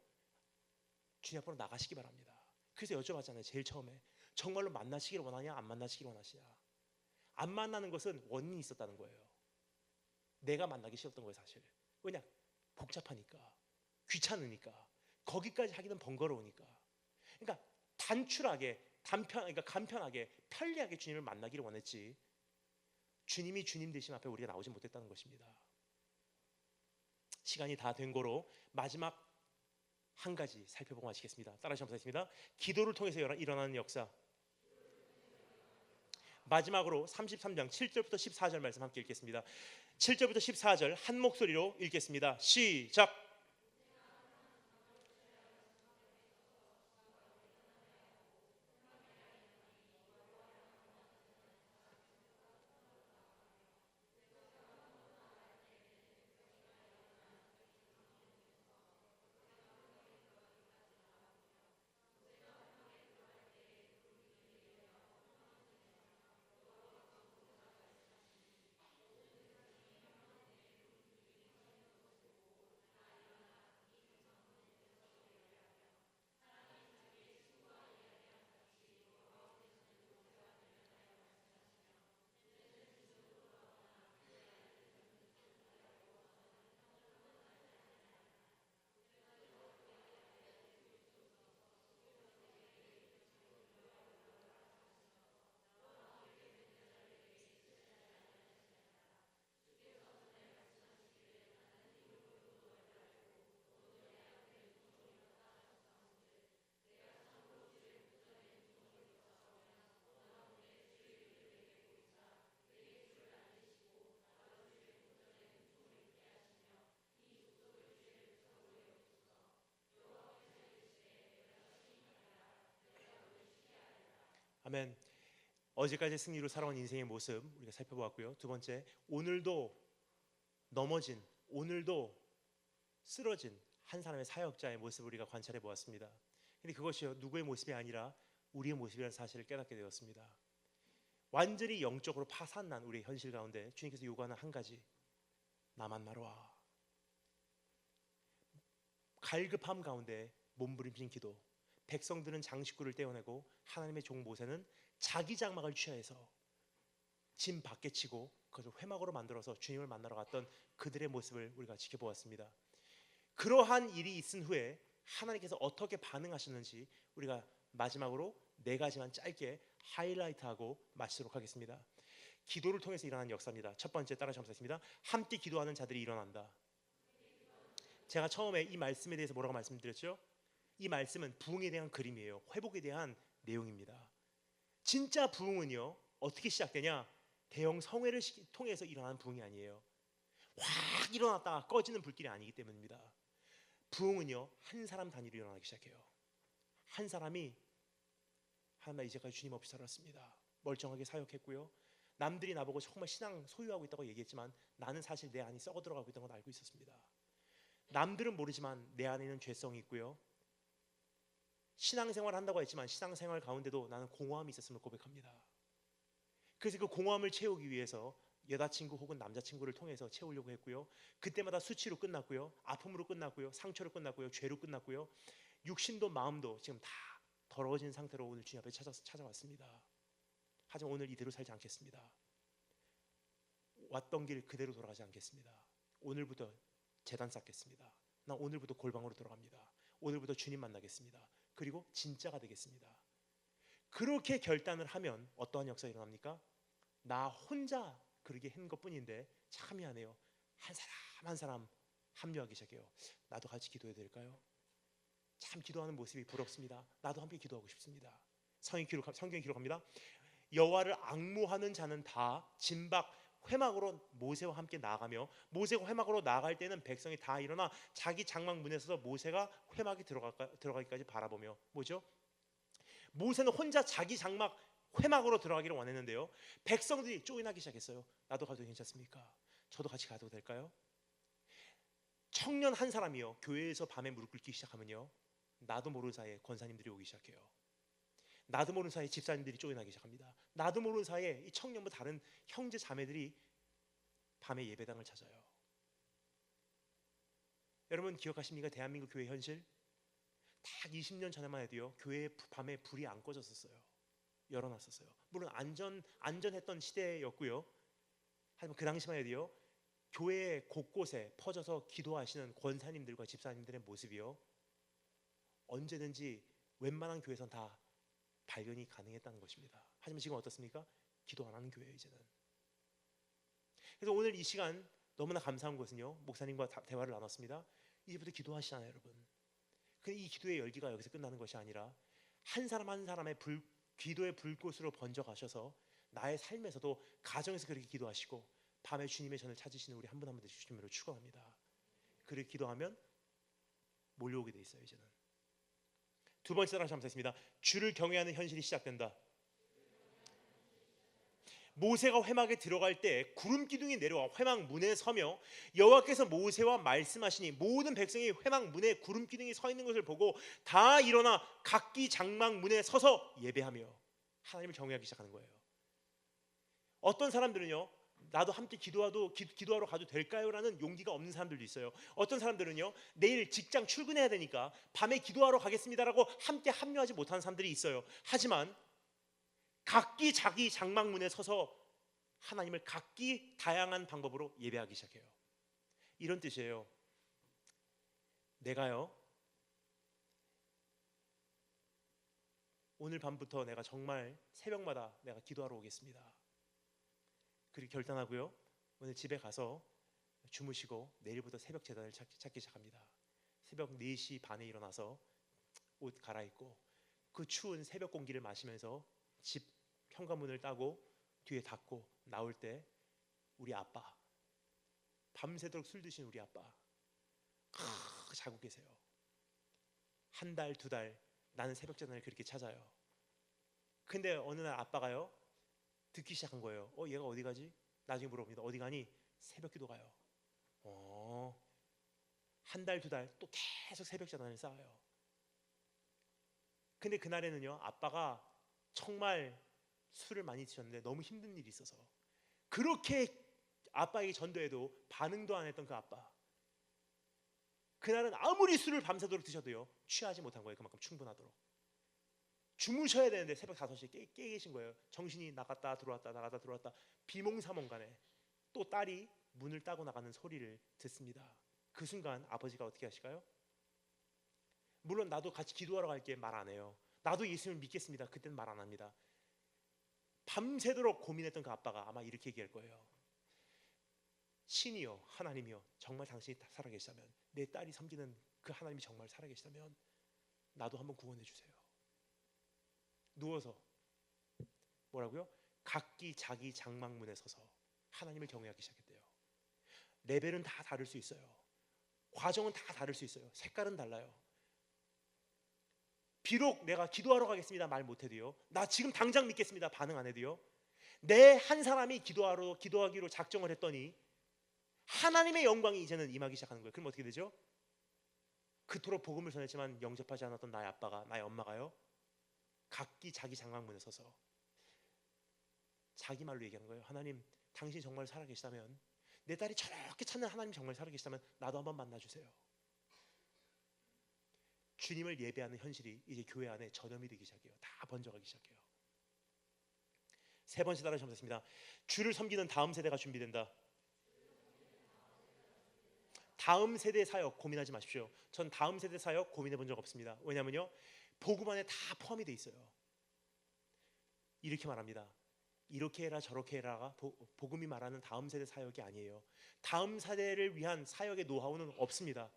주님 앞으로 나가시기 바랍니다. 그래서 여쭤봤잖아요, 제일 처음에. 정말로 만나시기를 원하냐, 안 만나시기를 원하시냐. 안 만나는 것은 원인이 있었다는 거예요. 내가 만나기 싫었던 거예요, 사실. 왜냐? 복잡하니까, 귀찮으니까, 거기까지 하기는 번거로우니까. 그러니까 단출하게, 그러니까 간편하게, 편리하게 주님을 만나기를 원했지, 주님이 주님 되심 앞에 우리가 나오지 못했다는 것입니다. 시간이 다 된 거로 마지막 한 가지 살펴보고 마치겠습니다. 따라하시면 감사하겠습니다. 기도를 통해서 일어나는 역사. 마지막으로 33장 7절부터 14절 말씀 함께 읽겠습니다. 7절부터 14절 한 목소리로 읽겠습니다. 시작. 아멘. 어제까지 승리로 살아온 인생의 모습 우리가 살펴보았고요. 두 번째, 오늘도 넘어진, 오늘도 쓰러진 한 사람의 사역자의 모습을 우리가 관찰해 보았습니다. 근데 그것이 누구의 모습이 아니라 우리의 모습이라는 사실을 깨닫게 되었습니다. 완전히 영적으로 파산난 우리의 현실 가운데 주님께서 요구하는 한 가지, 나 만나러 와. 갈급함 가운데 몸부림친 기도. 백성들은 장식구를 떼어내고 하나님의 종 모세는 자기 장막을 취하여서 짐 밖에 치고 그것을 회막으로 만들어서 주님을 만나러 갔던 그들의 모습을 우리가 지켜보았습니다. 그러한 일이 있은 후에 하나님께서 어떻게 반응하셨는지 우리가 마지막으로 4가지만 짧게 하이라이트하고 마치도록 하겠습니다. 기도를 통해서 일어나는 역사입니다. 첫 번째, 따라 점수했습니다. 함께 기도하는 자들이 일어난다. 제가 처음에 이 말씀에 대해서 뭐라고 말씀드렸죠? 이 말씀은 부흥에 대한 그림이에요. 회복에 대한 내용입니다. 진짜 부흥은요, 어떻게 시작되냐? 대형 성회를 통해서 일어나는 부흥이 아니에요. 확 일어났다가 꺼지는 불길이 아니기 때문입니다. 부흥은요, 한 사람 단위로 일어나기 시작해요. 한 사람이 하나님, 이제까지 주님 없이 살았습니다. 멀쩡하게 사역했고요. 남들이 나보고 정말 신앙 소유하고 있다고 얘기했지만 나는 사실 내 안이 썩어 들어가고 있다는 걸 알고 있었습니다. 남들은 모르지만 내 안에는 죄성이 있고요. 신앙생활 한다고 했지만 신앙생활 가운데도 나는 공허함이 있었음을 고백합니다. 그래서 그 공허함을 채우기 위해서 여자친구 혹은 남자친구를 통해서 채우려고 했고요. 그때마다 수치로 끝났고요. 아픔으로 끝났고요. 상처로 끝났고요. 죄로 끝났고요. 육신도 마음도 지금 다 더러워진 상태로 오늘 주님 앞에 찾아왔습니다. 하지만 오늘 이대로 살지 않겠습니다. 왔던 길 그대로 돌아가지 않겠습니다. 오늘부터 제단 쌓겠습니다. 나 오늘부터 골방으로 돌아갑니다. 오늘부터 주님 만나겠습니다. 그리고 진짜가 되겠습니다. 그렇게 결단을 하면 어떠한 역사가 일어납니까? 나 혼자 그렇게 한 것뿐인데 참 미안해요. 한 사람 한 사람 합류하기 시작해요. 나도 같이 기도해야 될까요? 참 기도하는 모습이 부럽습니다. 나도 함께 기도하고 싶습니다. 성경이 기록합니다. 여호와를 앙무하는 자는 다 진박 회막으로 모세와 함께 나아가며, 모세가 회막으로 나아갈 때는 백성이 다 일어나 자기 장막 문에 서서 모세가 회막에 들어가기까지 바라보며, 뭐죠? 모세는 혼자 자기 장막 회막으로 들어가기를 원했는데요, 백성들이 쪼인하기 시작했어요. 나도 가도 괜찮습니까? 저도 같이 가도 될까요? 청년 한 사람이요, 교회에서 밤에 무릎 꿇기 시작하면요, 나도 모르는 사이에 권사님들이 오기 시작해요. 나도 모르는 사이에 집사님들이 쪼인하기 시작합니다. 나도 모르는 사이에 이 청년부 다른 형제 자매들이 밤에 예배당을 찾아요. 여러분 기억하십니까? 대한민국 교회 현실 딱 20년 전에만 해도요, 교회 밤에 불이 안 꺼졌었어요. 열어놨었어요. 물론 안전했던 시대였고요. 하지만 그 당시만 해도요, 교회 곳곳에 퍼져서 기도하시는 권사님들과 집사님들의 모습이요, 언제든지 웬만한 교회에선 다 발견이 가능했다는 것입니다. 하지만 지금 어떻습니까? 기도 안 하는 교회예요, 이제는. 그래서 오늘 이 시간 너무나 감사한 것은요, 목사님과 대화를 나눴습니다. 이제부터 기도하시잖아요, 여러분. 근데 이 기도의 열기가 여기서 끝나는 것이 아니라 한 사람 한 사람의 기도의 불꽃으로 번져 가셔서 나의 삶에서도, 가정에서 그렇게 기도하시고 밤에 주님의 전을 찾으시는 우리 한 분 한 분 되실 주님으로 축원합니다. 그렇게 기도하면 몰려오게 돼 있어요, 이제는. 두 번째 단어 잠수했습니다. 주를 경외하는 현실이 시작된다. 모세가 회막에 들어갈 때 구름 기둥이 내려와 회막 문에 서며 여호와께서 모세와 말씀하시니 모든 백성이 회막 문에 구름 기둥이 서 있는 것을 보고 다 일어나 각기 장막 문에 서서 예배하며 하나님을 경외하기 시작하는 거예요. 어떤 사람들은요, 나도 함께 기도하러 가도 될까요? 라는 용기가 없는 사람들도 있어요. 어떤 사람들은요, 내일 직장 출근해야 되니까 밤에 기도하러 가겠습니다라고 함께 합류하지 못하는 사람들이 있어요. 하지만 각기 자기 장막문에 서서 하나님을 각기 다양한 방법으로 예배하기 시작해요. 이런 뜻이에요. 내가요, 오늘 밤부터 내가 정말 새벽마다 내가 기도하러 오겠습니다. 그렇게 결단하고요, 오늘 집에 가서 주무시고 내일부터 새벽 제단을 찾기 시작합니다. 새벽 4시 반에 일어나서 옷 갈아입고 그 추운 새벽 공기를 마시면서 집 현관문을 따고 뒤에 닫고 나올 때 우리 아빠, 밤새도록 술 드신 우리 아빠 자고 계세요. 한 달, 2달 나는 새벽 제단을 그렇게 찾아요. 근데 어느 날 아빠가요, 듣기 시작한 거예요. 얘가 어디 가지? 나중에 물어봅니다. 어디 가니? 새벽 기도 가요. 한 달, 두 달 또 계속 새벽 전환을 쌓아요. 근데 그날에는요, 아빠가 정말 술을 많이 드셨는데 너무 힘든 일이 있어서 그렇게 아빠에게 전도해도 반응도 안 했던 그 아빠, 그날은 아무리 술을 밤새도록 드셔도요 취하지 못한 거예요. 그만큼 충분하도록 주무셔야 되는데 새벽 5시에 깨 계신 거예요. 정신이 나갔다 들어왔다 나갔다 들어왔다 비몽사몽간에 또 딸이 문을 따고 나가는 소리를 듣습니다. 그 순간 아버지가 어떻게 하실까요? 물론 나도 같이 기도하러 갈게 말 안 해요. 나도 예수님을 믿겠습니다. 그때는 말 안 합니다. 밤새도록 고민했던 그 아빠가 아마 이렇게 얘기할 거예요. 신이여, 하나님이여, 정말 당신이 살아계시다면, 내 딸이 섬기는 그 하나님이 정말 살아계시다면 나도 한번 구원해 주세요. 누워서 뭐라고요? 각기 자기 장막문에 서서 하나님을 경외하기 시작했대요. 레벨은 다 다를 수 있어요. 과정은 다 다를 수 있어요. 색깔은 달라요. 비록 내가 기도하러 가겠습니다 말 못해도요, 나 지금 당장 믿겠습니다 반응 안 해도요, 내 한 사람이 기도하기로 작정을 했더니 하나님의 영광이 이제는 임하기 시작하는 거예요. 그럼 어떻게 되죠? 그토록 복음을 전했지만 영접하지 않았던 나의 아빠가, 나의 엄마가요, 각기 자기 장막문에 서서 자기 말로 얘기하는 거예요. 하나님, 당신이 정말 살아계시다면, 내 딸이 저렇게 찾는 하나님 정말 살아계시다면 나도 한번 만나주세요. 주님을 예배하는 현실이 이제 교회 안에 전염이 되기 시작해요. 다 번져가기 시작해요. 세 번째 따라 점했습니다. 주를 섬기는 다음 세대가 준비된다. 다음 세대 사역 고민하지 마십시오. 전 다음 세대 사역 고민해 본 적 없습니다. 왜냐면요, 복음 안에 다 포함이 돼 있어요. 이렇게 말합니다. 이렇게 해라 저렇게 해라가 복음이 말하는 다음 세대 사역이 아니에요. 다음 세대를 위한 사역의 노하우는 없습니다.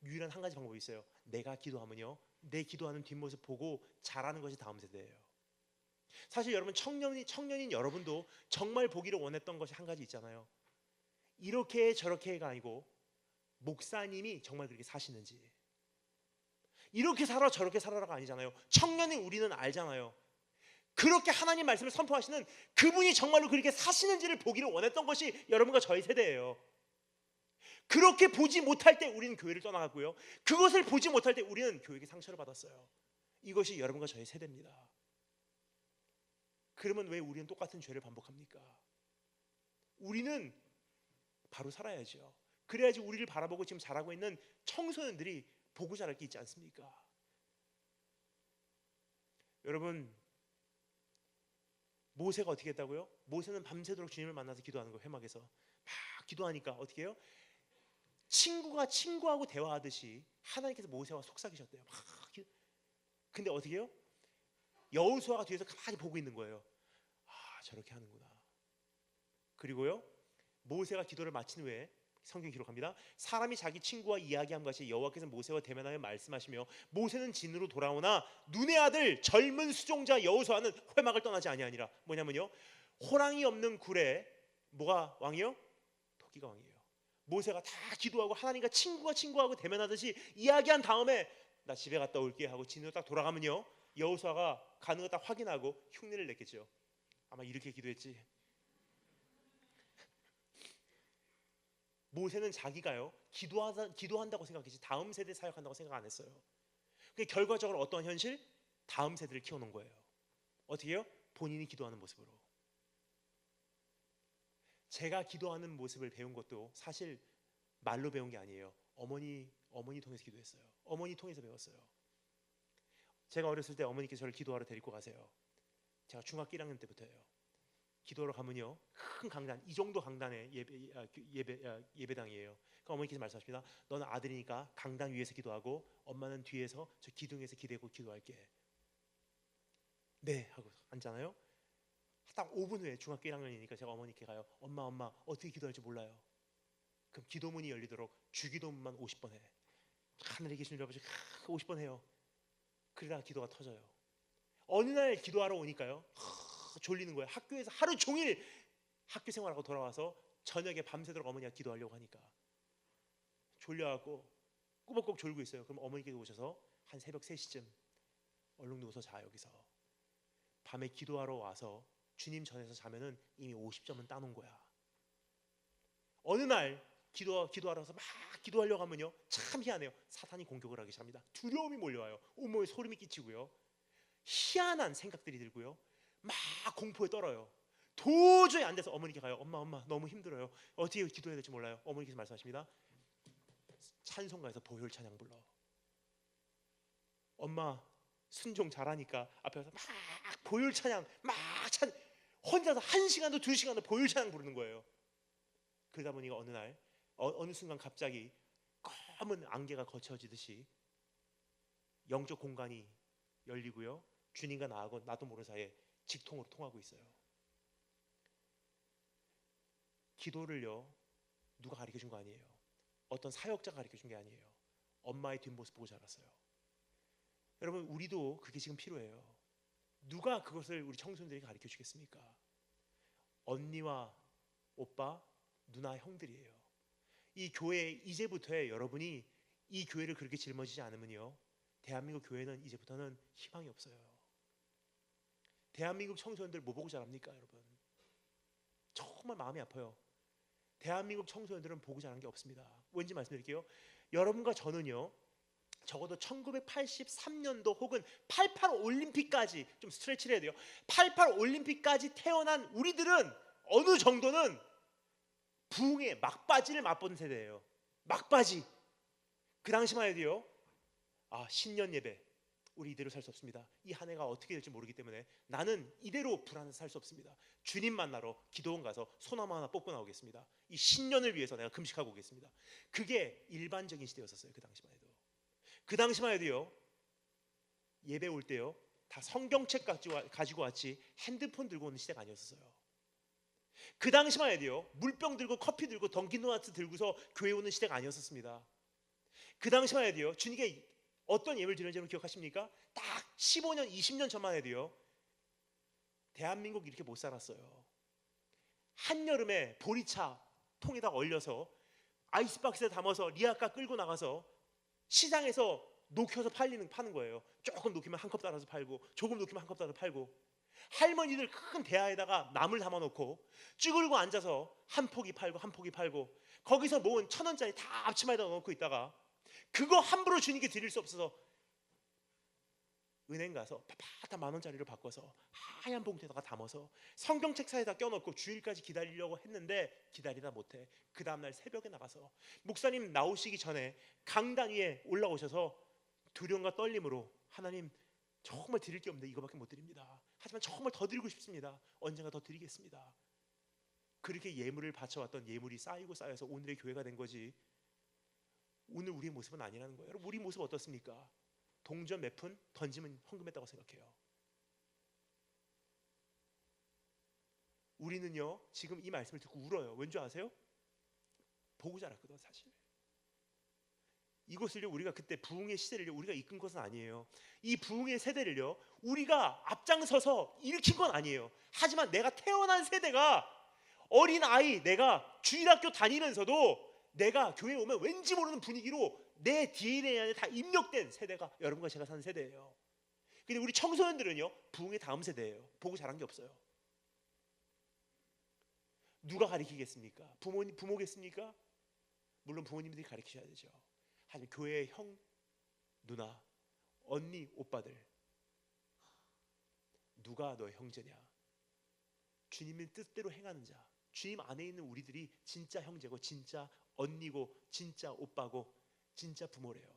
유일한 한 가지 방법이 있어요. 내가 기도하면요, 내 기도하는 뒷모습 보고 잘하는 것이 다음 세대예요. 사실 여러분, 청년인 여러분도 정말 보기를 원했던 것이 한 가지 있잖아요. 이렇게 저렇게가 아니고 목사님이 정말 그렇게 사시는지, 이렇게 살아 저렇게 살아라가 아니잖아요. 청년인 우리는 알잖아요. 그렇게 하나님 말씀을 선포하시는 그분이 정말로 그렇게 사시는지를 보기를 원했던 것이 여러분과 저희 세대예요. 그렇게 보지 못할 때 우리는 교회를 떠나갔고요, 그것을 보지 못할 때 우리는 교회에게 상처를 받았어요. 이것이 여러분과 저희 세대입니다. 그러면 왜 우리는 똑같은 죄를 반복합니까? 우리는 바로 살아야죠. 그래야지 우리를 바라보고 지금 자라고 있는 청소년들이 보고 자랄 게 있지 않습니까? 여러분, 모세가 어떻게 했다고요? 모세는 밤새도록 주님을 만나서 기도하는 거예요. 회막에서 막 기도하니까 어떻게 해요? 친구가 친구하고 대화하듯이 하나님께서 모세와 속삭이셨대요. 근데 어떻게 해요? 여호수아가 뒤에서 가만히 보고 있는 거예요. 아, 저렇게 하는구나. 그리고요, 모세가 기도를 마친 후에 성경 기록합니다. 사람이 자기 친구와 이야기함 같이 여호와께서 모세와 대면하여 말씀하시며, 모세는 진으로 돌아오나 눈의 아들 젊은 수종자 여호수아는 회막을 떠나지 아니하니라. 뭐냐면요, 호랑이 없는 굴에 뭐가 왕이요? 토끼가 왕이에요. 모세가 다 기도하고 하나님과 친구하고 대면하듯이 이야기한 다음에 나 집에 갔다 올게 하고 진으로 딱 돌아가면요, 여호수아가 가는 거 딱 확인하고 흉내를 냈겠죠. 아마 이렇게 기도했지. 모세는 자기가요 기도한다고 생각했지 다음 세대 사역한다고 생각 안 했어요. 그게 결과적으로 어떤 현실? 다음 세대를 키워놓은 거예요. 어떻게 해요? 본인이 기도하는 모습으로. 제가 기도하는 모습을 배운 것도 사실 말로 배운 게 아니에요. 어머니 통해서 기도했어요. 어머니 통해서 배웠어요. 제가 어렸을 때 어머니께서 저를 기도하러 데리고 가세요. 제가 중학교 1학년 때부터예요. 기도하러 가면요, 큰 강단, 이 정도 강단의 예배당이에요. 그러니까 어머니께서 말씀하십니다. 너는 아들이니까 강단 위에서 기도하고 엄마는 뒤에서 저 기둥에서 기대고 기도할게. 네 하고 앉잖아요. 딱 5분 후에 중학교 1학년이니까 제가 어머니께 가요. 엄마 어떻게 기도할지 몰라요. 그럼 기도문이 열리도록 주기도문만 50번 해. 하늘에 계신 우리 아버지 50번 해요. 그러다가 기도가 터져요. 어느 날 기도하러 오니까요, 졸리는 거예요. 학교에서 하루 종일 학교 생활하고 돌아와서 저녁에 밤새도록 어머니가 기도하려고 하니까 졸려갖고 꾸벅꾸벅 졸고 있어요. 그럼 어머니께서 오셔서 한 새벽 3시쯤 얼른 누워서 자. 여기서 밤에 기도하러 와서 주님 전에서 자면은 이미 50점은 따놓은 거야. 어느 날 기도하러서 막 기도하려고 하면요, 참 희한해요. 사탄이 공격을 하기 시작합니다. 두려움이 몰려와요. 온몸에 소름이 끼치고요, 희한한 생각들이 들고요, 막 공포에 떨어요. 도저히 안 돼서 어머니께 가요. 엄마 너무 힘들어요. 어떻게 기도해야 될지 몰라요. 어머니께서 말씀하십니다. 찬송가에서 보혈 찬양 불러. 엄마 순종 잘하니까 앞에서 막 보혈 찬양 혼자서 1시간도 2시간도 보혈 찬양 부르는 거예요. 그러다 보니까 어느 날 어느 순간 갑자기 검은 안개가 거쳐지듯이 영적 공간이 열리고요, 주님과 나도 모르는 사이에 직통으로 통하고 있어요. 기도를요, 누가 가르쳐준 거 아니에요. 어떤 사역자가 가르쳐준 게 아니에요. 엄마의 뒷모습 보고 자랐어요. 여러분, 우리도 그게 지금 필요해요. 누가 그것을 우리 청소년들에게 가르쳐 주겠습니까? 언니와 오빠, 누나, 형들이에요. 이 교회 이제부터의 여러분이 이 교회를 그렇게 짊어지지 않으면요, 대한민국 교회는 이제부터는 희망이 없어요. 대한민국 청소년들 뭐 보고 자랍니까, 여러분? 정말 마음이 아파요. 대한민국 청소년들은 보고 자란 게 없습니다. 왠지 말씀드릴게요. 여러분과 저는요, 적어도 1983년도 혹은 88 올림픽까지 좀 스트레치를 해야 돼요. 88 올림픽까지 태어난 우리들은 어느 정도는 부흥의 막바지를 맛본 세대예요. 막바지. 그 당시만 해도요, 신년 예배 우리 이대로 살 수 없습니다. 이 한 해가 어떻게 될지 모르기 때문에 나는 이대로 불안해서 살 수 없습니다. 주님 만나러 기도원 가서 소나무 하나 뽑고 나오겠습니다. 이 신년을 위해서 내가 금식하고 오겠습니다. 그게 일반적인 시대였었어요. 그 당시만 해도. 그 당시만 해도요, 예배 올 때요, 다 성경책 가지고 왔지 핸드폰 들고 오는 시대가 아니었어요. 그 당시만 해도요, 물병 들고 커피 들고 던킨도너츠 들고서 교회 오는 시대가 아니었습니다. 그 당시만 해도요, 주님께 어떤 예배를 드리는지 여러분 기억하십니까? 딱 15년, 20년 전만 해도요, 대한민국 이렇게 못 살았어요. 한여름에 보리차 통에다 얼려서 아이스박스에 담아서 리아카 끌고 나가서 시장에서 녹여서 파는 거예요. 조금 녹이면 한 컵 따라서 팔고, 조금 녹이면 한 컵 따라서 팔고, 할머니들 큰 대야에다가 나물 담아놓고 쭈그리고 앉아서 한 포기 팔고 한 포기 팔고, 거기서 모은 1,000원짜리 다 앞치마에다 넣고 있다가 그거 함부로 주님께 드릴 수 없어서 은행 가서 다 10,000원짜리로 바꿔서 하얀 봉투에다가 담아서 성경책 사이에다 껴놓고 주일까지 기다리려고 했는데 기다리다 못해 그 다음날 새벽에 나가서 목사님 나오시기 전에 강단 위에 올라오셔서 두려움과 떨림으로, 하나님 정말 드릴 게 없는데 이거밖에 못 드립니다. 하지만 정말 더 드리고 싶습니다. 언젠가 더 드리겠습니다. 그렇게 예물을 바쳐왔던 예물이 쌓이고 쌓여서 오늘의 교회가 된 거지, 오늘 우리의 모습은 아니라는 거예요. 여러분, 우리 모습 어떻습니까? 동전 몇 푼 던지면 헌금했다고 생각해요. 우리는요, 지금 이 말씀을 듣고 울어요. 왠지 아세요? 보고 자랐거든. 사실 이것을요, 우리가 그때 부흥의 시대를 우리가 이끈 것은 아니에요. 이 부흥의 세대를요, 우리가 앞장서서 일으킨 건 아니에요. 하지만 내가 태어난 세대가, 어린 아이, 내가 주일학교 다니면서도 내가 교회에 오면 왠지 모르는 분위기로 내 DNA 안에 다 입력된 세대가 여러분과 제가 사는 세대예요. 근데 우리 청소년들은요, 부흥의 다음 세대예요. 보고 자란 게 없어요. 누가 가르치겠습니까? 부모겠습니까? 물론 부모님들이 가르치셔야 되죠. 하지만 교회의 형, 누나, 언니, 오빠들, 누가 너의 형제냐? 주님의 뜻대로 행하는 자, 주님 안에 있는 우리들이 진짜 형제고 진짜 언니고 진짜 오빠고 진짜 부모래요.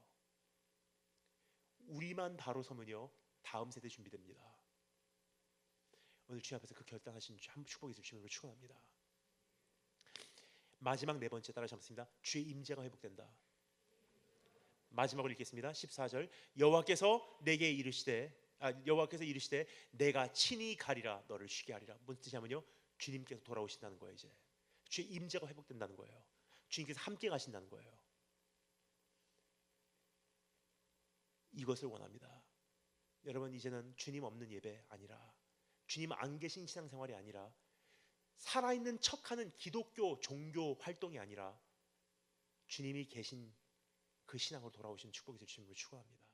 우리만 바로 서면요, 다음 세대 준비됩니다. 오늘 주님 앞에서 그 결단하신 축복이 있을 주님으로 축원합니다. 마지막 네 번째 따라 잡습니다. 주의 임재가 회복된다. 마지막으로 읽겠습니다. 14절. 여호와께서 이르시되 내가 친히 가리라, 너를 쉬게 하리라. 무슨 뜻이냐면요, 주님께서 돌아오신다는 거예요. 이제 주의 임재가 회복된다는 거예요. 주님께서 함께 가신다는 거예요. 이것을 원합니다. 여러분, 이제는 주님 없는 예배 아니라, 주님 안 계신 신앙생활이 아니라, 살아있는 척하는 기독교 종교 활동이 아니라 주님이 계신 그 신앙으로 돌아오신 축복이 될 주님을 축원합니다.